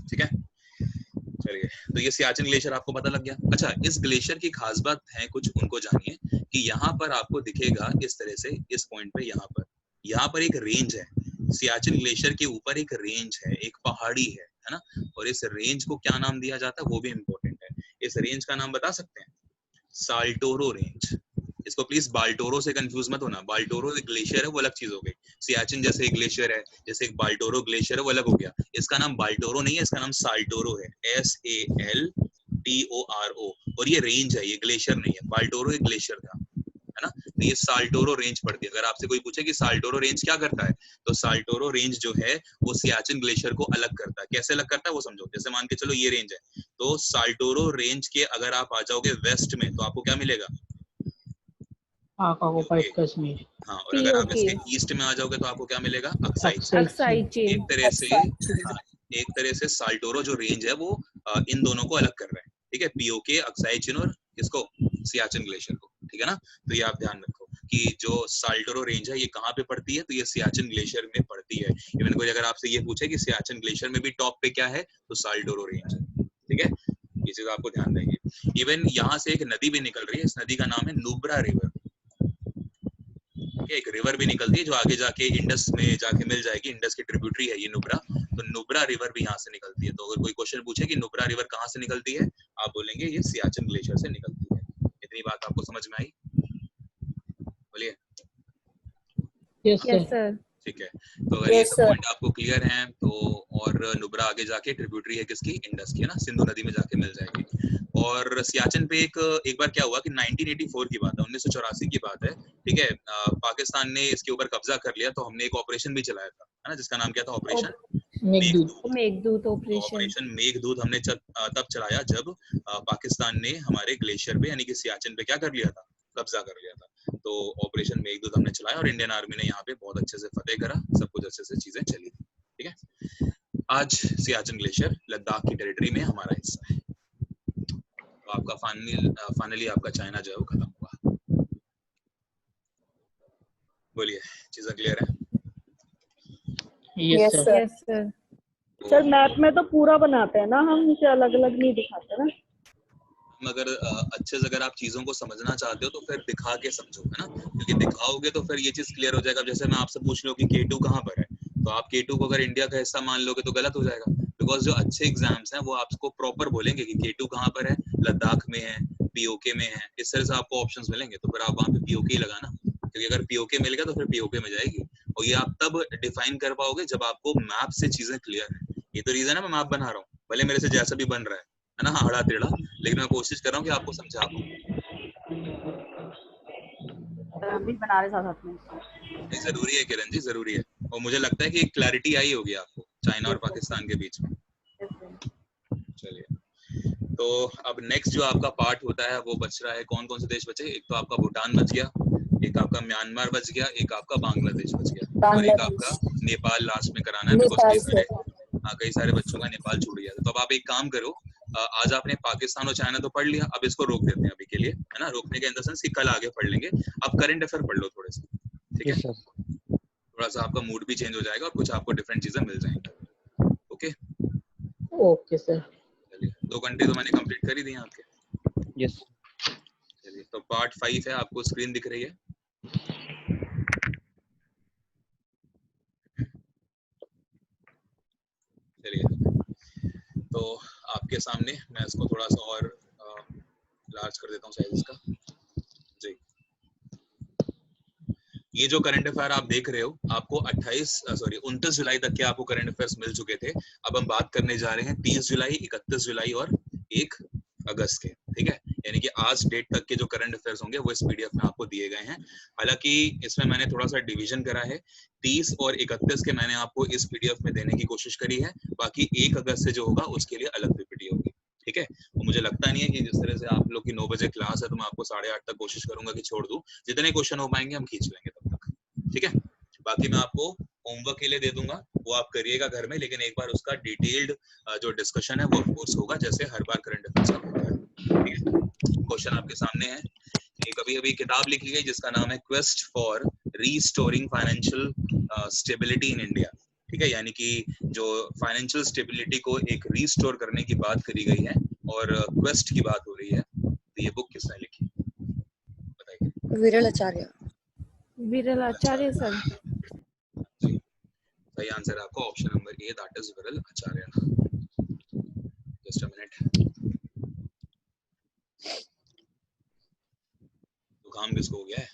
ठीक है। चलिए, तो ये सियाचिन ग्लेशियर आपको पता लग गया। अच्छा, इस ग्लेशियर की खास बात है कुछ, उनको जानिए कि यहाँ पर आपको दिखेगा इस तरह से, इस पॉइंट पे यहाँ पर एक रेंज है। सियाचिन ग्लेशियर के ऊपर एक रेंज है, एक पहाड़ी है है ना। और इस रेंज को क्या नाम दिया जाता है वो भी इम्पोर्टेंट है। इस रेंज का नाम बता सकते हैं? साल्टोरो रेंज। इसको प्लीज बाल्टोरो से कंफ्यूज मत होना। बाल्टोरो एक ग्लेशियर है, वो अलग चीज हो गई। सियाचिन जैसे एक ग्लेशियर है, जैसे एक बाल्टोरो ग्लेशियर है, वो अलग हो गया। इसका नाम बाल्टोरो नहीं है, इसका नाम साल्टोरो है, SALTORO। और ये रेंज है, ये ग्लेशियर नहीं है। बाल्टोरो एक ग्लेशियर था, है ना। तो ये साल्टोरो रेंज पड़ती है। अगर आपसे कोई पूछे कि साल्टोरो रेंज क्या करता है, तो साल्टोरो रेंज जो है वो सियाचिन ग्लेशियर को अलग करता है। कैसे अलग करता है वो समझो। जैसे मान के चलो ये रेंज है, तो साल्टोरो रेंज के अगर आप आ जाओगे वेस्ट में तो आपको क्या मिलेगा? कश्मीर। हाँ, और अगर आप POK। इसके ईस्ट में आ जाओगे तो आपको क्या मिलेगा? अक्साई। Aksai chain. एक तरह से हाँ, एक तरह से साल्टोरो जो रेंज है वो इन दोनों को अलग कर रहा है, ठीक है। पीओके, अक्साई चिन और इसको सियाचिन ग्लेशियर को, ठीक है ना। तो ये आप ध्यान रखो कि जो साल्टोरो रेंज है ये कहाँ पे पड़ती है, तो ये सियाचिन ग्लेशियर में पड़ती है। इवन कोई अगर आपसे ये पूछे कि सियाचिन ग्लेशियर में भी टॉप पे क्या है, तो साल्टोरो रेंज है, ठीक है। ये चीज आपको ध्यान रखिए। इवन यहाँ से एक नदी भी निकल रही है, इस नदी का नाम है नुब्रा रिवर। एक रिवर भी निकलती है जो आगे जाके इंडस में जाके मिल जाएगी। इंडस की ट्रिब्यूटरी है ये नुब्रा, तो नुब्रा रिवर भी यहाँ से निकलती है। तो अगर कोई क्वेश्चन पूछे कि नुब्रा रिवर कहाँ से निकलती है, आप बोलेंगे ये सियाचिन ग्लेशियर से निकलती है। इतनी बात आपको समझ में आई? बोलिए। Yes sir. ठीक है, तो अगर ये सब पॉइंट आपको क्लियर हैं तो, और नुब्रा आगे जाके ट्रिब्यूटरी है किसकी? इंडस की, है ना, सिंधु नदी में जाके मिल जाएगी। और सियाचिन पे एक बार क्या हुआ कि 1984 की बात है, 1984 की बात है, ठीक है। पाकिस्तान ने इसके ऊपर कब्जा कर लिया, तो हमने एक ऑपरेशन भी चलाया था, है ना, जिसका नाम क्या था? Operation Meghdoot operation. Operation Meghdoot हमने तब चलाया जब पाकिस्तान ने हमारे ग्लेशियर पे यानी कि सियाचिन पे क्या कर लिया था? कब्जा कर लिया था। तो ऑपरेशन मेघदूत हमने चलाया और इंडियन आर्मी ने यहाँ पे बहुत अच्छे से फतेह करा, सब कुछ अच्छे से चीजें चली थी, ठीक है। आज सियाचिन ग्लेशियर लद्दाख की टेरिटरी में हमारा हिस्सा है। तो आपका फाइनली आपका चाइना जो है वो खत्म हुआ। बोलिए, चीजें क्लियर है? Yes sir. Yes sir. Sir map में तो पूरा बनाते हैं ना हम, इसे अलग अलग नहीं दिखाते ना। अगर अच्छे से अगर आप चीजों को समझना चाहते हो तो फिर दिखा के समझो, है ना, क्योंकि दिखाओगे तो फिर ये चीज क्लियर हो जाएगा। जैसे मैं आपसे पूछ लूं कि K2 कहाँ पर है, तो आप K2 को अगर इंडिया का हिस्सा मान लोगे तो गलत हो जाएगा। बिकॉज जो अच्छे एग्जाम्स हैं वो आपको प्रॉपर बोलेंगे कि K2 कहाँ पर है, लद्दाख में है, POK में है, इस तरह से आपको ऑप्शंस मिलेंगे। तो फिर आप वहाँ पे POK ही लगाना, क्योंकि अगर POK मिल गया तो फिर POK में जाएगी। और ये आप तब डिफाइन कर पाओगे जब आपको मैप से चीजें क्लियर है। ये तो रीजन है मैं मैप बना रहा हूँ, भले मेरे से जैसा भी बन रहा है ना, आड़ा टेढ़ा, लेकिन मैं कोशिश कर रहा हूँ कि आपको समझा पाऊँ। हम भी बना रहे साथ में। ये जरूरी है किरण जी, जरूरी है। और मुझे लगता है कि एक क्लैरिटी आई होगी आपको चाइना और पाकिस्तान के बीच में। चलिए, तो अब नेक्स्ट जो आपका पार्ट होता है वो बच रहा है, कौन कौन से देश बचे? एक तो आपका भूटान बच गया, एक आपका म्यांमार बच गया, एक आपका बांग्लादेश बच गया, और एक आपका नेपाल लास्ट में कराना है। बिकॉज कई सारे बच्चों का नेपाल छूट गया था। तो अब आप एक काम करो, आज आपने पाकिस्तान और चाइना तो पढ़ लिया, अब इसको रोक देते हैं अभी के लिए, है ना। रोकने के इन द सेंस कि कल आगे पढ़ लेंगे। अब करंट अफेयर पढ़ लो थोड़े से, ठीक है। थोड़ा सा आपका मूड भी चेंज हो जाएगा और कुछ आपको डिफरेंट चीजें मिल जाएंगी। Okay okay sir. चलिए, 2 घंटे तो मैंने कंप्लीट कर ही दिए आपके। यस। चलिए, तो पार्ट 5 है, आपको स्क्रीन दिख रही है? चलिए, तो आपके सामने मैं इसको थोड़ा सा और लार्ज कर देता हूँ साइज इसका जी। ये जो करंट अफेयर आप देख रहे हो, आपको 29 जुलाई तक के आपको करंट अफेयर्स मिल चुके थे। अब हम बात करने जा रहे हैं 30 जुलाई, 31 जुलाई और 1 अगस्त के, ठीक है। यानी कि आज डेट तक के जो करंट अफेयर्स होंगे वो इस PDF में आपको दिए गए हैं। हालांकि इसमें मैंने थोड़ा सा डिवीजन करा है, 30 और 31 के मैंने आपको इस PDF में देने की कोशिश करी है। बाकी 1 अगस्त से जो होगा उसके लिए अलग PPT होगी, ठीक है। तो मुझे लगता नहीं है कि जिस तरह से आप लोग की 9 बजे क्लास है तो मैं आपको 8:30 तक कोशिश करूंगा कि छोड़ दूं। जितने क्वेश्चन हो पाएंगे हम खींच लेंगे तब तक, ठीक है। बाकी मैं आपको होमवर्क के लिए दे दूंगा, वो आप करिएगा घर में, लेकिन एक बार उसका डिटेल्ड जो डिस्कशन है वो ऑफ कोर्स होगा, जैसे हर बार करंट अफेयर्स का होता है, ठीक है। क्वेश्चन आपके सामने है। एक अभी किताब लिखी गई जिसका नाम है quest for restoring financial stability in India, ठीक है। यानी कि जो फाइनेंशियल स्टेबिलिटी को एक रीस्टोर करने की बात करी गई है और क्वेस्ट की बात हो रही है। तो ये बुक किसने लिखी बताइए? विरल आचार्य। विरल आचार्य सर। जी, सही आंसर है आपका option number A, that is Viral Acharya. Just a minute. जुकाम किसको हो गया है?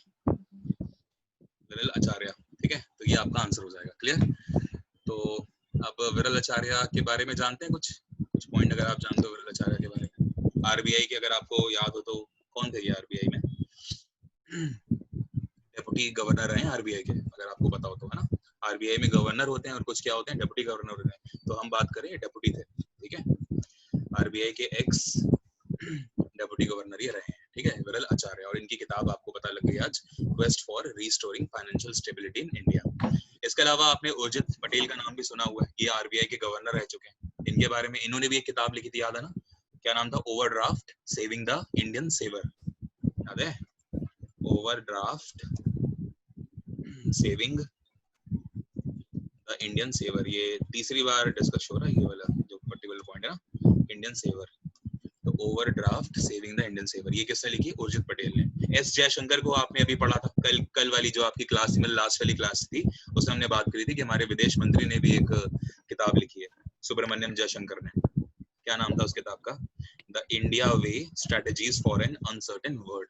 विरल आचार्य, ठीक है, तो ये आपका आंसर हो जाएगा। क्लियर? तो अब विरल आचार्य के बारे में जानते हैं कुछ पॉइंट अगर आप जानते हो विरल आचार्य के बारे में। आरबीआई के अगर आपको याद हो तो कौन थे ये आरबीआई में? डेप्यूटी गवर्नर हैं आरबीआई के, अगर आपको पता हो तो, है ना। आरबीआई में गवर्नर होते हैं और कुछ क्या होते हैं, डेप्यूटी गवर्नर होते हैं। तो हम बात करें डेप्यूटी थे, ठीक है। आरबीआई के एक्स डेप्यूटी गवर्नर ही रहे हैं, ठीक है, विरल आचार्य। और इनकी किताब आपको पता लग गई आज, quest for restoring financial stability in India. इसके अलावा आपने उर्जित पटेल का नाम भी सुना हुआ है, ये आरबीआई के गवर्नर रह चुके हैं। इनके बारे में इन्होंने भी एक किताब लिखी थी, याद है ना, क्या नाम था? Overdraft saving the Indian saver, याद है? Overdraft saving the Indian saver, ये तीसरी बार डिस्कस हो रहा है, ये वाला जो पर्टिकुलर पॉइंट है ना, इंडियन सेवर। तो overdraft saving the Indian saver, ये किसने लिखी? उर्जित पटेल ने। एस जयशंकर को आपने अभी पढ़ा था, कल वाली जो आपकी क्लास थी, मतलब लास्ट वाली क्लास थी, उसमें हमने बात करी थी कि हमारे विदेश मंत्री ने भी एक किताब लिखी है, सुब्रमण्यम जयशंकर ने। क्या नाम था उस किताब का? The India way, strategies for an uncertain world.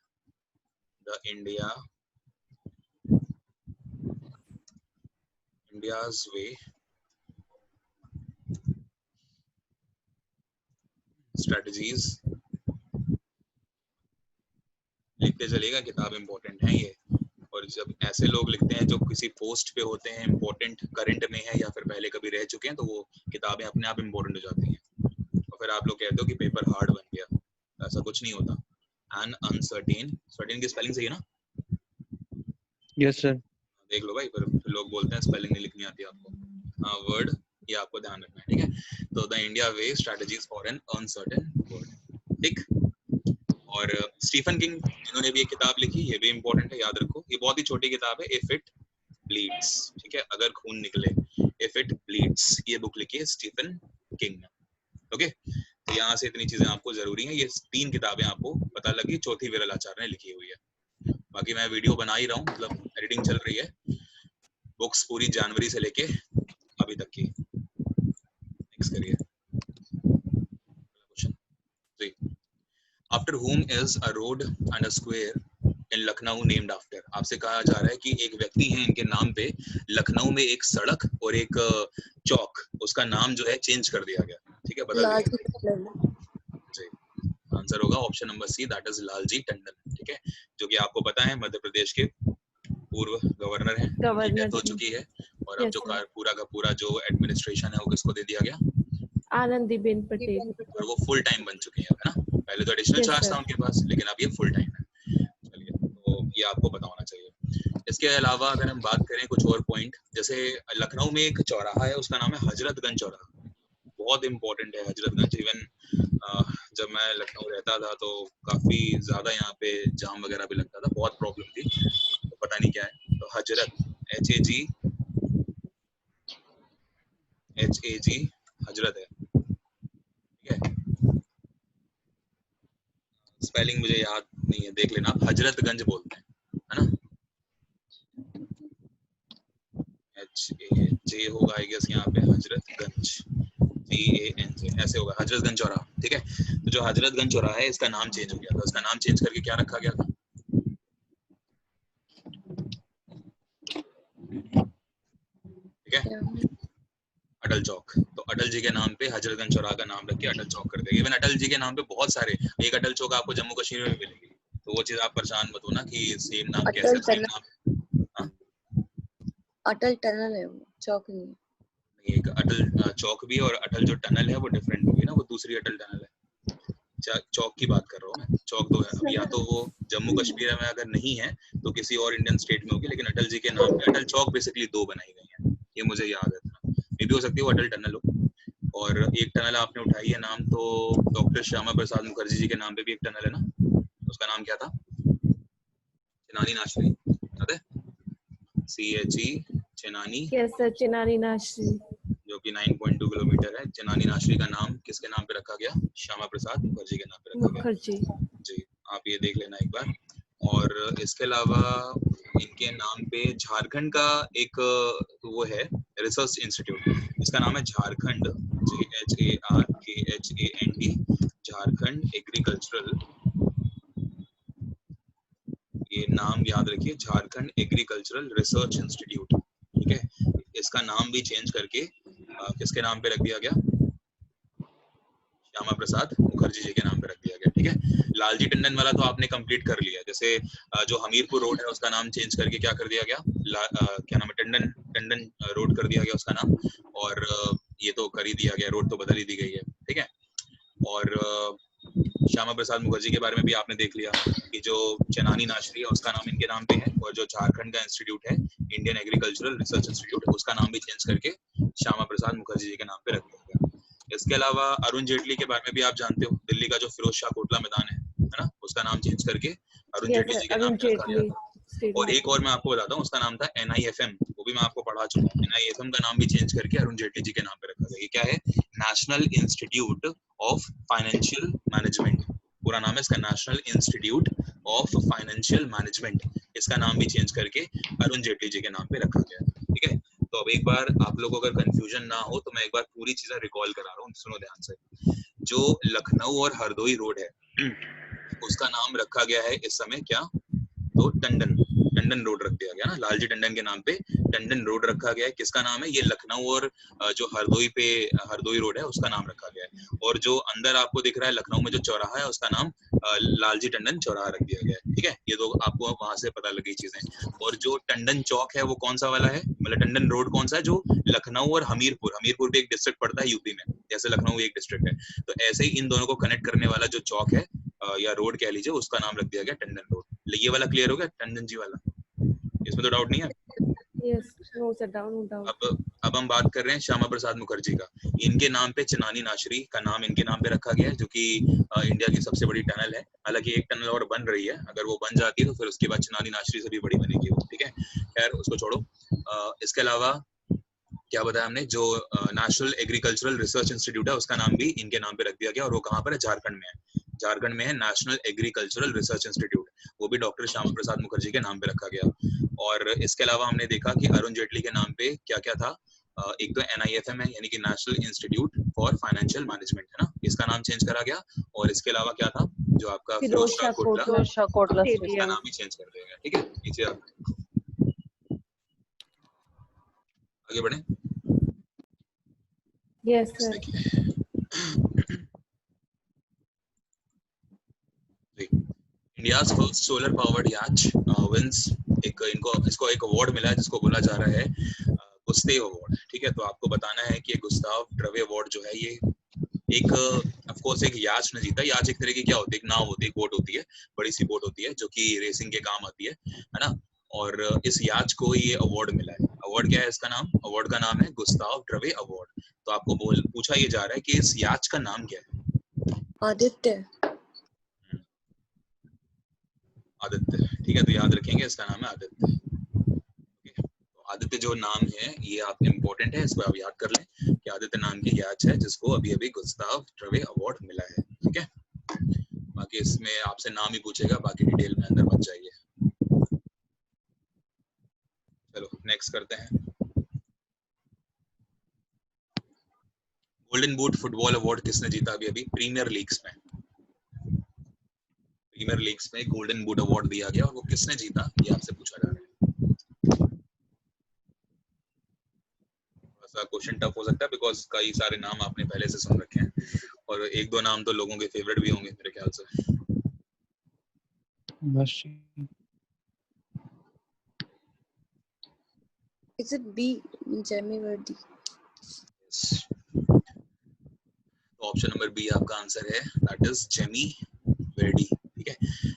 The India's way, strategies, लिखते चलेगा, किताब इंपॉर्टेंट है ये। और जब ऐसे लोग लिखते हैं जो किसी पोस्ट पे होते हैं, इंपॉर्टेंट करंट में है या फिर पहले कभी रह चुके हैं, तो वो किताबें अपने आप इंपॉर्टेंट हो जाती हैं। और फिर आप लोग कहते हो कि पेपर हार्ड बन गया, ऐसा कुछ नहीं होता। एन अनसर्टेन, सर्टेन की स्पेलिंग सही है ना? Yes sir. देख लो भाई, फिर लोग बोलते हैं स्पेलिंग नहीं लिखनी आती आपको। हाँ, वर्ड ये आपको ध्यान रखना है, ठीक है। तो the India way, strategies for an uncertain world, ठीक। और स्टीफन किंग, इन्होंने भी एक किताब लिखी, ये भी इंपॉर्टेंट है, याद रखो। ये बहुत ही छोटी किताब है, इफ इट ब्लीड्स, ठीक है, अगर खून निकले, इफ इट ब्लीड्स, ये बुक लिखी है स्टीफन किंग ने, ओके। तो यहाँ से इतनी चीजें आपको जरूरी हैं। ये 3 किताबें आपको पता लगी, चौथी विरल आचार्य ने लिखी हुई है। बाकी मैं वीडियो बना ही रहा हूँ, मतलब एडिटिंग चल रही है। बुक्स पूरी जनवरी से लेके अभी तक की। नेक्स्ट करिए question 3। After whom is a road and a square in Lucknow named after? आपसे कहा जा रहा है कि एक व्यक्ति है, इनके नाम पे लखनऊ में एक सड़क और एक चौक, उसका नाम जो है चेंज कर दिया गया, ठीक है, बदल दिया जी। आंसर होगा option number C, that is Lalji Tandon, ठीक है, जो कि आपको पता है मध्य प्रदेश के पूर्व गवर्नर हैं, डेथ हो चुकी है। और अब जो पूरा का पूरा जो एडमिनिस्ट्रेशन है वो किसको दे दिया गया? आनंदीबेन पटेल। और वो फुल टाइम बन चुके हैं, है ना। पहले तो एडिशनल चार्ज था उनके पास, लेकिन अब ये फुल टाइम है। चलिए, तो ये आपको पता होना चाहिए। इसके अलावा अगर हम बात करें कुछ और पॉइंट, जैसे लखनऊ में एक चौराहा है, उसका नाम है हजरतगंज चौराहा, बहुत इंपॉर्टेंट है हजरतगंज। इवन जब मैं लखनऊ रहता था तो काफी ज्यादा यहाँ पे जाम वगैरह भी लगता था, बहुत प्रॉब्लम थी, तो पता नहीं क्या है। तो हजरत, HAG हजरत है, ठीक है। स्पेलिंग मुझे याद नहीं है, देख लेना आप, हजरतगंज बोलते हैं, है ना। HAJ होगा आई गेस यहाँ पे, हजरतगंज, GANJ ऐसे होगा, हजरतगंज चौराहा, ठीक है। तो जो हजरतगंज चौराहा है, इसका नाम चेंज हो गया था। इसका नाम चेंज करके क्या रखा गया था? ठीक है, अटल चौक। तो अटल जी के नाम पे हजरतगंज चौराहा का नाम रख के अटल चौक कर दिया। इवन अटल जी के नाम पे बहुत सारे, एक अटल चौक आपको जम्मू कश्मीर में मिलेगी, तो वो चीज आप परेशान मत होना कि सेम नाम कैसे, सेम नाम। अटल टनल है वो, चौक नहीं है। एक अटल चौक भी और अटल जो टनल है वो डिफरेंट होगी ना, वो दूसरी अटल टनल है। चौक की बात कर रहा हूँ मैं, चौक तो है, या तो वो जम्मू कश्मीर में अगर नहीं है तो किसी और इंडियन स्टेट में होगी, लेकिन अटल जी के नाम पे अटल चौक बेसिकली 2 बनाई गई हैं, ये मुझे याद है। मे भी हो सकती है वो अटल टनल हो। और एक टनल आपने उठाई है नाम, तो डॉक्टर श्यामा प्रसाद मुखर्जी जी के नाम पे भी एक टनल है ना, उसका नाम क्या था? चेनानी नाशरी, याद है? CHE Chenani, yes sir, Chenani Nashri, जो कि 9.2 किलोमीटर है। चेनानी नाशरी का नाम किसके नाम पे रखा गया? श्यामा प्रसाद मुखर्जी के नाम पे रखा गया जी। आप ये देख लेना एक बार। और इसके अलावा इनके नाम पे झारखंड का एक वो है रिसर्च इंस्टीट्यूट, इसका नाम है झारखंड, JHARKHAND, झारखंड एग्रीकल्चरल, ये नाम याद रखिए, झारखंड एग्रीकल्चरल रिसर्च इंस्टीट्यूट, ठीक है। इसका नाम भी चेंज करके किसके नाम पे रख दिया गया, श्यामा प्रसाद मुखर्जी जी के नाम पे रख दिया गया, ठीक है। लालजी टंडन वाला तो आपने कंप्लीट कर लिया, जैसे जो हमीरपुर रोड है उसका नाम चेंज करके क्या कर दिया गया, क्या नाम है, टंडन रोड कर दिया गया उसका नाम, और ये तो कर ही दिया गया, रोड तो बदल ही दी गई है, ठीक है। और श्यामा प्रसाद मुखर्जी के बारे में भी आपने देख लिया कि जो चेनानी नाशरी है उसका नाम इनके नाम पे है, और जो झारखंड का इंस्टीट्यूट है इंडियन एग्रीकल्चरल रिसर्च इंस्टीट्यूट, उसका नाम भी चेंज करके श्यामा प्रसाद मुखर्जी जी के नाम पे रख दिया गया। इसके अलावा अरुण जेटली के बारे में भी आप जानते हो, दिल्ली का जो फिरोज शाह कोटला मैदान है ना, उसका नाम चेंज करके अरुण जेटली जी के नाम पे रखा गया। और एक और मैं आपको बताता हूँ, उसका नाम था NIFM, वो भी मैं आपको पढ़ा चुका हूँ। NIFM का नाम भी चेंज करके अरुण जेटली जी के नाम पे रखा गया। ये क्या है, national institute of financial management, पूरा नाम है इसका national institute of financial management, इसका नाम भी चेंज करके अरुण जेटली जी के नाम पे रखा गया, ठीक है। तो अब एक बार आप लोगों को अगर कंफ्यूजन ना हो तो मैं एक बार पूरी चीजें रिकॉल करा रहा हूँ, सुनो ध्यान से। जो लखनऊ और हरदोई रोड है उसका नाम रखा गया है इस समय क्या, तो टंडन रोड रख दिया गया ना, लालजी टंडन के नाम पे टंडन रोड रखा गया है। किसका नाम है, ये लखनऊ और जो हरदोई रोड है उसका नाम रखा गया है। और जो अंदर आपको दिख रहा है लखनऊ में जो चौराहा है उसका नाम लालजी टंडन चौराहा रख दिया गया है, ठीक है। ये तो आपको वहां से पता लगी चीजें। और जो टंडन चौक है वो कौन सा वाला है, मतलब टंडन रोड कौन सा है, जो लखनऊ और हमीरपुर भी एक डिस्ट्रिक्ट पड़ता है यूपी में, जैसे लखनऊ एक डिस्ट्रिक्ट है, तो ऐसे ही इन दोनों को कनेक्ट करने वाला जो चौक है या रोड कह लीजिए, उसका नाम रख दिया गया टंडन रोड। ये वाला क्लियर हो गया, टंडन जी वाला, इसमें तो डाउट नहीं है। Yes, no sir, no doubt. अब हम बात कर रहे हैं श्यामा प्रसाद मुखर्जी का। इनके नाम पे चेनानी नाशरी का नाम इनके नाम पे रखा गया है, जो कि इंडिया की सबसे बड़ी टनल है। हालांकि एक टनल और बन रही है, अगर वो बन जाती है तो फिर उसके बाद चेनानी नाशरी से भी बड़ी बनेगी वो, ठीक है। खैर उसको छोड़ो। इसके अलावा क्या बताया हमने, जो नेशनल एग्रीकल्चरल रिसर्च इंस्टीट्यूट है उसका नाम भी इनके नाम पे रख दिया गया, और वो कहाँ पर है, झारखंड में है। झारखंड में है नेशनल एग्रीकल्चरल रिसर्च इंस्टीट्यूट, वो भी डॉक्टर श्यामा प्रसाद मुखर्जी के नाम पे रखा गया। और इसके अलावा हमने देखा कि अरुण जेटली के नाम पे क्या क्या था, एक तो NIFM है, यानी कि national institute for financial management है ना, इसका नाम चेंज करा गया। और इसके अलावा क्या था, जो आपका फिरोज शाह कोटला, इसका नाम भी चेंज कर दिया गया, ठीक है। नीचे आगे बढ़े। Yes sir. India's first solar powered याच विंस, इसको एक अवार्ड मिला है जिसको बोला जा रहा है गुस्तेव अवार्ड, ठीक है। तो आपको बताना है कि गुस्ताव ड्रवे अवार्ड जो है ये एक ऑफ कोर्स एक याच ने जीता। याच एक तरह की क्या होती है, एक नाव होती है, एक बोट होती है, बड़ी सी बोट होती है जो कि रेसिंग के काम आती है ना। और इस याच को ये अवार्ड मिला है। अवार्ड क्या है इसका नाम, अवार्ड का नाम है गुस्ताव ड्रवे अवार्ड। तो आपको पूछा ये जा रहा है कि इस याच का नाम क्या है। आदित्य, ठीक है। तो याद रखेंगे इसका नाम है आदित्य। तो आदित्य जो नाम है ये आप इम्पोर्टेंट है, इसको आप याद कर लें कि आदित्य नाम की याच है जिसको अभी अभी गुस्ताव ड्रवे अवार्ड मिला है, ठीक है। बाकी इसमें आपसे नाम ही पूछेगा, बाकी डिटेल में अंदर मत जाइए। चलो नेक्स्ट करते हैं। गोल्डन बूट फुटबॉल अवार्ड किसने जीता अभी अभी प्रीमियर लीग्स में? प्रीमियर लीग्स में गोल्डन बूट अवार्ड दिया गया और वो किसने जीता ये आपसे पूछा जा रहा है। थोड़ा क्वेश्चन टफ हो सकता है बिकॉज कई सारे नाम आपने पहले से सुन रखे हैं और एक दो नाम तो लोगों के फेवरेट भी होंगे मेरे ख्याल से। Is it B, Jamie Vardy? Option number B आपका आंसर है, दैट इज जेमी वर्डी, ठीक है।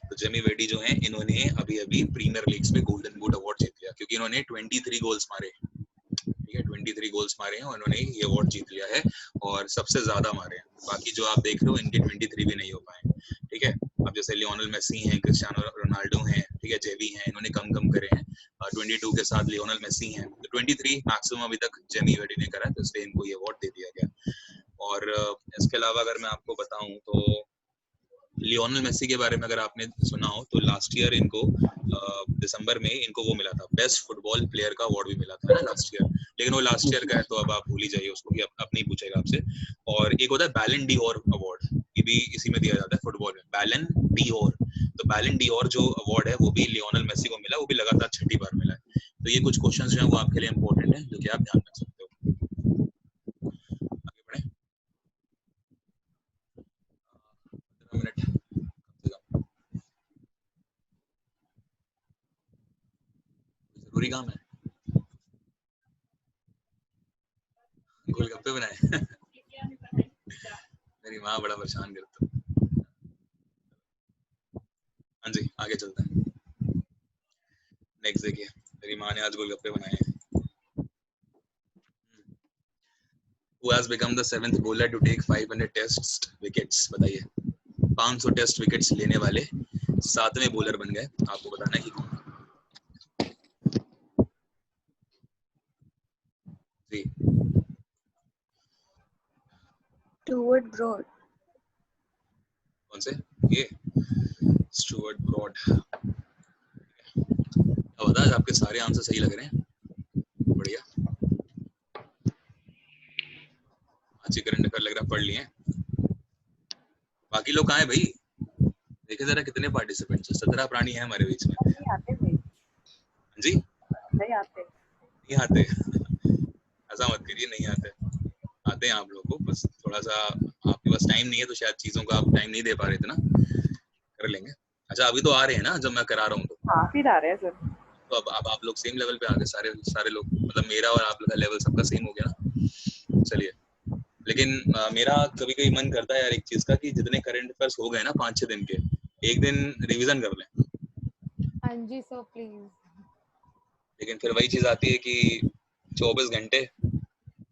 तो जेमी वर्डी जो है इन्होंने अभी अभी प्रीमियर लीग्स में गोल्डन बूट अवार्ड जीत लिया क्योंकि इन्होंने 23 गोल्स मारे, ठीक है। 23 गोल्स मारे हैं और इन्होंने ये अवार्ड जीत लिया है और सबसे ज्यादा मारे हैं। बाकी जो आप देख रहे हो इनके 23 भी नहीं हो पाए, ठीक है। अब जैसे लियोनेल मेसी हैं, क्रिस्टियानो रोनाल्डो हैं, ठीक है, जेवी हैं, इन्होंने कम करे हैं। 22 के साथ लियोनेल मेसी हैं, तो 23 मैक्सिमम अभी तक जेमी वर्डी ने करा, तो इसलिए इनको ये अवार्ड दे दिया गया। और इसके अलावा अगर मैं आपको बताऊं तो लियोनेल मेसी के बारे में अगर आपने सुना हो तो लास्ट ईयर इनको दिसंबर में इनको वो मिला था, बेस्ट फुटबॉल प्लेयर का अवार्ड भी मिला था ना लास्ट ईयर, लेकिन वो लास्ट ईयर का है तो अब आप भूल ही जाइए उसको, अब नहीं पूछेगा आपसे। और एक होता है बैलन डी'ओर अवार्ड, ये भी इसी में दिया जाता है फुटबॉल में, बैलन डी'ओर। तो बैलन डी'ओर जो अवार्ड है वो भी लियोनेल मेसी को मिला, वो भी लगातार 6ठी बार मिला है। तो ये कुछ क्वेश्चंस जो है वो आपके लिए इंपॉर्टेंट है, जो कि आप ध्यान रख सकते हो। आगे बढ़े, 15 मिनट जरूरी काम है, गोलगप्पे बनाए मेरी माँ बड़ा परेशान करता। हाँ जी आगे चलते हैं, नेक्स्ट देखिए, मेरी माँ ने आज गोलगप्पे बनाए हैं। Who has become the 7th bowler to take 500 test wickets? बताइए, 500 टेस्ट विकेट्स लेने वाले 7वें बॉलर बन गए, आपको बताना है कि कौन। जी Stuart Broad. कौन से? ये स्टुअर्ट ब्रॉड। अब बता, आपके सारे आंसर सही लग रहे हैं, बढ़िया। अच्छी करंट अफेयर लग रहा, पढ़ लिए। बाकी लोग कहाँ है भाई? देखे जरा कितने पार्टिसिपेंट्स हैं, 17 प्राणी है हमारे बीच में। नहीं आते भाई, जी नहीं आते, नहीं आते ऐसा मत करिए, नहीं आते, आते हैं आप लोगों को, बस थोड़ा सा आपके पास टाइम नहीं है, तो शायद चीजों का आप टाइम नहीं दे पा रहे थे ना, कर लेंगे। अच्छा अभी तो आ रहे हैं ना जब मैं करा रहा हूँ तो? हाँ फिर आ रहे हैं सर। तो अब आप लोग सेम लेवल पे आ गए, सारे लोग, मतलब मेरा और आप लोग का लेवल सबका सेम हो गया ना। चलिए, लेकिन मेरा कभी कभी मन करता है यार एक चीज का, कि जितने करंट अफेयर्स हो गए ना 5-6 दिन के, एक दिन रिवीजन कर लें। हाँ जी सर प्लीज। लेकिन फिर वही चीज आती है कि 24 घंटे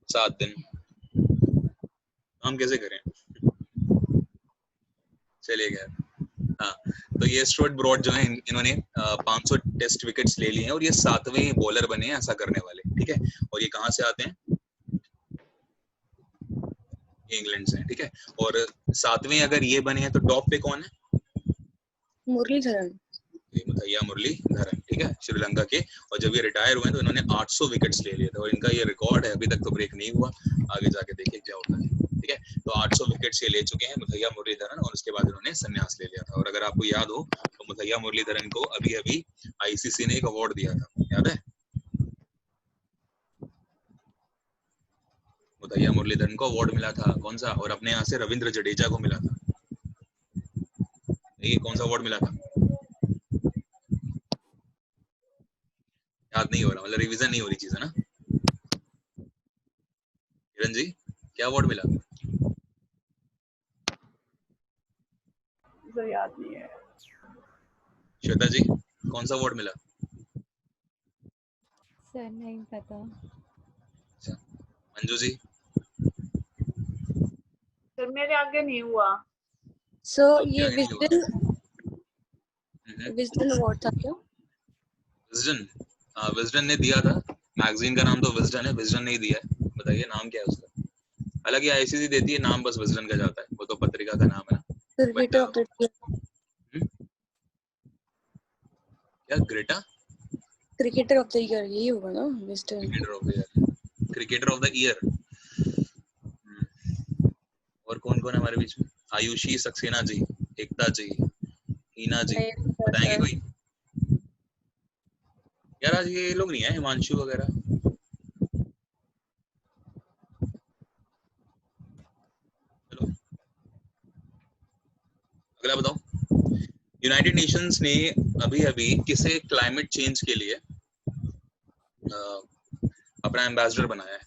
7 दिन हम कैसे करें। चलिए गया। हाँ, तो ये स्टुअर्ट ब्रॉड जो है, इन्होंने 500 टेस्ट विकेट्स ले लिए हैं और ये 7वें बॉलर बने हैं ऐसा करने वाले, ठीक है। और ये कहाँ से आते हैं? इंग्लैंड से, ठीक है। और 7वें अगर ये बने हैं तो टॉप पे कौन है? मुरलीधरन. मुथैया मुरलीधरन, ठीक है, श्रीलंका के। और जब ये रिटायर हुए तो इन्होंने 800 विकेट्स ले लिए थे और इनका ये रिकॉर्ड है, अभी तक तो ब्रेक नहीं हुआ, आगे जाके देखिए क्या होता है, ठीक है। तो 800 विकेट्स ये ले चुके हैं मुथैया मुरलीधरन, और उसके बाद इन्होंने संन्यास ले लिया था। और अगर आपको याद हो तो मुथैया मुरलीधरन को अभी अभी आईसीसी ने एक अवार्ड दिया था, याद है? मुथैया मुरलीधरन को अवार्ड मिला था, कौन सा? और अपने यहाँ से रविंद्र जडेजा को मिला था। ये कौन सा अवार्ड मिला था? याद नहीं हो रहा, मतलब रिवीजन नहीं हो रही चीज है ना। किरण जी क्या अवार्ड मिला? सर याद नहीं है। श्वेता जी कौन सा अवार्ड मिला? सर नहीं पता। मंजू जी? सर मेरे आगे नहीं हुआ। So ये क्या नहीं हुआ? विजडन अवार्ड था क्या? विजडन ने दिया था, मैगजीन का नाम तो विजडन है, विजडन नहीं दिया है। बताइए नाम क्या है उसका? हालांकि आईसीसी देती है, नाम बस विजडन का जाता है, वो तो पत्रिका का नाम है ना। Cricketer of the year. क्या ग्रेटा? क्रिकेटर ऑफ द ईयर यही होगा ना Wisden. Cricketer of the year, cricketer of the year. और कौन कौन है हमारे बीच में? आयुषी सक्सेना जी, एकता जी, हीना जी, बताएंगे कोई? यार आज ये लोग नहीं है, हिमांशु वगैरह। चलो अगला बताओ। यूनाइटेड नेशंस ने अभी अभी किसे क्लाइमेट चेंज के लिए अपना एम्बेसडर बनाया है?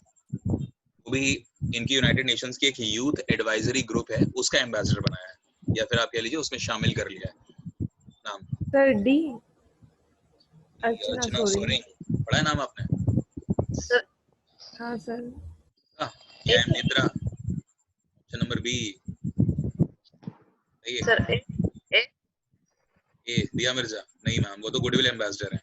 वो भी इनकी यूनाइटेड नेशंस की एक यूथ एडवाइजरी ग्रुप है, उसका एम्बेसडर बनाया है, या फिर आप कह लीजिए उसमें शामिल कर लिया है। नाम? Sir D. अर्चना सोरेन। पढ़ा है नाम आपने? हाँ सर. क्या है? Netra. Option number B. Sir A Dia Mirza? नहीं मैम, वो तो गुडविल एम्बेसडर है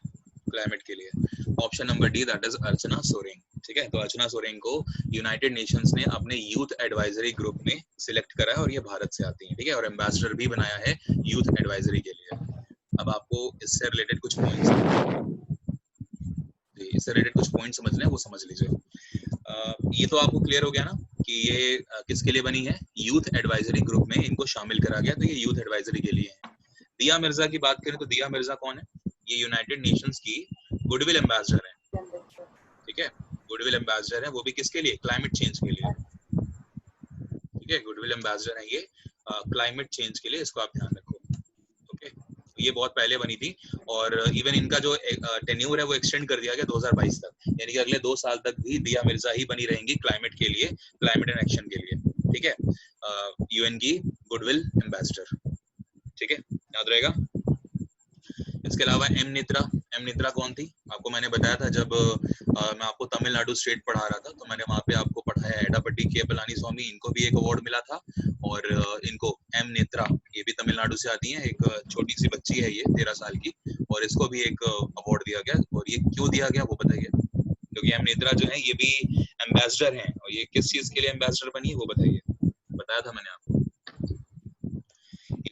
क्लाइमेट के लिए। Option number D, that is Archana Soren. ठीक है। तो अर्चना सोरेन को यूनाइटेड नेशंस ने अपने यूथ एडवाइजरी ग्रुप में सिलेक्ट करा है और ये भारत से आती हैं, ठीक है, और एम्बेसडर भी बनाया है यूथ एडवाइजरी के लिए। अब आपको इससे रिलेटेड कुछ पॉइंट्स समझने हैं, वो समझ लीजिए। ये तो आपको क्लियर हो गया ना कि ये किसके लिए बनी है, यूथ एडवाइजरी ग्रुप में इनको शामिल करा गया, तो ये यूथ एडवाइजरी के लिए है। दिया मिर्जा की बात करें तो दिया मिर्जा कौन है, ये यूनाइटेड नेशंस की गुडविल एम्बेसडर है, ठीक है, गुडविल एम्बेसडर है, वो भी किसके लिए, क्लाइमेट चेंज के लिए, ठीक है, गुडविल एम्बेसडर है ये क्लाइमेट चेंज के लिए, इसको आप ध्यान रखो। ओके, ये बहुत पहले बनी थी और इवन इनका जो टेन्यूर है वो एक्सटेंड कर दिया गया 2022 तक, यानी कि अगले 2 साल तक भी दिया मिर्जा ही बनी रहेंगी क्लाइमेट के लिए, क्लाइमेट एंड एक्शन के लिए, ठीक है, यूएन की गुडविल एम्बेसडर, ठीक है, याद रहेगा। इसके अलावा एम नेत्रा कौन थी, आपको मैंने बताया था जब मैं आपको तमिलनाडु स्टेट पढ़ा रहा था, तो मैंने वहाँ पे आपको पढ़ाया एडापट्टी के पलानी स्वामी, इनको भी एक अवार्ड मिला था, और इनको एम नेत्रा, ये भी तमिलनाडु से आती हैं, एक छोटी सी बच्ची है ये 13 साल की, और इसको भी एक अवार्ड दिया गया, और ये क्यों दिया गया वो बताइए, क्योंकि एम नेत्रा जो है ये भी एम्बेसडर हैं, और ये किस चीज के लिए एम्बेसडर बनी है वो बताइए, बताया था मैंने आपको।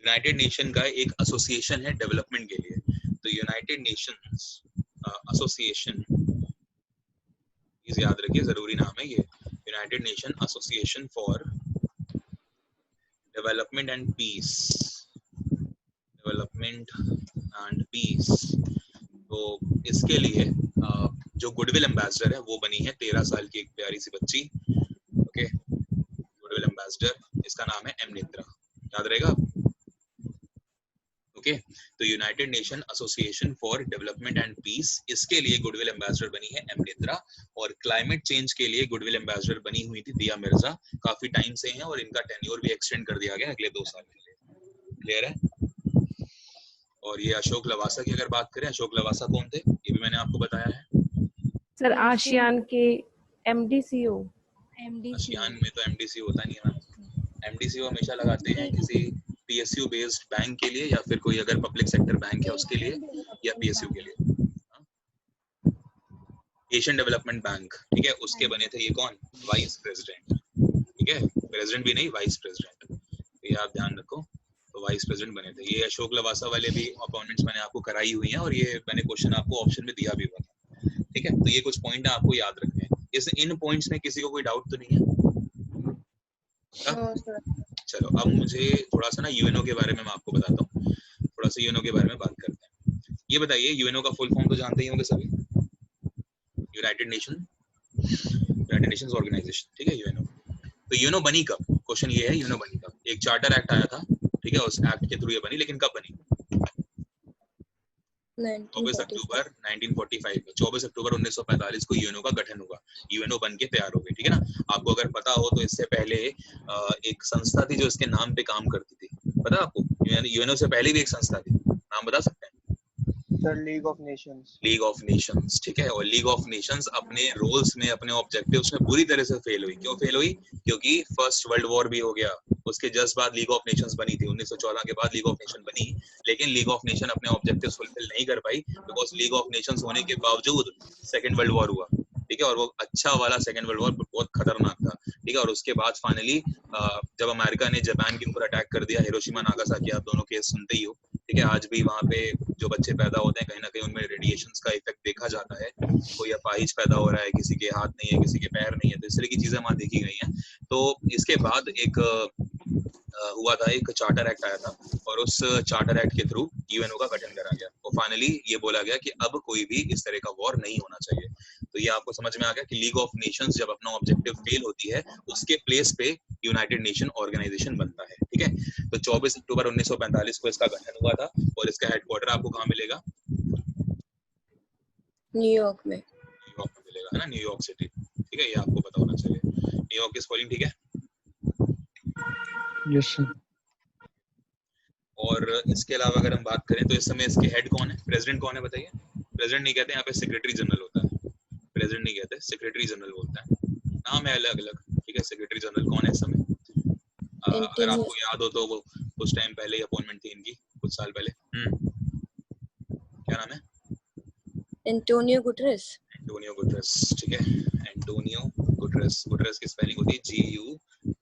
यूनाइटेड नेशन का एक एसोसिएशन है डेवलपमेंट के लिए, तो यूनाइटेड नेशंस एसोसिएशन, प्लीज याद रखिए, जरूरी नाम है ये, United Nation Association for development and peace, development and peace. तो इसके लिए जो गुडविल एम्बेसडर है वो बनी है 13 साल की एक प्यारी सी बच्ची, ओके, गुडविल एम्बेसडर, इसका नाम है एम नेत्रा, याद रहेगा। ओके, तो United Nation Association for development and peace, इसके लिए गुडविल एम्बेसडर बनी है एम नेत्रा, और क्लाइमेट चेंज के लिए गुडविल एम्बेसडर बनी हुई थी दिया मिर्जा, काफी टाइम से हैं, और इनका टेन्योर भी एक्सटेंड कर दिया गया अगले 2 साल के लिए, क्लियर है। और ये अशोक लवासा की अगर बात करें, अशोक लवासा कौन थे, ये भी मैंने आपको बताया है सर, आशियान के एमडीसीओ। आशियान में तो एमडीसी होता नहीं है मैम, एमडीसीओ हमेशा लगाते हैं किसी पीएसयू बेस्ड बैंक के लिए, या फिर कोई अगर पब्लिक सेक्टर बैंक है उसके लिए, या पीएसयू के लिए, एशियन डेवलपमेंट बैंक, ठीक है, उसके बने थे ये कौन, वाइस प्रेसिडेंट, ठीक है, प्रेसिडेंट भी नहीं, वाइस प्रेसिडेंट, तो ये आप ध्यान रखो, तो वाइस प्रेसिडेंट बने थे ये। अशोक लवासा वाले भी अपॉइंटमेंट्स मैंने आपको कराई हुई हैं, और ये मैंने क्वेश्चन आपको ऑप्शन में दिया भी हुआ था, ठीक है, तो ये कुछ पॉइंट आपको याद रखने हैं। इन पॉइंट्स में किसी को कोई डाउट तो नहीं है? चलो अब मुझे थोड़ा सा ना यूएनओ के बारे में मैं आपको बताता हूँ, थोड़ा सा यूएनओ के बारे में बात करते हैं। ये बताइए, यूएनओ का फुल फॉर्म तो जानते ही होंगे सभी, यूनाइटेड नेशंस ऑर्गेनाइजेशन, ठीक है, यूएनओ। तो यूएनओ बनी कब, क्वेश्चन ये है, यूएनओ बनी कब? एक चार्टर एक्ट आया था, ठीक है, उस एक्ट के थ्रू ये बनी, लेकिन कब बनी? 24 अक्टूबर 1945 में, 24 अक्टूबर 1945 को यूएनओ का गठन हुआ, यूएनओ बन के तैयार हो गई, ठीक है ना। आपको अगर पता हो तो इससे पहले एक संस्था थी जो इसके नाम पे काम करती थी, पता आपको? यूएनओ से पहले भी एक संस्था थी, नाम बता सकते हैं? Sir, league of Nations. League of Nations, ठीक है, और लीग ऑफ नेशंस अपने रोल्स में, अपने ऑब्जेक्टिव्स में बुरी तरह से फेल हुई। क्यों फेल हुई? क्योंकि फर्स्ट वर्ल्ड वॉर भी हो गया, उसके जस्ट बाद लीग ऑफ नेशंस बनी थी, 1914 के बाद लीग ऑफ नेशन बनी, लेकिन लीग ऑफ नेशन अपने ऑब्जेक्टिव्स फुलफिल नहीं कर पाई, बिकॉज लीग ऑफ नेशंस होने के बावजूद सेकेंड वर्ल्ड वॉर हुआ, ठीक है, और वो अच्छा वाला सेकेंड वर्ल्ड वॉर बहुत खतरनाक था, ठीक है, और उसके बाद फाइनली जब अमेरिका ने जापान के ऊपर अटैक कर दिया, हिरोशिमा नागासाकी, आप दोनों केस सुनते ही हो, ठीक है, आज भी वहाँ पे जो बच्चे पैदा होते हैं कहीं ना कहीं उनमें रेडिएशंस का इफेक्ट देखा जाता है, कोई अपाहिज पैदा हो रहा है, किसी के हाथ नहीं है, किसी के पैर नहीं है, तो इस तरह की चीजें वहाँ देखी गई हैं। तो इसके बाद एक हुआ था, एक चार्टर एक्ट आया था, और उस चार्टर एक्ट के थ्रू यूएनओ का गठन करा गया, और फाइनली ये बोला गया कि अब कोई भी इस तरह का वॉर नहीं होना चाहिए। तो ये आपको समझ में आ गया कि लीग ऑफ नेशंस जब अपना ऑब्जेक्टिव फेल होती है, उसके प्लेस पे यूनाइटेड नेशन ऑर्गेनाइजेशन बनता है, ठीक है। तो 24 अक्टूबर 1945 को इसका गठन हुआ था, और इसका हेडक्वार्टर आपको कहाँ मिलेगा? न्यूयॉर्क में। न्यूयॉर्क में मिलेगा, है ना, न्यूयॉर्क सिटी, ठीक है, ये आपको पता होना चाहिए। न्यूयॉर्क की स्पेलिंग ठीक है? Yes sir. और इसके अलावा अगर हम बात करें तो इस समय इसके हेड कौन है, प्रेसिडेंट कौन है बताइए? प्रेसिडेंट नहीं कहते, यहाँ पे सेक्रेटरी जनरल होता है, प्रेसिडेंट नहीं कहते, सेक्रेटरी जनरल बोलता है, नाम है अलग अलग, ठीक है। सेक्रेटरी जनरल कौन है इस समय? अगर आपको याद हो तो वो कुछ टाइम पहले ही अपॉइंटमेंट थी इनकी, कुछ साल पहले, क्या नाम है? Antonio Guterres. एंटोनियो गुटेरेस, ठीक है, एंटोनियो गुटरेस। गुटरेस की स्पेलिंग होती है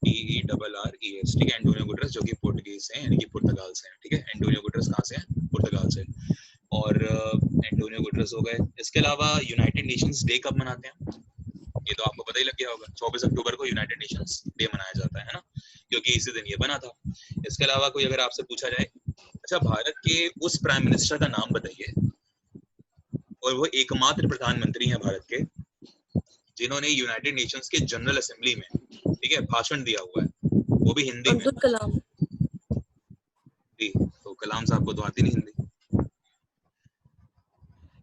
GUTERRES, ठीक है। एंटोनियो गुटरेस जो कि पुर्तगाल से हैं, यानी कि पुर्तगाल से हैं, ठीक है। एंटोनियो गुटरेस कहाँ से हैं? पुर्तगाल से। और एंटोनियो गुटरेस हो गए। इसके अलावा यूनाइटेड नेशंस डे कब मनाते हैं? ये तो आपको पता ही लग गया होगा, 24 अक्टूबर को यूनाइटेड नेशंस डे मनाया जाता है ना, क्योंकि इसी दिन ये बना था। इसके अलावा कोई अगर आपसे पूछा जाए, अच्छा भारत के उस प्राइम मिनिस्टर का नाम बताइए, और वो एकमात्र प्रधानमंत्री हैं भारत के जिन्होंने यूनाइटेड नेशंस के जनरल असेंबली में, ठीक है, भाषण दिया हुआ है, वो भी हिंदी में। अब्दुल कलाम। जी, तो कलाम साहब को तो आती नहीं Hindi.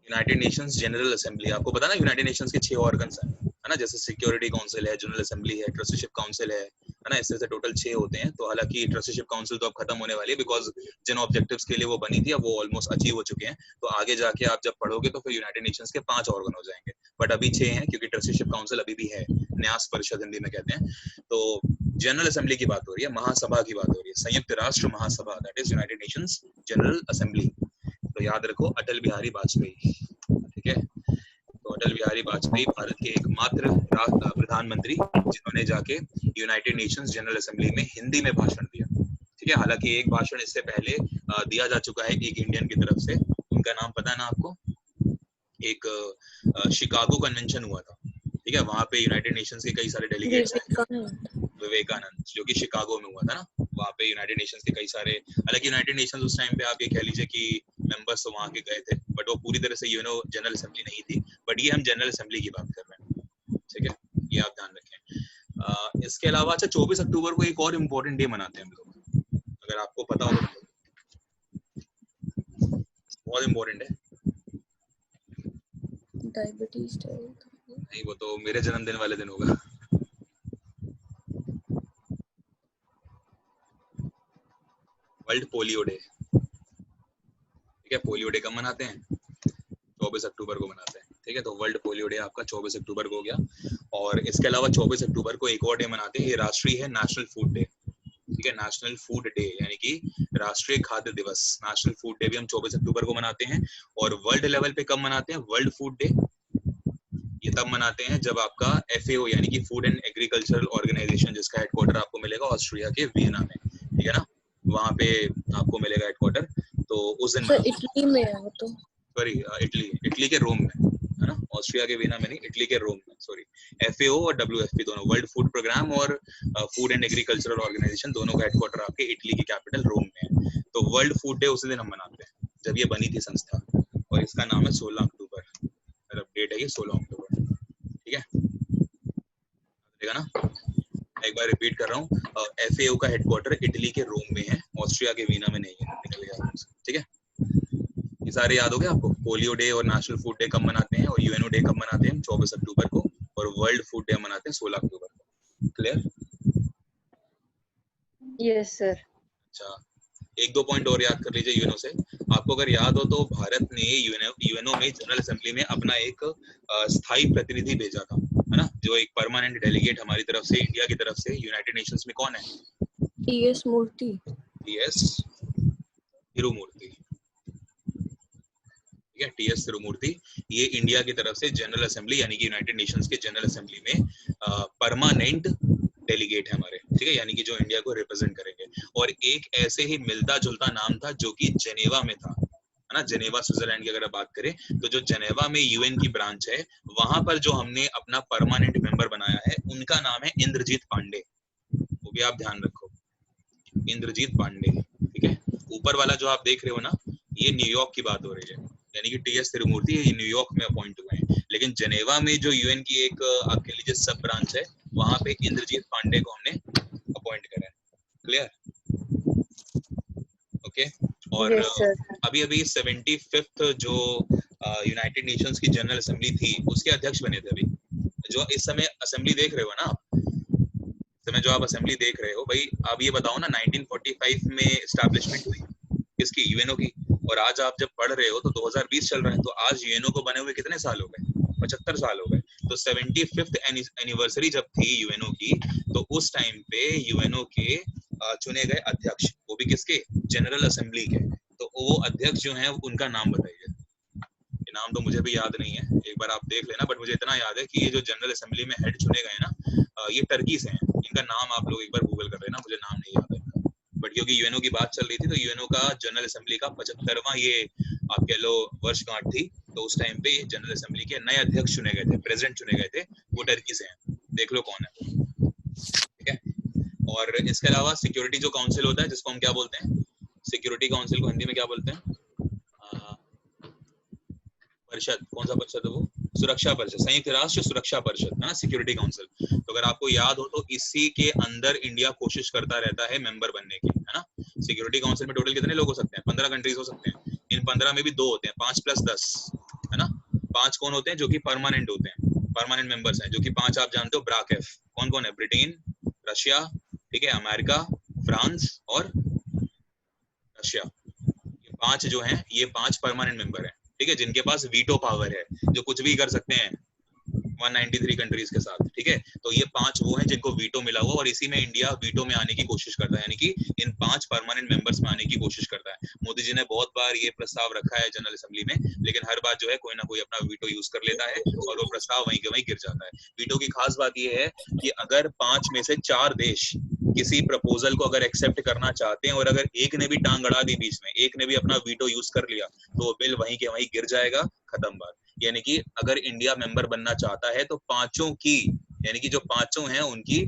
United Nations General assembly, आपको पता ना यूनाइटेड नेशंस के 6 ऑर्गन्स हैं, है ना, जैसे सिक्योरिटी काउंसिल है, जनरल असेंबली है, ट्रस्टीशिप काउंसिल है ना, इससे से टोटल 6 होते हैं। तो हालांकि ट्रस्टीशिप काउंसिल तो अब खत्म होने वाली है, बिकॉज जिन ऑब्जेक्टिव्स के लिए वो बनी थी अब वो ऑलमोस्ट अचीव हो चुके हैं। तो आगे जाके आप जब पढ़ोगे तो फिर यूनाइटेड नेशंस के 5 ऑर्गन हो जाएंगे, बट अभी 6 हैं क्योंकि ट्रस्टीशिप काउंसिल अभी भी है, न्यास परिषद हिंदी में कहते हैं। तो जनरल असेंबली की बात हो रही है, महासभा की बात हो रही है, संयुक्त राष्ट्र महासभा, that is United Nations General Assembly. तो याद रखो अटल बिहारी वाजपेयी, ठीक है। तो अटल बिहारी वाजपेयी भारत के एकमात्र प्रधानमंत्री जिन्होंने जाके यूनाइटेड नेशंस जनरल असेंबली में हिंदी में भाषण दिया, ठीक है। हालांकि एक भाषण इससे पहले दिया जा चुका है एक इंडियन की तरफ से, उनका नाम पता है ना आपको? एक शिकागो कन्वेंशन हुआ था, ठीक है, वहां पे यूनाइटेड नेशंस के कई सारे डेलीगेट्स आए, विवेकानंद, जो कि शिकागो में हुआ था ना, वहाँ पे यूनाइटेड नेशंस के कई सारे, हालांकि यूनाइटेड नेशंस उस टाइम पे आप ये कह लीजिए कि मेंबर्स तो वहाँ के गए थे, बट वो पूरी तरह से जनरल असेंबली नहीं थी। बट ये हम जनरल असेंबली की बात कर रहे हैं, ठीक है, ये आप ध्यान रखें। इसके अलावा अच्छा 24 अक्टूबर को एक और इम्पोर्टेंट डे मनाते हैं हम लोग, अगर आपको पता हो तो बहुत इम्पोर्टेंट है। डायबिटीज डे नहीं, वो तो मेरे जन्मदिन वाले दिन होगा। वर्ल्ड पोलियो डे, ठीक है। पोलियो डे कब मनाते हैं? 24 अक्टूबर को मनाते हैं, ठीक है। तो वर्ल्ड पोलियो डे आपका 24 अक्टूबर को हो गया। और इसके अलावा 24 अक्टूबर को एक और डे मनाते हैं, ये राष्ट्रीय है, नेशनल फूड डे, ठीक है। नेशनल फूड डे यानी कि राष्ट्रीय खाद्य दिवस, नेशनल फूड डे भी हम 24 अक्टूबर को मनाते हैं। और वर्ल्ड लेवल पे कब मनाते हैं वर्ल्ड फूड डे? ये तब मनाते हैं जब आपका FAO यानी कि फूड एंड एग्रीकल्चरल ऑर्गेनाइजेशन, जिसका हेडक्वार्टर आपको मिलेगा ऑस्ट्रिया के वियना में, ठीक है ना, वहाँ पे आपको मिलेगा हेडक्वार्टर। तो उस दिन इटली में है वो तो, सॉरी इटली के रोम में, है ना, ऑस्ट्रिया के वियना में नहीं, इटली के रोम में, सॉरी। FAO और WFP दोनों, वर्ल्ड फूड प्रोग्राम और फूड एंड एग्रीकल्चरल ऑर्गेनाइजेशन, दोनों का हेडक्वार्टर आपके इटली की कैपिटल रोम में है। तो वर्ल्ड फूड डे उसी दिन हम मनाते हैं जब ये बनी थी संस्था, और इसका नाम है 16 अक्टूबर, मतलब डेट है ये 16 अक्टूबर, ठीक है, देखा ना। एक बार रिपीट कर रहा हूँ, FAO का हेडक्वार्टर इटली के रोम में है, ऑस्ट्रिया के वीना में नहीं है, निकल गया, ठीक है। ये सारे याद हो गए आपको? पोलियो डे और नेशनल फूड डे कब मनाते हैं, और UNO डे कब मनाते हैं? 24 अक्टूबर को, और वर्ल्ड फूड डे मनाते हैं 16 अक्टूबर को। क्लियर? Yes sir. अच्छा, एक दो पॉइंट और याद कर लीजिए यूएनओ से। आपको अगर याद हो तो भारत ने यूएनओ में जनरल असेंबली में अपना एक स्थायी प्रतिनिधि भेजा था, है ना, जो एक परमानेंट डेलीगेट हमारी तरफ से, इंडिया की तरफ से यूनाइटेड नेशंस में कौन है? टीएस मूर्ति। टीएस तिरुमूर्ति, ठीक है, टीएस तिरुमूर्ति। ये इंडिया की तरफ से जनरल असेंबली यानी कि यूनाइटेड नेशंस के जनरल असेंबली में परमानेंट डेलीगेट है हमारे, ठीक है, यानी कि जो इंडिया को रिप्रेजेंट करेंगे। और एक ऐसे ही मिलता जुलता नाम था जो कि जेनेवा में था, है ना, जेनेवा स्विट्जरलैंड की अगर बात करें तो जो जेनेवा में यूएन की ब्रांच है, वहां पर जो हमने अपना परमानेंट मेंबर बनाया है उनका नाम है इंद्रजीत पांडे, वो भी आप ध्यान रखो, इंद्रजीत पांडे, ठीक है। ऊपर वाला जो आप देख रहे हो ना, ये न्यूयॉर्क की बात हो रही है, यानी कि टीएस तिरुमूर्ति ये न्यूयॉर्क में अपॉइंट हुए हैं, लेकिन जेनेवा में जो यूएन की एक आप कह लीजिए सब ब्रांच है, वहां पे इंद्रजीत पांडे को हमने अपॉइंट करा है। क्लियर? ओके। और अभी अभी 75th जो यूनाइटेड नेशंस की जनरल असेंबली थी उसके अध्यक्ष बने थे अभी, जो इस समय असेंबली देख रहे हो ना आप, इस समय जो आप असेंबली देख रहे हो भाई, आप ये बताओ ना 1945 में एस्टैब्लिशमेंट हुई किसकी? यूएनओ की। और आज आप जब पढ़ रहे हो तो 2020 चल रहा है, तो आज यूएनओ को बने हुए कितने साल हो गए? 75 साल हो गए। तो 75th एनिवर्सरी जब थी यूएनओ की, तो उस टाइम पे यूएनओ के चुने गए अध्यक्ष, वो भी किसके? जनरल असेंबली के। तो वो अध्यक्ष जो हैं उनका नाम बताइए, नाम तो मुझे भी याद नहीं है, एक बार आप देख लेना, बट मुझे इतना याद है कि ये जो जनरल असेंबली में हेड चुने गए ना, ये टर्की से हैं। इनका नाम आप लोग एक बार गूगल कर लेना, मुझे नाम नहीं याद है, बट क्योंकि यूएनओ की बात चल रही थी तो यूएनओ का जनरल असेंबली का 75वां ये आप कह लो वर्षगांठ थी, तो उस टाइम पे जनरल असेंबली के नए अध्यक्ष चुने गए थे, प्रेसिडेंट चुने गए थे, वो टर्की से हैं, देख लो कौन है, ठीक है। और इसके अलावा सिक्योरिटी जो काउंसिल होता है, जिसको हम क्या बोलते हैं, सिक्योरिटी काउंसिल को हिंदी में क्या बोलते हैं, परिषद, कौन सा परिषद है वो, सुरक्षा परिषद, संयुक्त राष्ट्र सुरक्षा परिषद है ना, सिक्योरिटी काउंसिल। तो अगर आपको याद हो तो इसी के अंदर इंडिया कोशिश करता रहता है मेंबर बनने की, है ना। सिक्योरिटी काउंसिल में टोटल कितने लोग हो सकते हैं, 15 कंट्रीज हो सकते हैं, इन 15 में भी 2 होते हैं, 5 + 10 है ना। 5 कौन होते हैं, जो कि परमानेंट होते हैं, परमानेंट मेंबर्स हैं, जो कि 5 आप जानते हो, ब्राकेफ कौन कौन है, ब्रिटेन, रशिया, ठीक है, अमेरिका, फ्रांस और रशिया, ये 5 जो हैं, ये 5 परमानेंट मेंबर हैं, ठीक है, जिनके पास वीटो पावर है, जो कुछ भी कर सकते हैं 193 कंट्रीज के साथ, ठीक है। तो ये 5 वो हैं जिनको वीटो मिला हुआ, और इसी में इंडिया वीटो में आने की कोशिश करता है, यानी कि इन 5 परमानेंट मेंबर्स में आने की कोशिश करता है। मोदी जी ने बहुत बार ये प्रस्ताव रखा है जनरल असेंबली में, लेकिन हर बार जो है कोई ना कोई अपना वीटो यूज कर लेता है और वो प्रस्ताव वहीं के वहीं गिर जाता है। वीटो की खास बात ये है कि अगर 5 में से 4 देश किसी प्रपोजल को अगर एक्सेप्ट करना चाहते हैं, और अगर एक ने भी टांग अड़ा दी बीच में, एक ने भी अपना वीटो यूज कर लिया, तो बिल वहीं के वहीं गिर जाएगा, खत्म बात। यानी कि अगर इंडिया मेंबर बनना चाहता है तो 5 की, यानी कि जो 5 हैं उनकी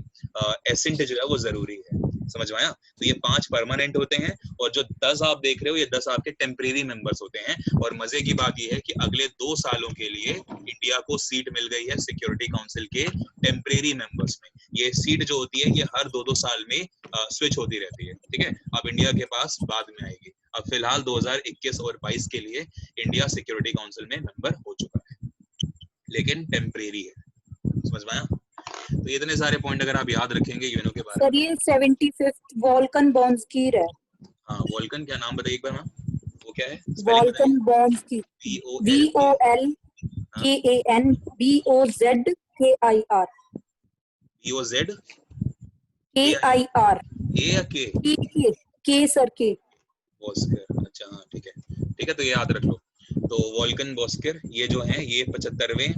एसेंट जो है वो जरूरी है, समझ में आया। तो ये 5 परमानेंट होते हैं, और जो 10 आप देख रहे हो, ये 10 आपके टेम्परेरी मेंबर्स होते हैं। और मजे की बात ये है कि अगले 2 सालों के लिए इंडिया को सीट मिल गई है सिक्योरिटी काउंसिल के टेम्परेरी मेंबर्स में। ये सीट जो होती है ये हर 2-2 साल में स्विच होती रहती है, ठीक है। अब इंडिया के पास बाद में आएगी। अब फिलहाल 2021 और 22 के लिए इंडिया सिक्योरिटी काउंसिल में मेंबर हो चुका है, लेकिन टेम्परेरी है, समझ में आया। तो इतने सारे पॉइंट अगर आप याद रखेंगे यूएनओ के बारे में। सर ये 75th वॉल्कन बॉन्स्की है। हाँ, वॉल्कन, क्या नाम बताइए एक बार मैम, वो क्या है, वॉल्कन बॉन्स्की, VOLKAN BOZKIR, BOZ KIR, ए या के, K सर के, बॉस्कर, अच्छा हाँ ठीक है, ठीक है, तो ये याद रख लो। तो वॉल्कन बॉस्कर ये जो हैं ये 75वें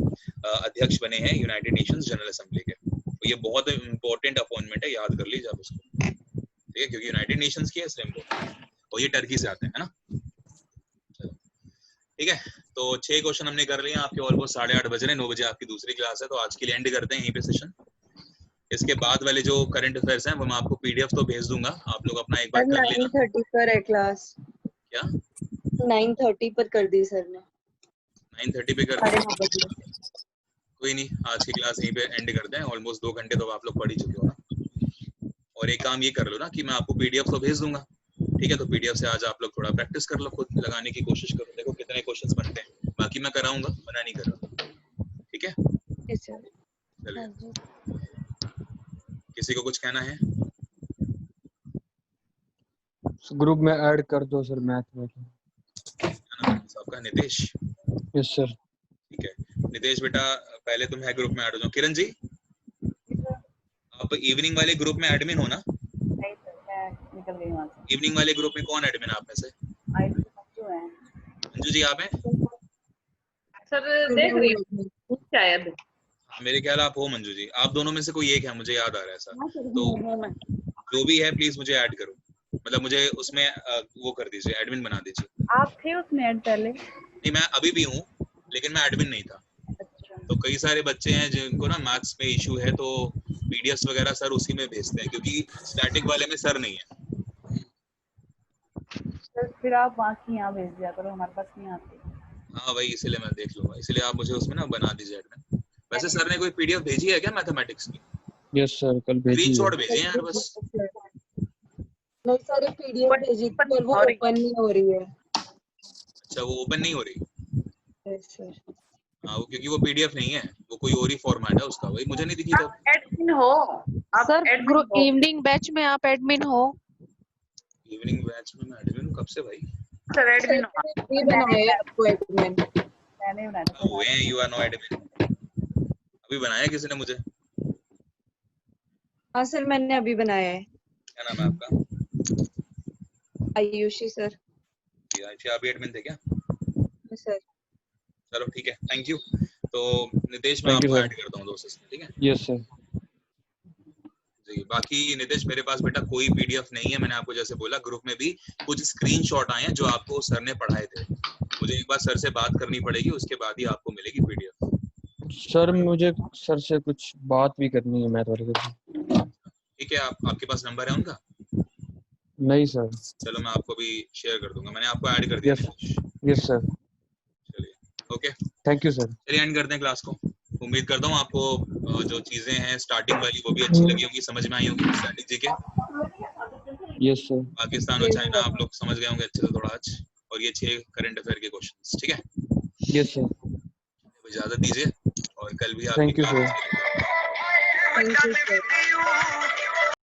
अध्यक्ष बने हैं यूनाइटेड नेशंस जनरल असेंबली के। तो ये बहुत इंपॉर्टेंट अपॉइंटमेंट है, याद कर लीजिए आप उसको, ठीक है, क्योंकि यूनाइटेड नेशंस की है इसलिए इम्पोर्टेंट। और ये टर्की से आते हैं, है ना। चलो ठीक है, तो 6 क्वेश्चन हमने कर लिए, आपके ऑलमोस्ट 8:30 बज रहे हैं, 9 बजे आपकी दूसरी क्लास है, तो आज के लिए एंड करते हैं यहीं पे सेशन। इसके बाद वाले जो करंट अफेयर्स हैं वो मैं आपको पीडीएफ तो भेज दूंगा, आप लोग अपना एक बार कर लेना। 9:30 पर है क्लास। क्या 9:30 पर कर दी सर ने। 9:30 पे कर दी, कोई नहीं, आज की क्लास यहीं पे एंड करते हैं। ऑलमोस्ट 2 घंटे तो आप लोग पढ़ ही चुके हो ना। और एक काम ये कर लो ना कि मैं आपको पीडीएफ तो भेज दूंगा, ठीक है, तो पीडीएफ से आज आप लोग थोड़ा प्रैक्टिस कर लो, खुद लगाने की कोशिश करो, देखो कितने क्वेश्चंस बनते हैं, बाकी मैं कराऊंगा, मना नहीं कर रहा, ठीक है। चलिए, किसी को कुछ कहना है? ग्रुप में ऐड कर दो सर मैथ में। क्या नाम है आपका? नितेश? Yes sir. ठीक है नितेश बेटा, पहले तुम है ग्रुप में ऐड हो जाओ। किरण जी आप इवनिंग वाले ग्रुप में एडमिन हो ना? नहीं सर, मैं निकल गई वहाँ से। इवनिंग वाले ग्रुप में कौन एडमिन आप में से? मंजू जी आप हैं? सर देख रही हूँ शायद। मेरे ख्याल आप हो मंजू जी, आप दोनों में से कोई एक है, मुझे याद आ रहा है ऐसा। तो जो भी है प्लीज मुझे ऐड करो, मतलब मुझे उसमें वो कर दीजिए, एडमिन बना दीजिए। आप थे उसमें ऐड पहले? नहीं मैं अभी भी हूँ, लेकिन मैं एडमिन नहीं था। तो कई सारे बच्चे हैं जिनको ना मैथ्स में इशू है, तो पीडीएफ वगैरह सर उसी में भेजते हैं, क्योंकि स्टैटिक वाले में सर नहीं है। सर फिर आप वहाँ की यहाँ भेज दिया करो, हमारे पास नहीं आती। हाँ भाई, इसीलिए मैं देख लूंगा, इसलिए आप मुझे उसमें ना बना दीजिए एडमिन। वैसे सर ने कोई पीडीएफ भेजी है क्या मैथमेटिक्स की? यस सर, कल भेजी है। स्क्रीनशॉट भेजे यार बस। नहीं सर, पीडीएफ भेजी थी पर वो ओपन नहीं हो रही है। अच्छा, वो ओपन नहीं हो रही? Yes sir. हाँ, वो क्योंकि वो पीडीएफ नहीं है, वो कोई और ही फॉर्मेट है उसका, वही मुझे नहीं दिखी। तो एडमिन हो आप? सर ग्रुप इवनिंग बैच में आप एडमिन हो? इवनिंग बैच में मैं एडमिन हूँ, कब से भाई? सर एडमिन हो? ये बनाया आपको एडमिन? मैंने बनाया। वो है यू आर नो एडमिन, अभी बनाया किसी ने मुझे? हाँ सर, मैंने अभी बनाया है। क्या नाम है आपका? आयुषी सर। अच्छा, अभी एडमिन थे क्या? सर चलो ठीक है, थैंक यू। तो नितेश मैं Thank you, आपको sir. ऐड करता हूँ दोस्तों से, ठीक है यस सर। जी। बाकी नितेश मेरे पास बेटा कोई पीडीएफ नहीं है, मैंने आपको जैसे बोला ग्रुप में भी कुछ स्क्रीनशॉट आए हैं जो आपको सर ने पढ़ाए थे, मुझे एक बार सर से बात करनी पड़ेगी, उसके बाद ही आपको मिलेगी पीडीएफ। सर मुझे सर से कुछ बात भी करनी है मैथ वाले से। ठीक है, आपके पास नंबर है उनका? नहीं सर। चलो मैं आपको भी शेयर कर दूंगा, मैंने आपको ऐड कर दिया। Yes sir. चलिए ओके, थैंक यू सर। चलिए एंड करते हैं क्लास को। उम्मीद करता हूँ आपको जो चीजें हैं स्टार्टिंग वाली वो भी अच्छी लगी होंगी, समझ में आई होंगी स्ट्रैटेजी के। Yes sir. पाकिस्तान और चाइना आप लोग समझ गए होंगे अच्छे से थोड़ा आज, और ये 6 करंट अफेयर के क्वेश्चंस, ठीक है। Yes sir. इजाजत दीजिए और कल भी आपकी thank you class sir. Thank you sir.